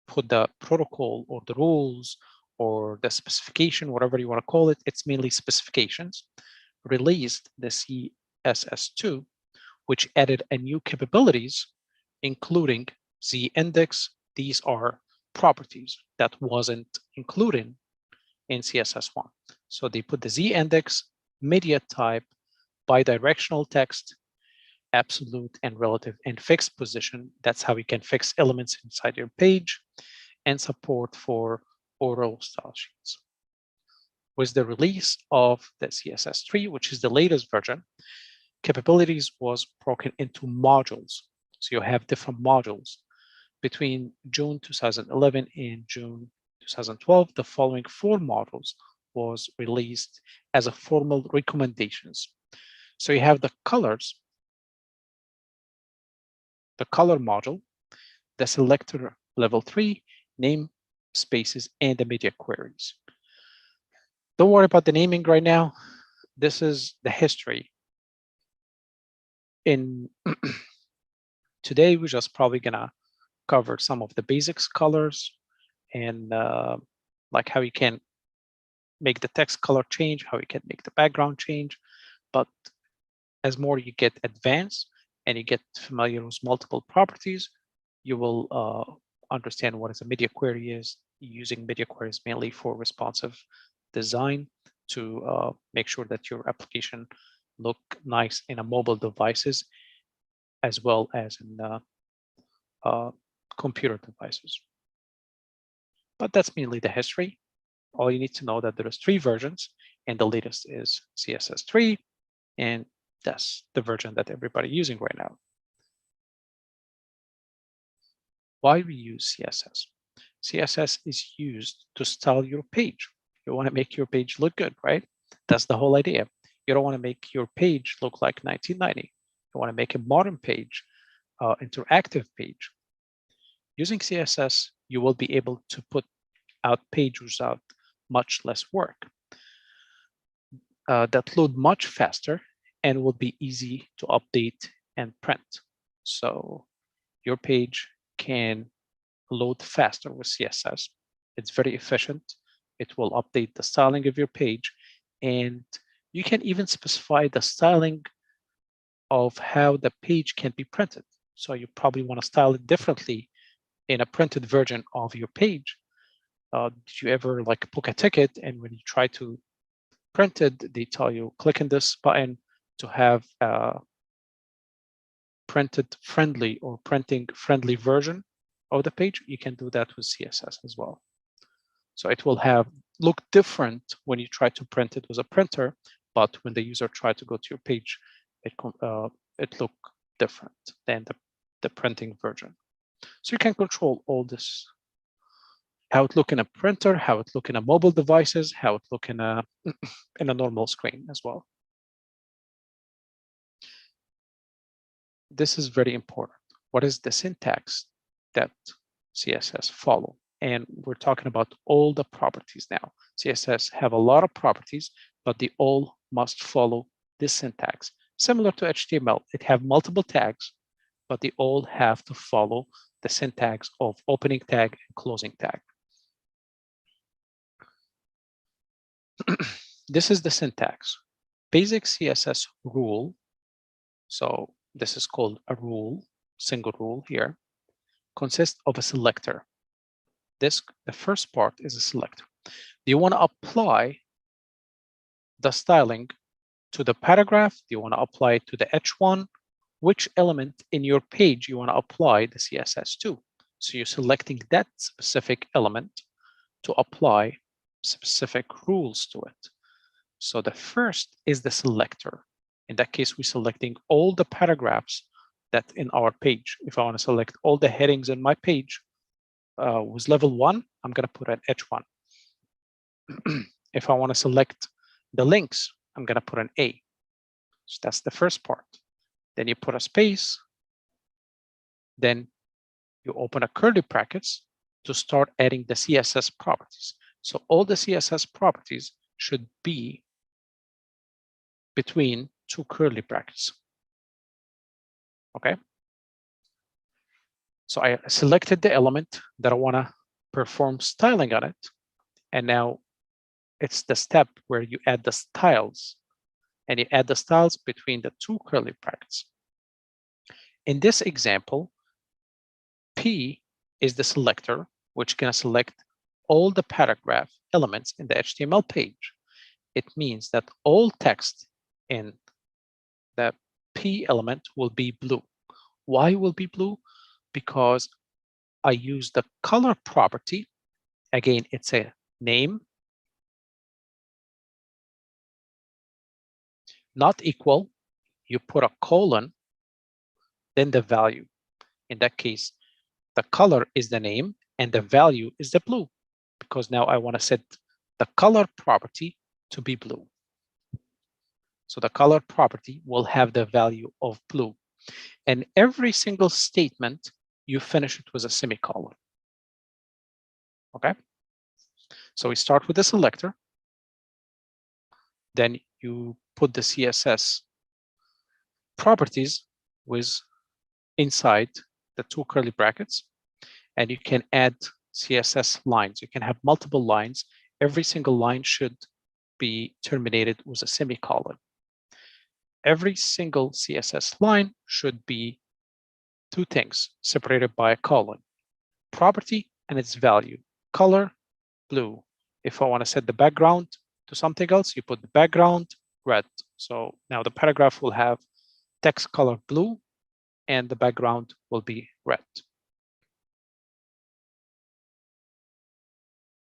put the protocol or the rules or the specification, whatever you want to call it, it's mainly specifications, released the CSS2, which added a new capabilities, including z-index. These are properties that wasn't included in CSS1. So they put the z-index, media type, bidirectional text, absolute and relative, and fixed position. That's how you can fix elements inside your page, and support for or row style sheets. With the release of the CSS3, which is the latest version, capabilities was broken into modules. So you have different modules. Between June 2011 and June 2012, the following 4 modules was released as a formal recommendations. So you have the colors, the color module, the selector level 3, name spaces, and the media queries. Don't worry about the naming right now. This is the history. In today, we're just probably gonna cover some of the basics colors and like how you can make the text color change, how you can make the background change. But as more you get advanced and you get familiar with multiple properties, you will understand what is a media query is, using media queries mainly for responsive design to make sure that your application look nice in a mobile devices as well as in computer devices. But that's mainly the history. All you need to know that there is 3 versions, and the latest is CSS3, and that's the version that everybody using right now. Why we use CSS? CSS is used to style your page. You want to make your page look good, right? That's the whole idea. You don't want to make your page look like 1990. You want to make a modern page, interactive page. Using CSS, you will be able to put out pages without much less work that load much faster and will be easy to update and print. So your page can load faster with CSS. It's very efficient. It will update the styling of your page, and you can even specify the styling of how the page can be printed. So you probably want to style it differently in a printed version of your page. Did you ever like book a ticket, and when you try to print it, they tell you click on this button to have a printed friendly or printing friendly version of the page? You can do that with CSS as well. So it will have look different when you try to print it with a printer, but when the user try to go to your page, it look different than the printing version. So you can control all this, how it look in a printer, how it look in a mobile devices, how it look in a in a normal screen as well. This is very important. What is the syntax that CSS follow? And we're talking about all the properties now. CSS have a lot of properties, but they all must follow this syntax. Similar to HTML, it have multiple tags, but they all have to follow the syntax of opening tag and closing tag. This is the syntax. Basic CSS rule. So this is called a rule, single rule here, consists of a selector. The first part is a selector. Do you want to apply the styling to the paragraph? Do you want to apply it to the H1? Which element in your page you want to apply the CSS to? So you're selecting that specific element to apply specific rules to it. So the first is the selector. In that case, we're selecting all the paragraphs that in our page. If I want to select all the headings in my page with level 1, I'm going to put an H1. If I want to select the links, I'm going to put an A. So that's the first part. Then you put a space. Then you open a curly brackets to start adding the CSS properties. So all the CSS properties should be between 2 curly brackets. Okay. So I selected the element that I want to perform styling on it. And now it's the step where you add the styles, and you add the styles between the 2 curly brackets. In this example, P is the selector, which can select all the paragraph elements in the HTML page. It means that all text in the P element will be blue. Why will be blue? Because I use the color property Again, it's a name, not equal. You put a colon, then the value. In that case, the color is the name and the value is the blue, because now I want to set the color property to be blue. So the color property will have the value of blue. And every single statement, you finish it with a semicolon. Okay? So we start with the selector. Then you put the CSS properties with inside the two curly brackets, and you can add CSS lines. You can have multiple lines. Every single line should be terminated with a semicolon. Every single CSS line should be two things separated by a colon: property and its value. Color, blue. If I want to set the background to something else, you put the background red. So now the paragraph will have text color blue and the background will be red.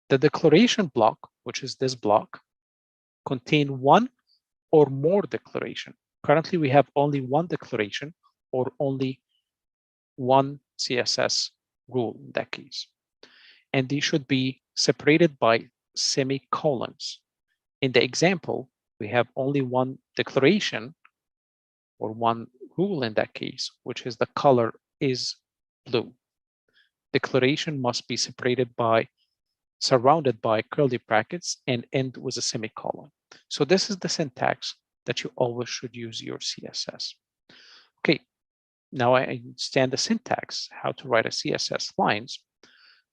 The declaration block, which is this block, contain one or more declaration. Currently, we have only one declaration or only one CSS rule in that case. And these should be separated by semicolons. In the example, we have only one declaration or one rule in that case, which is the color is blue. Declaration must be separated by, surrounded by curly brackets and end with a semicolon. So this is the syntax that you always should use your CSS. Okay, now I understand the syntax, how to write a CSS lines,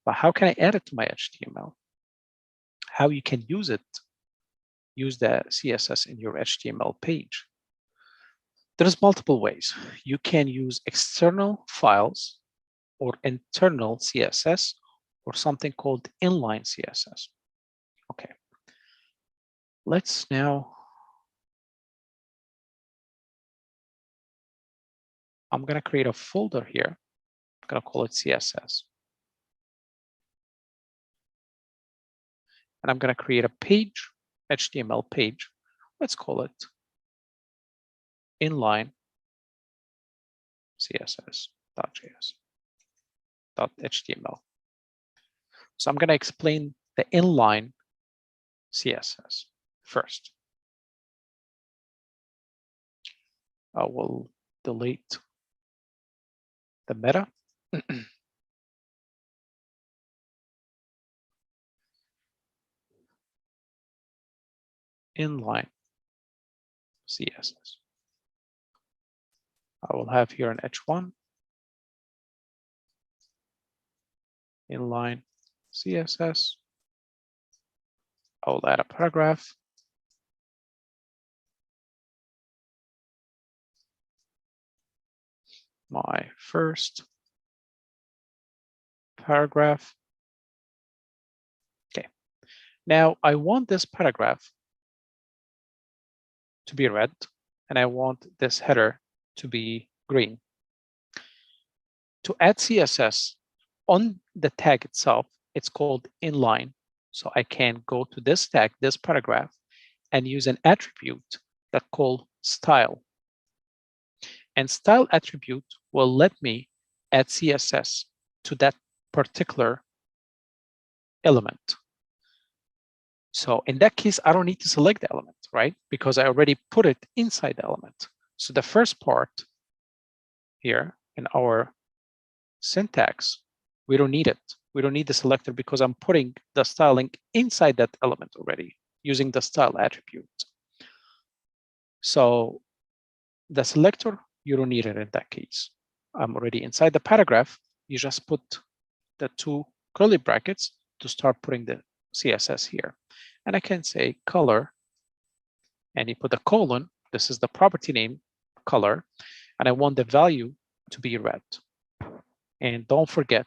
but how can I add it to my HTML? How you can use it, use the CSS in your HTML page? There's multiple ways. You can use external files or internal CSS or something called inline CSS. Okay, let's now, I'm going to create a folder here. I'm going to call it CSS. And I'm going to create a page, HTML page. Let's call it inline css.js.html. So I'm going to explain the inline CSS first. I will delete the meta. Inline CSS. I will have here an H1 inline CSS. I will add a paragraph. My first paragraph. Okay. Now I want this paragraph to be red, and I want this header to be green. To add CSS on the tag itself, it's called inline. So I can go to this tag, this paragraph, and use an attribute that called style. And style attribute will let me add CSS to that particular element. So in that case, I don't need to select the element, right? Because I already put it inside the element. So the first part here in our syntax, we don't need it. We don't need the selector because I'm putting the styling inside that element already using the style attribute. So the selector, you don't need it in that case. I'm already inside the paragraph. You just put the two curly brackets to start putting the CSS here. And I can say color, and you put the colon. This is the property name, color, and I want the value to be red. And don't forget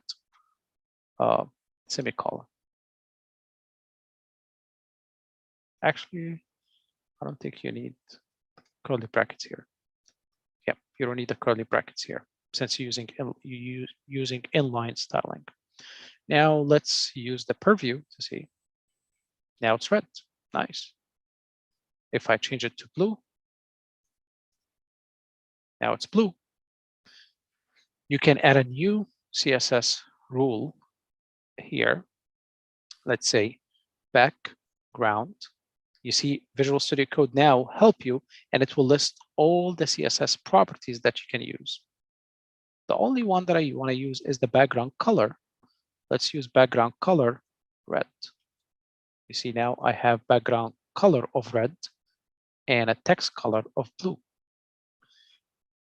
semicolon. Actually, I don't think you need curly brackets here. Yeah, you don't need the curly brackets here since you're using inline styling. Now let's use the purview to see. Now it's red. Nice. If I change it to blue, now it's blue. You can add a new CSS rule here. Let's say background. You see Visual Studio Code now help you, and it will list all the CSS properties that you can use. The only one that I want to use is the background color. Let's use background color red. You see now I have background color of red and a text color of blue.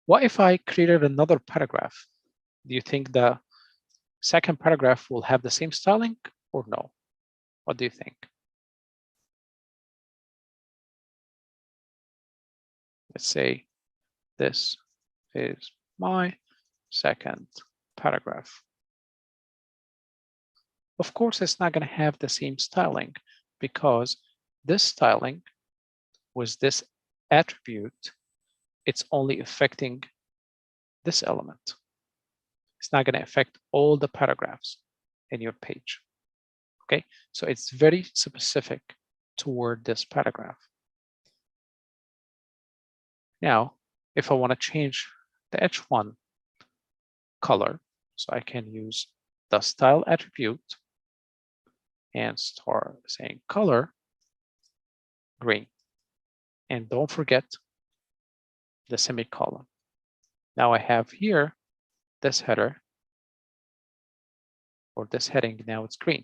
What if I created another paragraph? Do you think the second paragraph will have the same styling or no? What do you think? Let's say this is my second paragraph. Of course, it's not going to have the same styling because this styling with this attribute, it's only affecting this element. It's not going to affect all the paragraphs in your page. Okay, so it's very specific toward this paragraph. Now, if I want to change the H1 color, so I can use the style attribute and start saying color green. And don't forget the semicolon. Now I have here this header or this heading, now it's green.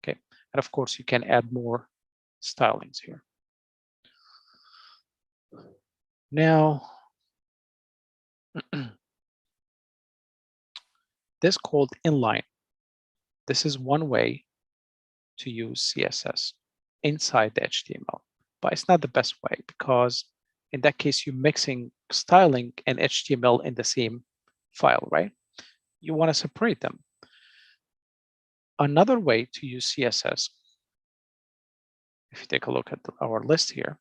Okay, and of course you can add more stylings here. Now, this called inline. This is one way to use CSS inside the HTML, but it's not the best way because in that case, you're mixing styling and HTML in the same file, right? You want to separate them. Another way to use CSS, if you take a look at our list here,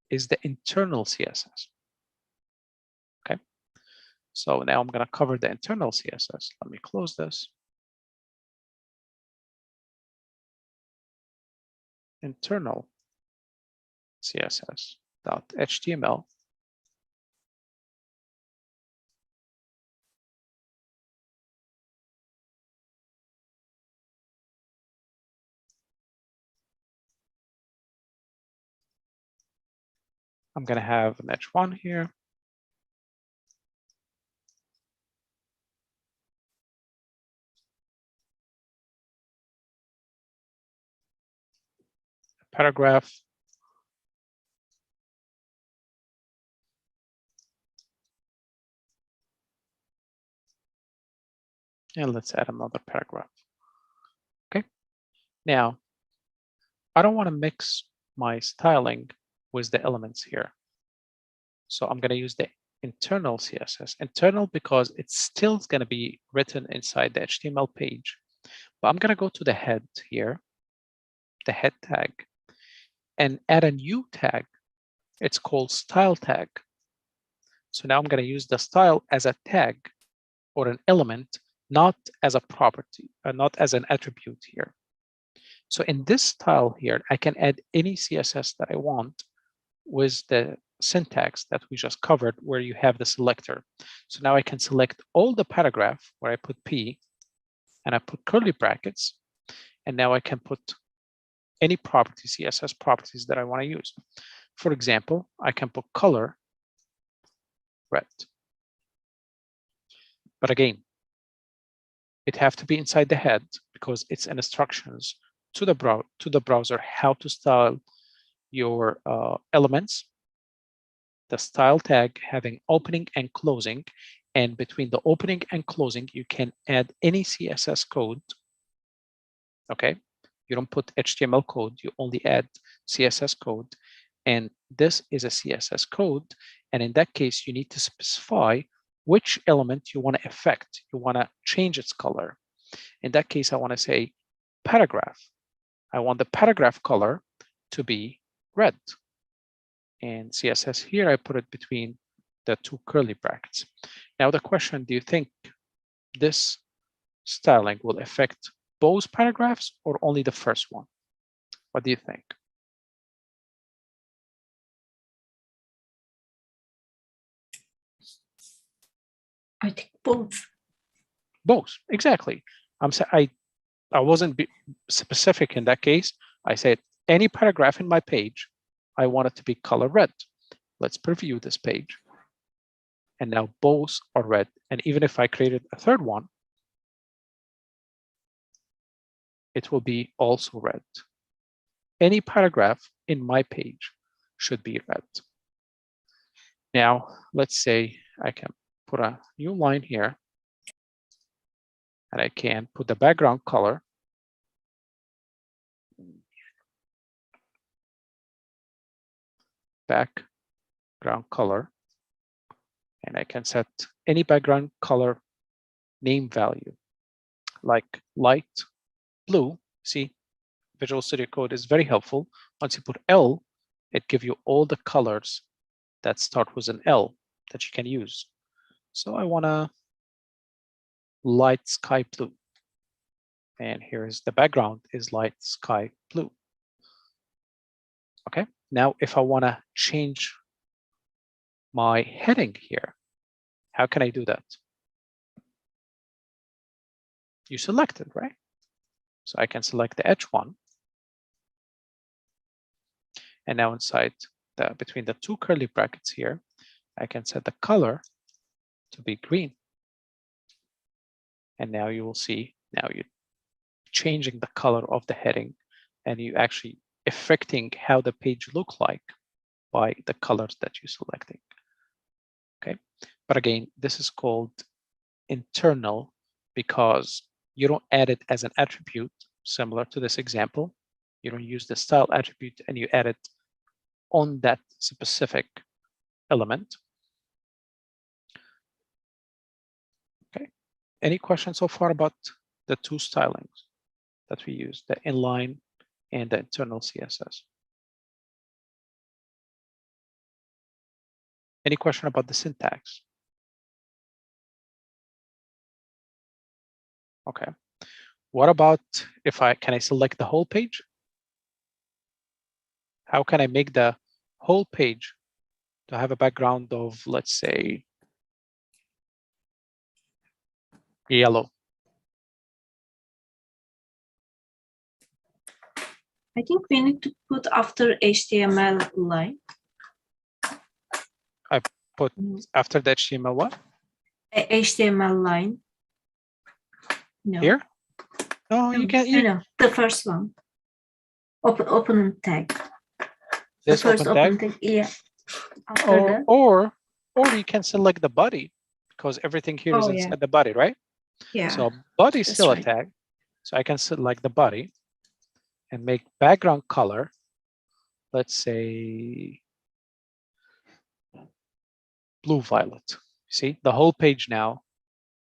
is the internal CSS. Okay, so now I'm going to cover the internal CSS. Let me close this. Internal CSS.html. I'm going to have an H1 here. A paragraph. And let's add another paragraph. Okay. Now, I don't want to mix my styling with the elements here. So I'm going to use the internal CSS. Internal because it's still going to be written inside the HTML page. But I'm going to go to the head here, the head tag, and add a new tag. It's called style tag. So now I'm going to use the style as a tag or an element, not as a property, not as an attribute here. So in this style here, I can add any CSS that I want with the syntax that we just covered where you have the selector. So now I can select all the paragraph where I put P and I put curly brackets. And now I can put any property, CSS properties that I want to use. For example, I can put color red. But again, it have to be inside the head because it's an instructions to the browser how to style your elements. The style tag having opening and closing, and between the opening and closing, you can add any CSS code. Okay, you don't put HTML code, you only add CSS code, and this is a CSS code. And in that case, you need to specify which element you want to affect. You want to change its color. In that case, I want to say paragraph. I want the paragraph color to be red. And CSS here, I put it between the two curly brackets. Now the question, do you think this styling will affect both paragraphs or only the first one? What do you think? I think both. Both, exactly. I wasn't specific in that case. I said any paragraph in my page, I want it to be color red. Let's preview this page. And now both are red. And even if I created a third one, it will be also red. Any paragraph in my page should be red. Now, let's say I can put a new line here, and I can put the background color and I can set any background color name value, like light blue. See, Visual Studio Code is very helpful. Once you put L, it gives you all the colors that start with an L that you can use. So I want a light sky blue. And here's the background is light sky blue. Okay, now if I want to change my heading here, how can I do that? You select it, right? So I can select the H1. And now inside between the two curly brackets here, I can set the color to be green. And now you will see, now you're changing the color of the heading and you actually affecting how the page look like by the colors that you're selecting. Okay, but again, this is called internal because you don't add it as an attribute similar to this example. You don't use the style attribute and you add it on that specific element. Okay, any questions so far about the two stylings that we use, the inline and the internal CSS? Any question about the syntax? Okay, what about if can I select the whole page? How can I make the whole page to have a background of, let's say, yellow? I think we need to put after HTML line. I put after the HTML what? HTML line. No. Here? No, you can't. No, the first one. Open tag. This the first open tag. Yeah. Or you can select the body because everything here is inside the body, right? Yeah. So body is still a tag. So I can select the body and make background color, let's say blue violet. See, the whole page now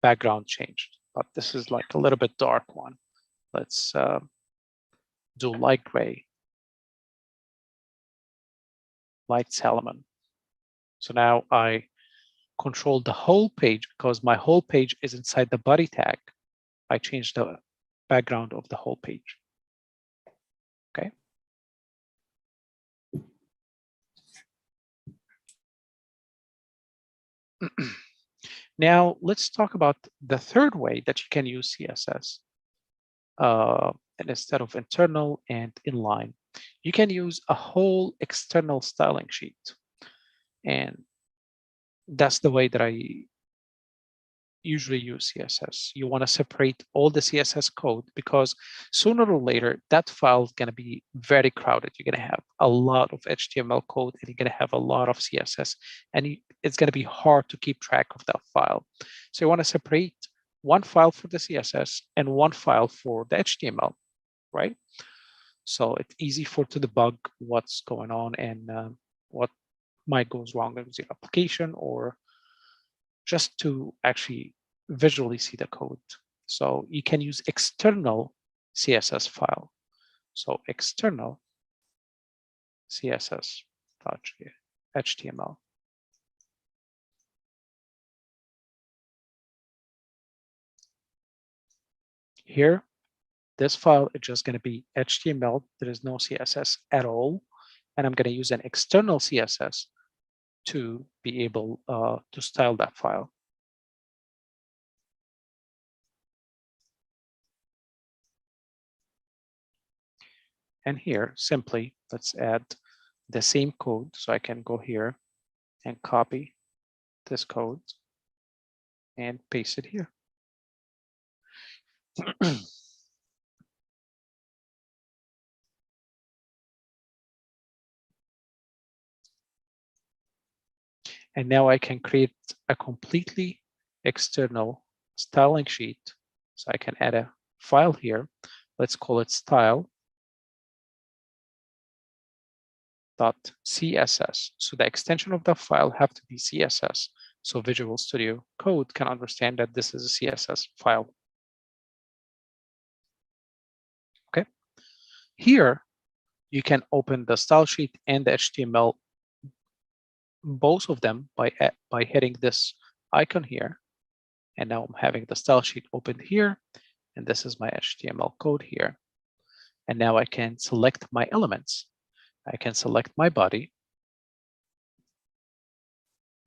background changed, but this is like a little bit dark one. Let's do light gray, light salmon. So now I control the whole page because my whole page is inside the body tag. I changed the background of the whole page. Okay. Now let's talk about the third way that you can use CSS. And instead of internal and inline, you can use a whole external styling sheet. And that's the way that I usually use CSS. You want to separate all the CSS code because sooner or later that file is going to be very crowded. You're going to have a lot of HTML code and you're going to have a lot of CSS, and it's going to be hard to keep track of that file. So you want to separate one file for the CSS and one file for the HTML, right? So it's easy to debug what's going on and what might go wrong with your application, or just to actually visually see the code. So you can use external CSS file. So external CSS.html. Here, this file is just going to be HTML. There is no CSS at all. And I'm going to use an external CSS to be able to style that file. And here, simply, let's add the same code. So I can go here and copy this code and paste it here. And now I can create a completely external styling sheet. So I can add a file here. Let's call it style.css. So the extension of the file have to be CSS. So Visual Studio Code can understand that this is a CSS file. Okay. Here, you can open the style sheet and the HTML, both of them by hitting this icon here. And now I'm having the style sheet open here, and this is my HTML code here. And now I can select my elements. I can select my body.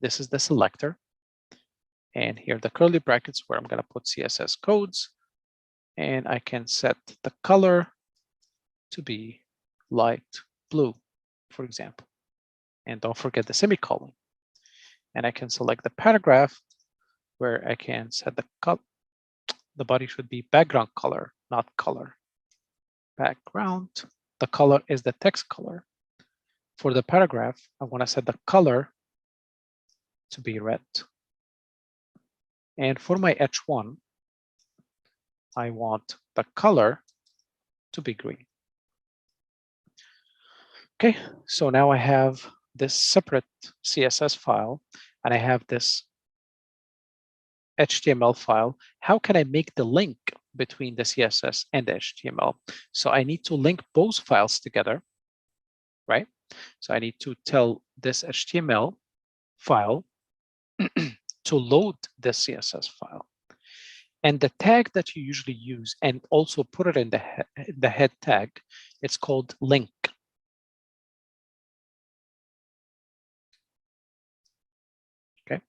This is the selector. And here the curly brackets where I'm going to put CSS codes. And I can set the color to be light blue, for example. And don't forget the semicolon. And I can select the paragraph where I can set the body should be background color, not color. Background, the color is the text color. For the paragraph, I want to set the color to be red. And for my H1, I want the color to be green. Okay, so now I have this separate CSS file and I have this HTML file. How can I make the link between the CSS and the HTML? So I need to link both files together, right? So I need to tell this HTML file to load the CSS file. And the tag that you usually use and also put it in the head tag, it's called link. Okay.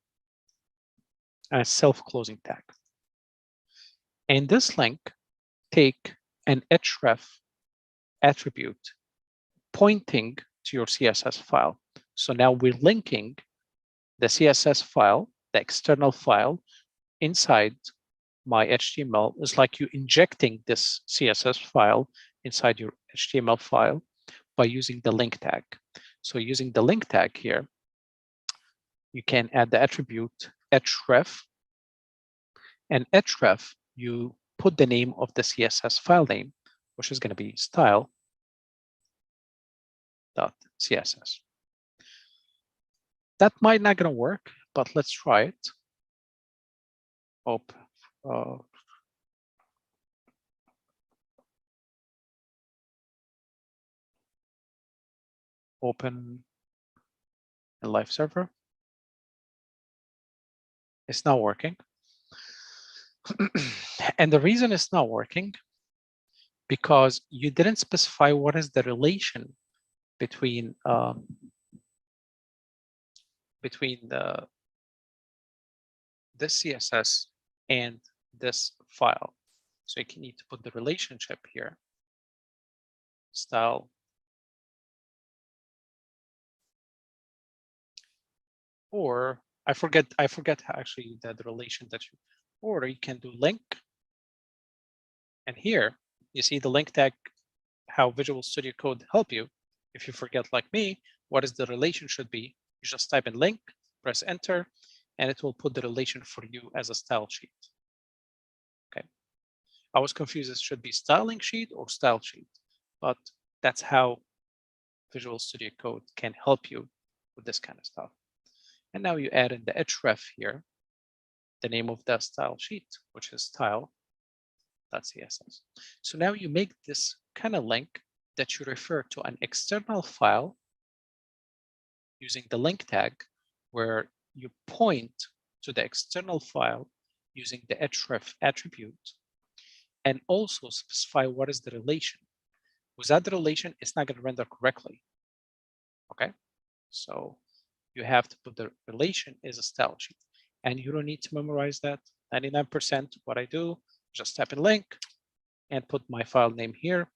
A self-closing tag. And this link take an href attribute pointing to your CSS file. So now we're linking the CSS file, the external file, inside my HTML. It's like you injecting this CSS file inside your HTML file by using the link tag. So using the link tag here, you can add the attribute href. And href, you put the name of the CSS file name, which is going to be style.css. That might not going to work, but let's try it. Open a live server. It's not working. And the reason it's not working, because you didn't specify what is the relation between this CSS and this file. So you need to put the relationship here. Style. Or I forget how actually the relation that you, or you can do link. And here you see the link tag, how Visual Studio Code help you. If you forget like me, what is the relation should be, you just type in link, press enter, and it will put the relation for you as a style sheet. Okay. I was confused, it should be styling sheet or style sheet, but that's how Visual Studio Code can help you with this kind of stuff. And now you add in the href here, the name of the style sheet, which is style.css. So now you make this kind of link that you refer to an external file using the link tag, where you point to the external file using the href attribute. and also specify what is the relation. Without the relation, it's not going to render correctly. Okay, so you have to put the relation is a style sheet, and you don't need to memorize that. 99%. What I do, just type in link and put my file name here,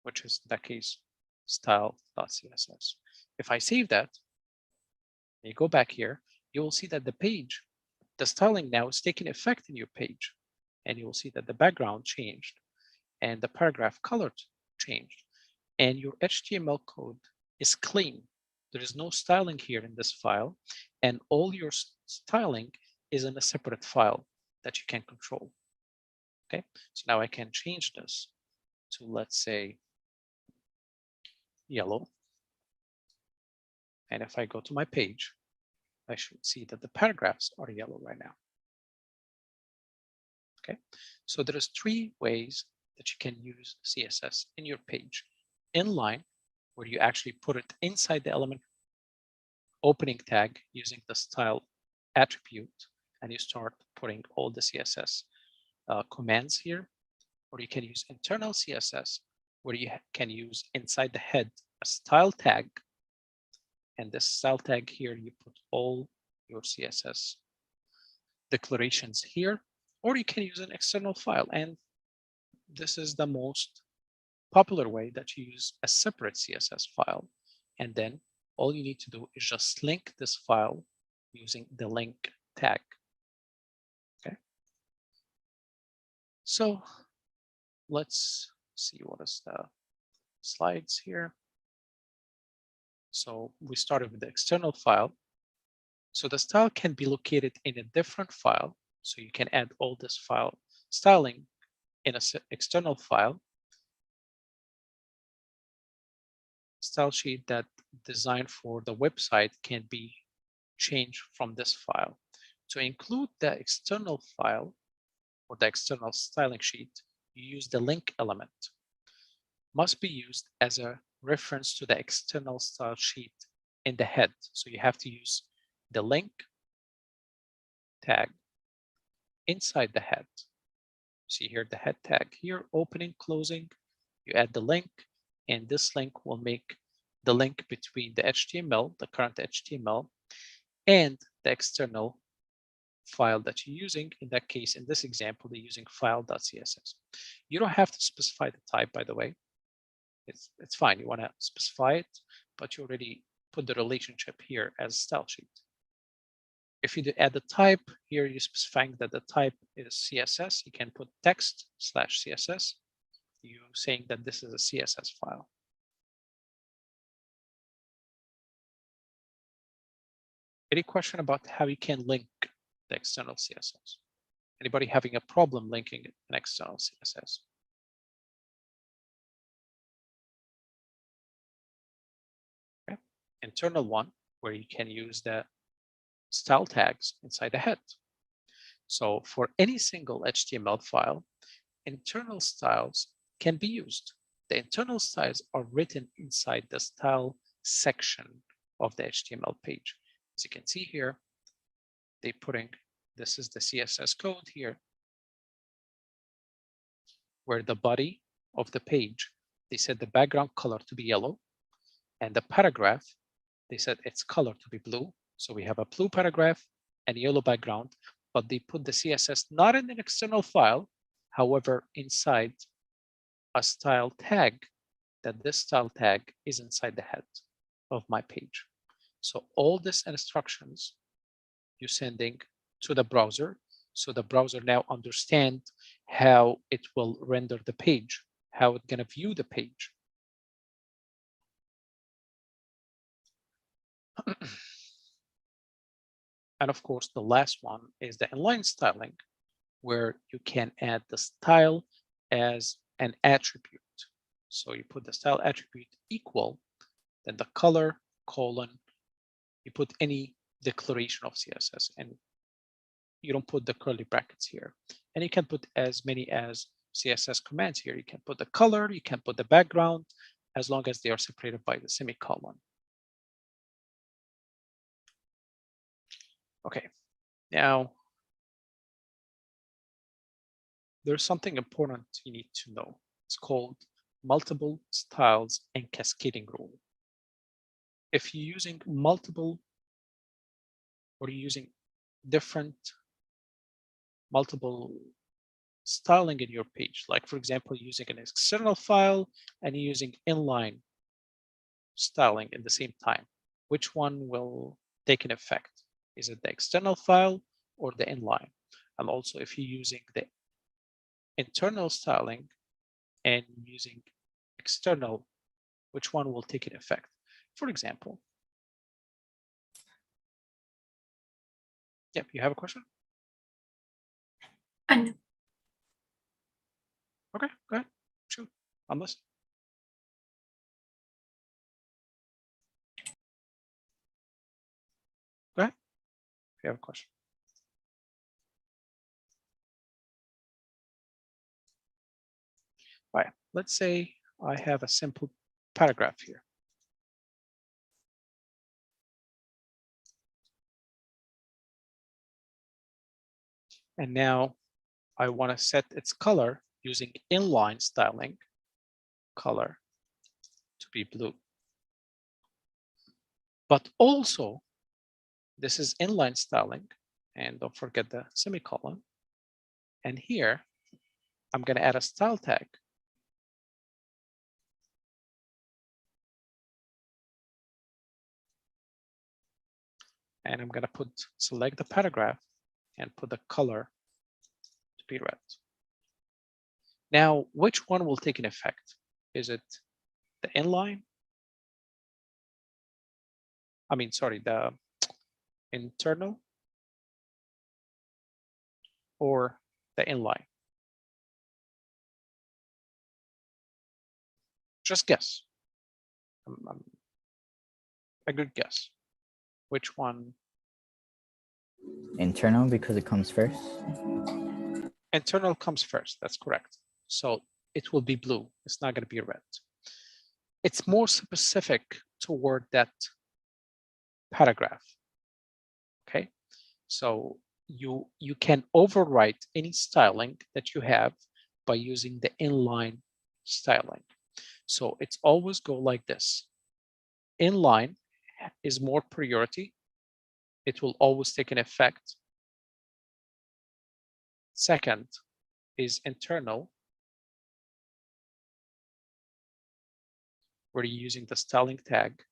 which is in that case style.css. If I save that, and you go back here, you will see that the page, the styling now is taking effect in your page, and you will see that the background changed and the paragraph color changed, and your HTML code is clean. There is no styling here in this file, and all your styling is in a separate file that you can control. Okay, so now I can change this to, let's say, yellow. And if I go to my page, I should see that the paragraphs are yellow right now. Okay, so there's 3 ways that you can use CSS in your page. Inline, where you actually put it inside the element opening tag using the style attribute, and you start putting all the CSS commands here. Or you can use internal CSS, where you can use inside the head a style tag, and this style tag here, you put all your CSS declarations here, or you can use an external file. And this is the most popular way, that you use a separate CSS file. And then all you need to do is just link this file using the link tag. Okay. So let's see what is the slides here. So we started with the external file. So the style can be located in a different file. So you can add all this file styling in an external file. Style sheet that designed for the website can be changed from this file. To include the external file or the external styling sheet, you use the link element. Must be used as a reference to the external style sheet in the head. So you have to use the link tag inside the head. See here the head tag here, opening, closing. You add the link, and this link will make the link between the HTML, the current HTML, and the external file that you're using. In that case, in this example, they're using file.css. You don't have to specify the type, by the way. It's fine. You want to specify it, but you already put the relationship here as style sheet. If you add the type here, you're specifying that the type is CSS. You can put text/CSS. You're saying that this is a CSS file. Any question about how you can link the external CSS? Anybody having a problem linking an external CSS? Okay. Internal one, where you can use the style tags inside the head. So for any single HTML file, internal styles can be used. The internal styles are written inside the style section of the HTML page. As you can see here, they're putting, this is the CSS code here, where the body of the page, they set the background color to be yellow, and the paragraph, they set its color to be blue. So we have a blue paragraph and yellow background, but they put the CSS not in an external file, however, inside a style tag, that this style tag is inside the head of my page. So all these instructions you're sending to the browser, so the browser now understand how it will render the page, how it's going to view the page. And of course, the last one is the inline styling, where you can add the style as an attribute. So you put the style attribute equal, then the color, colon, you put any declaration of CSS, and you don't put the curly brackets here. And you can put as many as CSS commands here. You can put the color, you can put the background, as long as they are separated by the semicolon. Okay, now there's something important you need to know. It's called multiple styles and cascading rule. If you're using multiple or you're using multiple styling in your page, like for example, using an external file and using inline styling at the same time, which one will take an effect? Is it the external file or the inline? And also if you're using the internal styling and using external, which one will take an effect? For example, yep, you have a question? I know. Okay, go ahead. Shoot, I'm listening. Go ahead if you have a question. All right, let's say I have a simple paragraph here. And now I want to set its color using inline styling color to be blue. But also, this is inline styling, and don't forget the semicolon. And here, I'm going to add a style tag. And I'm going to select the paragraph and put the color to be red. Now, which one will take an effect? Is it the inline? I mean, sorry, the internal or the inline? Just guess. A good guess. Which one? Internal, because it comes first. Internal comes first, that's correct. So it will be blue, it's not going to be red. It's more specific toward that paragraph. Okay, so you can overwrite any styling that you have by using the inline styling. So it's always go like this. Inline is more priority. It will always take an effect. Second is internal, where you're using the styling tag.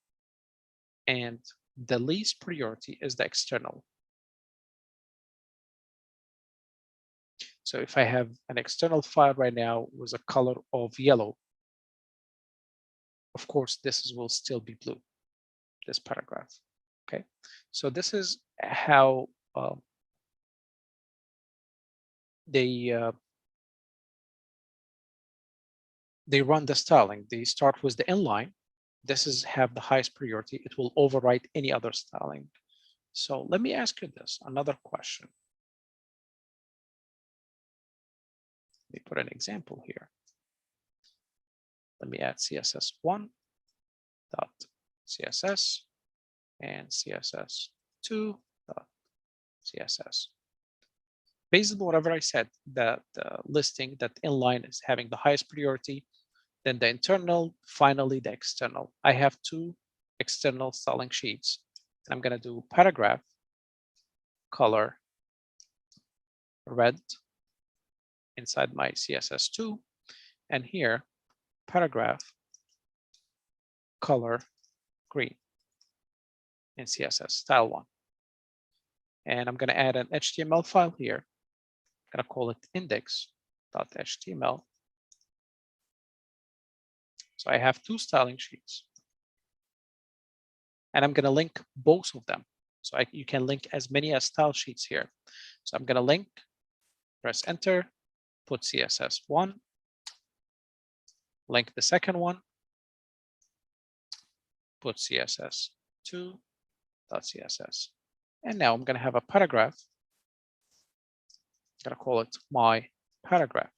And the least priority is the external. So if I have an external file right now with a color of yellow, of course, this will still be blue, this paragraph. Okay, so this is how they run the styling. They start with the inline. This is have the highest priority. It will overwrite any other styling. So let me ask you this, another question. Let me put an example here. Let me add CSS1.css and CSS2.css. Based on whatever I said, that listing that inline is having the highest priority, then the internal, finally the external. I have two external styling sheets. And I'm going to do paragraph color red inside my CSS2, and here paragraph color green in CSS style 1. And I'm going to add an HTML file here. I'm going to call it index.html. So I have two styling sheets. And I'm going to link both of them. So you can link as many as style sheets here. So I'm going to link, press enter, put CSS1, link the second one, put CSS2.css. And now I'm going to have a paragraph. I'm going to call it my paragraph.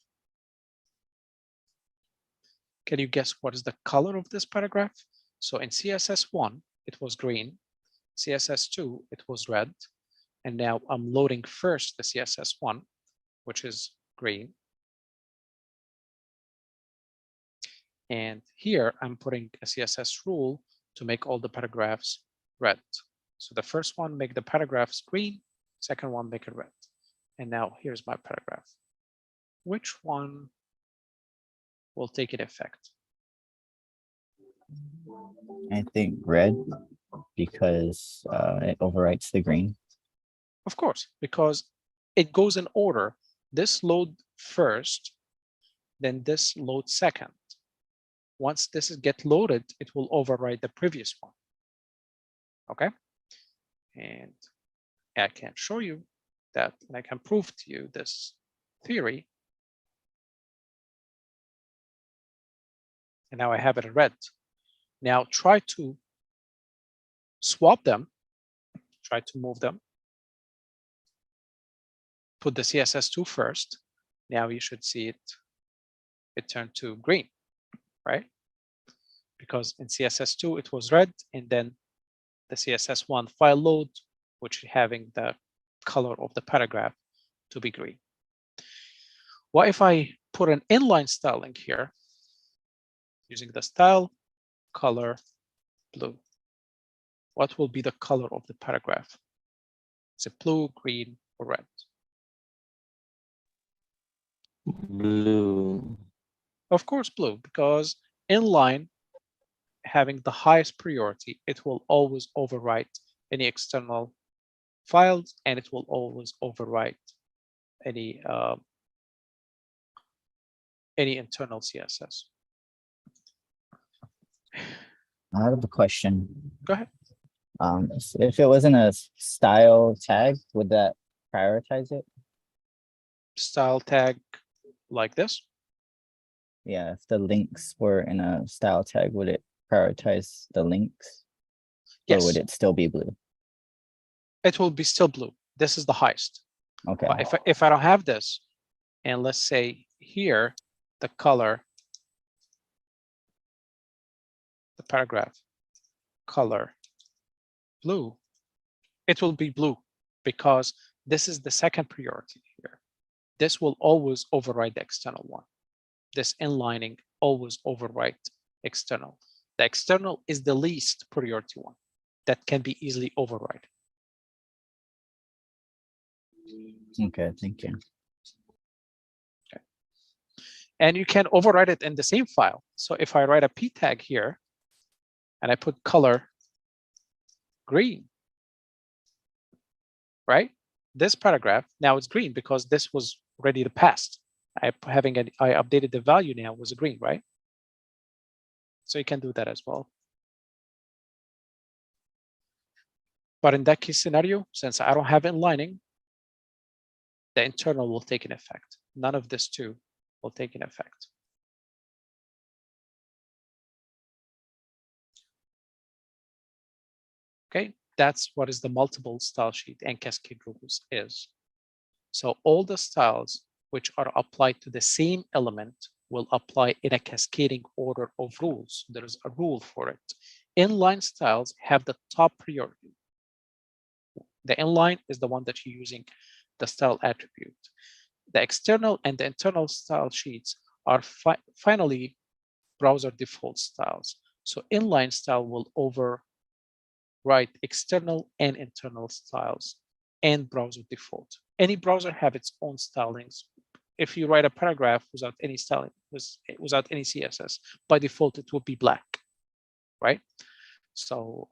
Can you guess what is the color of this paragraph? So in CSS1, it was green. CSS2, it was red. And now I'm loading first the CSS1, which is green. And here I'm putting a CSS rule to make all the paragraphs red. So the first one, make the paragraphs green, second one, make it red. And now here's my paragraph. Which one will take an effect? I think red, because it overwrites the green. Of course, because it goes in order. This load first, then this load second. Once this gets loaded, it will overwrite the previous one. Okay, and I can show you that, and I can prove to you this theory. And now I have it in red. Now try to swap them, try to move them. Put the CSS2 first. Now you should see it turned to green, right? Because in CSS2 it was red, and then the CSS1 file load, which having the color of the paragraph to be green. What if I put an inline styling here using the style color blue? What will be the color of the paragraph? Is it blue, green, or red? Blue. Of course, blue, because inline having the highest priority, it will always overwrite any external files, and it will always overwrite any internal CSS. I have a question. Go ahead. If it wasn't a style tag, would that prioritize it? Style tag like this? Yeah, if the links were in a style tag, would it prioritize the links? Yes. Or would it still be blue? It will be still blue. This is the highest. Okay. But if I don't have this, and let's say here, the color, the paragraph color blue, it will be blue because this is the second priority here. This will always override the external one. This inlining always overwrite external. The external is the least priority one that can be easily override. Okay, thank you. Okay. And you can override it in the same file. So if I write a p tag here and I put color green, right? This paragraph now it's green because this was already the past. I updated the value now was green, right? So you can do that as well. But in that case scenario, since I don't have inlining, the internal will take an effect. None of this two will take an effect. Okay, that's what is the multiple style sheet and cascade rules is. So all the styles which are applied to the same element will apply in a cascading order of rules. There is a rule for it. Inline styles have the top priority. The inline is the one that you're using the style attribute. The external and the internal style sheets are finally browser default styles. So inline style will overwrite external and internal styles and browser default. Any browser have its own stylings. If you write a paragraph without any styling, without any CSS, by default it will be black, right? So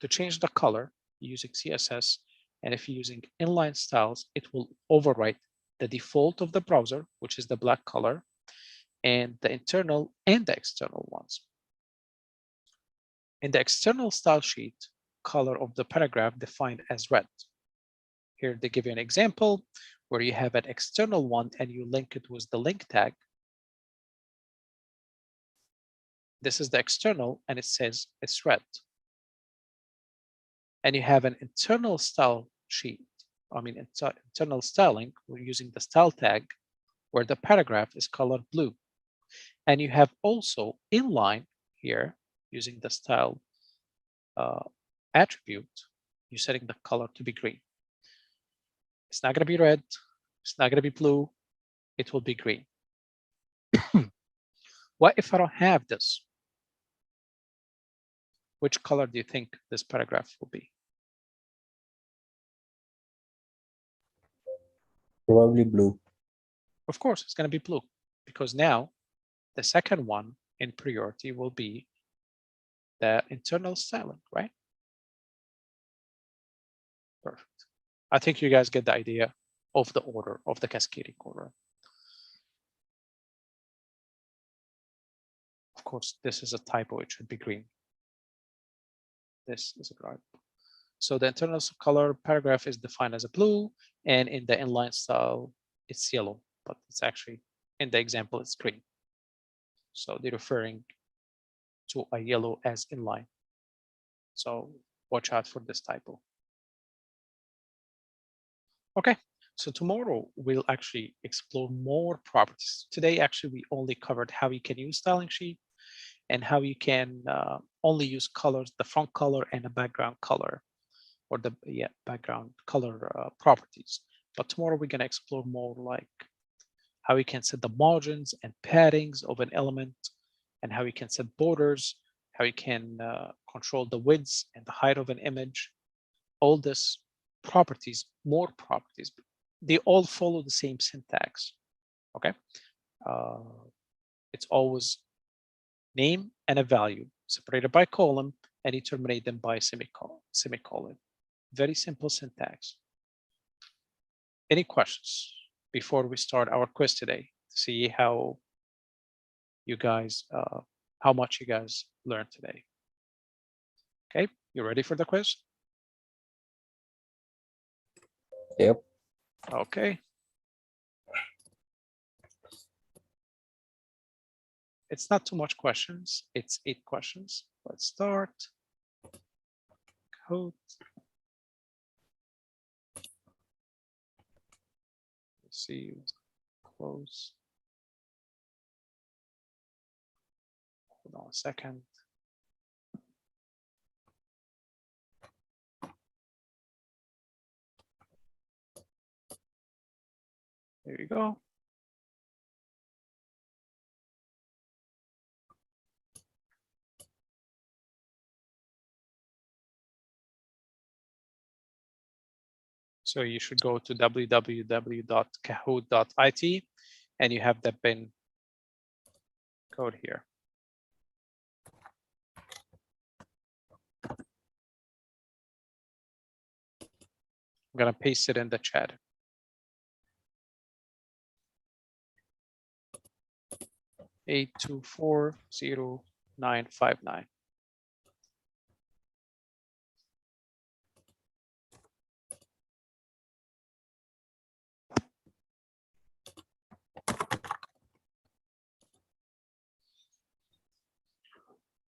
to change the color using CSS, and if you're using inline styles, it will overwrite the default of the browser, which is the black color, and the internal and the external ones. In the external style sheet, color of the paragraph defined as red. Here they give you an example where you have an external one and you link it with the link tag. This is the external and it says it's red. And you have an internal style sheet, internal styling, we're using the style tag where the paragraph is colored blue. And you have also inline here using the style attribute, you're setting the color to be green. It's not going to be red. It's not going to be blue. It will be green. What if I don't have this? Which color do you think this paragraph will be? Probably blue. Of course, it's going to be blue, because now the second one in priority will be the internal styling, right? Perfect. I think you guys get the idea of the order, of the cascading order. Of course, this is a typo. It should be green. This is a right. So the internal color paragraph is defined as a blue, and in the inline style, it's yellow, but it's actually, in the example, it's green. So they're referring to a yellow as inline. So watch out for this typo. Okay, so tomorrow we'll actually explore more properties. Today, actually, we only covered how you can use styling sheet and how you can only use colors, the front color and a background color, or the background color properties. But tomorrow we're going to explore more like how you can set the margins and paddings of an element, and how you can set borders, how you can control the width and the height of an image. All this properties, more properties, they all follow the same syntax. Okay, it's always name and a value separated by colon, and you terminate them by semicolon. Very simple syntax. Any questions before we start our quiz today to see how you guys, how much you guys learned today? Okay, you ready for the quiz? Yep. Okay. It's not too much questions. It's 8 questions. Let's start. Code. Let's see. Close. Hold on a second. There you go. So you should go to www.kahoot.it and you have the bin code here. I'm going to paste it in the chat. Eight two four 0959.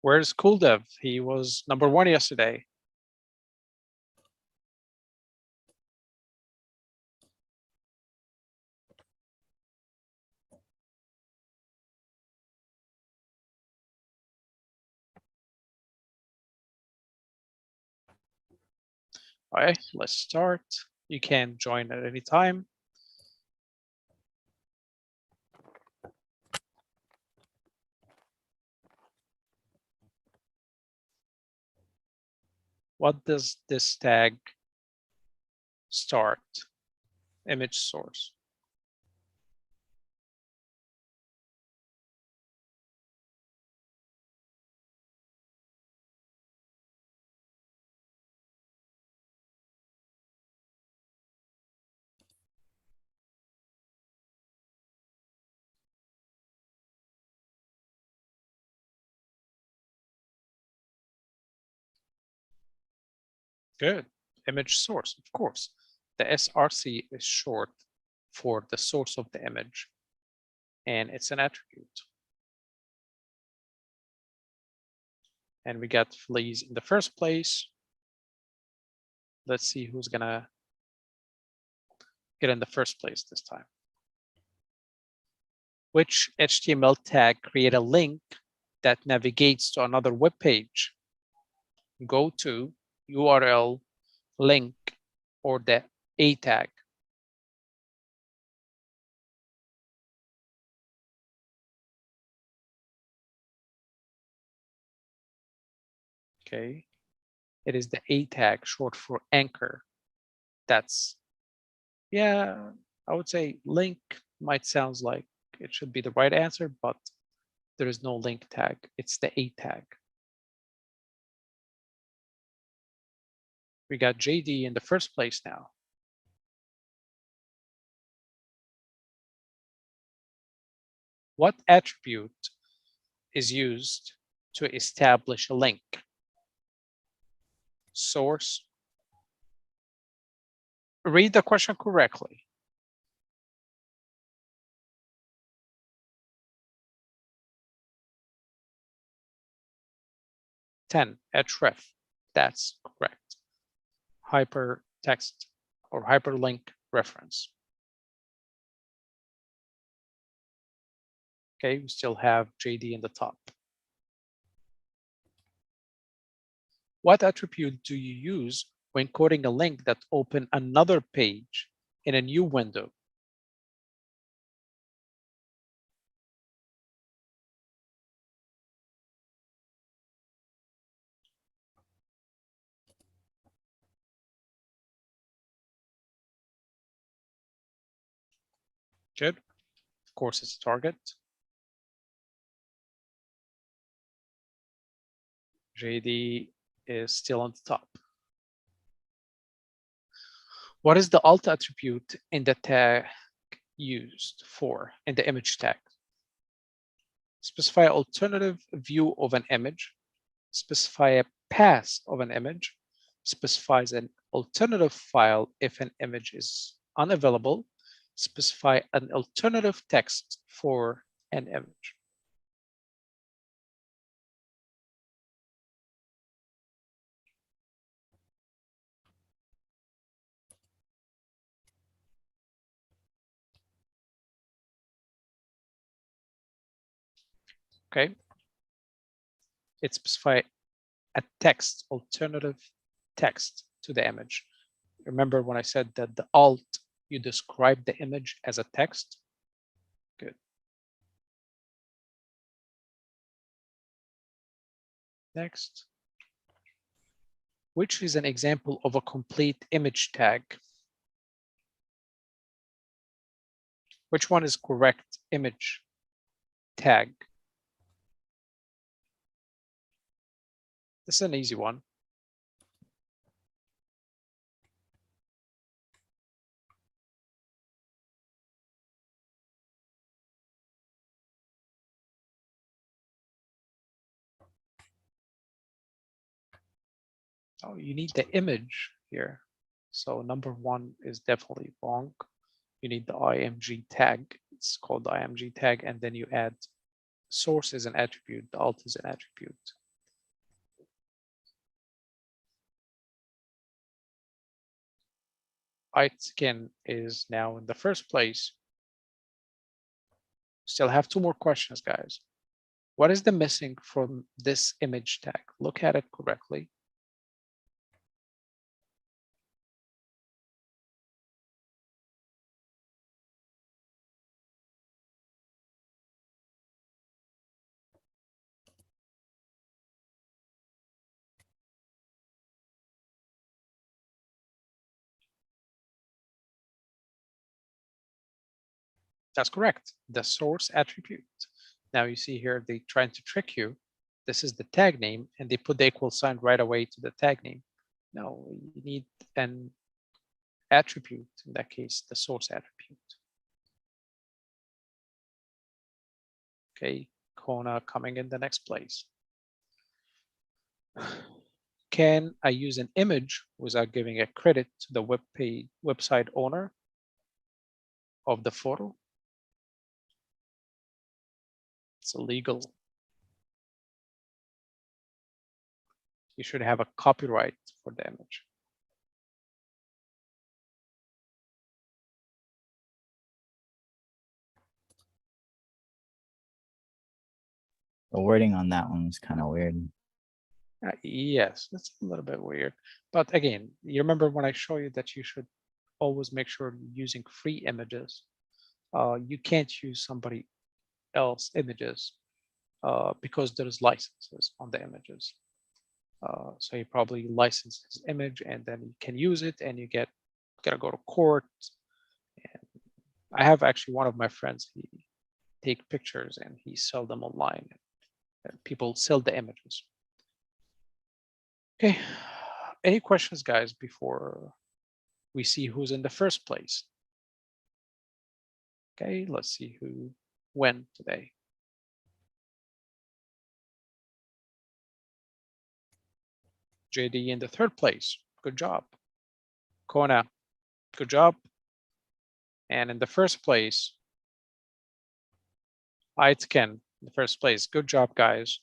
Where's Cool Dev? He was number 1 yesterday. All right, let's start. You can join at any time. What does this tag start? Image source. Good. Image source, of course. The SRC is short for the source of the image, and it's an attribute. And we got fleas in the first place. Let's see who's gonna get in the first place this time. Which HTML tag create a link that navigates to another web page? Go to URL, link, or the A tag. Okay. It is the A tag, short for anchor. That's, yeah, I would say link might sound like it should be the right answer, but there is no link tag. It's the A tag. We got JD in the first place now. What attribute is used to establish a link? Source. Read the question correctly. href. That's correct. Hypertext or hyperlink reference. Okay, we still have JD in the top. What attribute do you use when coding a link that opens another page in a new window? Good. Of course, it's a target. JD is still on the top. What is the alt attribute in the tag used for in the image tag? Specify alternative view of an image, specify a path of an image, specifies an alternative file if an image is unavailable, specify an alternative text for an image. Okay. It specifies a text, alternative text to the image. Remember when I said that the alt, you describe the image as a text? Good. Next. Which is an example of a complete image tag? Which one is correct image tag? This is an easy one. Oh, you need the image here. So number one is definitely wrong. You need the img tag. It's called the img tag, and then you add source is an attribute, the alt is an attribute. Skin is now in the first place. Still have two more questions, guys. What is the missing from this image tag? Look at it correctly. That's correct. The source attribute. Now you see here, they trying to trick you. This is the tag name, and they put the equal sign right away to the tag name. No, you need an attribute, in that case, the source attribute. Okay, Kona coming in the next place. Can I use an image without giving a credit to the website owner of the photo? It's illegal. You should have a copyright for the image. The wording on that one was kind of weird. Yes, that's a little bit weird. But again, you remember when I show you that you should always make sure you're using free images. You can't use somebody else images because there's licenses on the images. So you probably license his image and then you can use it and you gotta go to court. And I have actually one of my friends, he take pictures and he sell them online and people sell the images. Okay, any questions guys before we see who's in the first place? Okay, let's see who went today. JD in the third place. Good job. Kona, good job. And in the first place, Aitken in the first place. Good job, guys.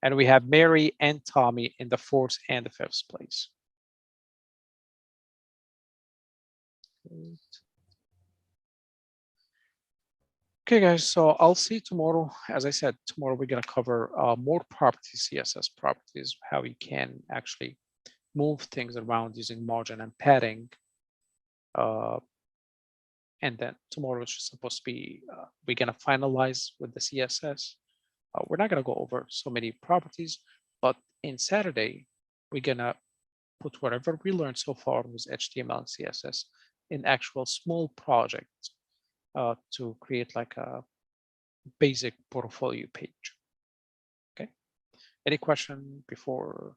And we have Mary and Tommy in the fourth and the fifth place. Okay, guys, so I'll see you tomorrow. As I said, tomorrow we're going to cover more properties, CSS properties, how you can actually move things around using margin and padding. And then tomorrow is supposed to be, we're going to finalize with the CSS. We're not going to go over so many properties, but in Saturday, we're going to put whatever we learned so far with HTML and CSS in actual small projects to create like a basic portfolio page. Okay. Any question before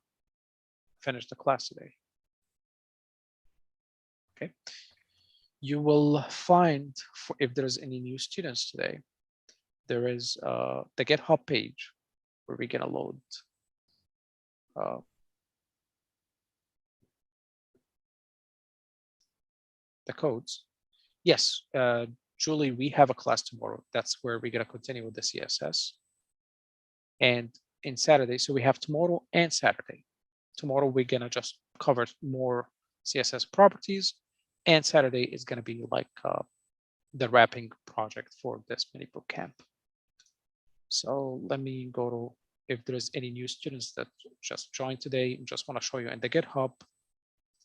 finish the class today? Okay. You will find, if there's any new students today, there is the GitHub page where we're gonna load the codes. Yes, Julie, we have a class tomorrow. That's where we're gonna continue with the CSS. And in Saturday, so we have tomorrow and Saturday. Tomorrow we're gonna just cover more CSS properties, and Saturday is gonna be like the wrapping project for this mini boot camp. So let me go to, if there's any new students that just joined today, just want to show you in the GitHub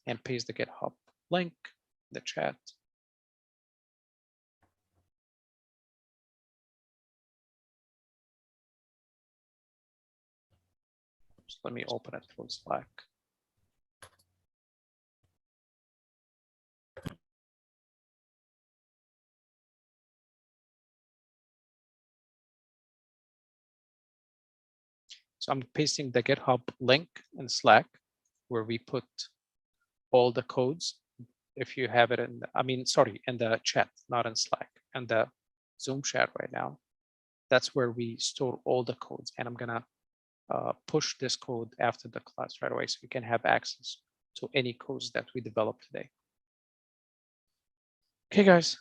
and paste the GitHub link in the chat. So let me open it through Slack. So I'm pasting the GitHub link in Slack where we put all the codes. If you have it in, I mean, sorry, in the chat, not in Slack, and the Zoom chat right now. That's where we store all the codes. And I'm gonna push this code after the class right away so you can have access to any codes that we develop today. Okay, guys.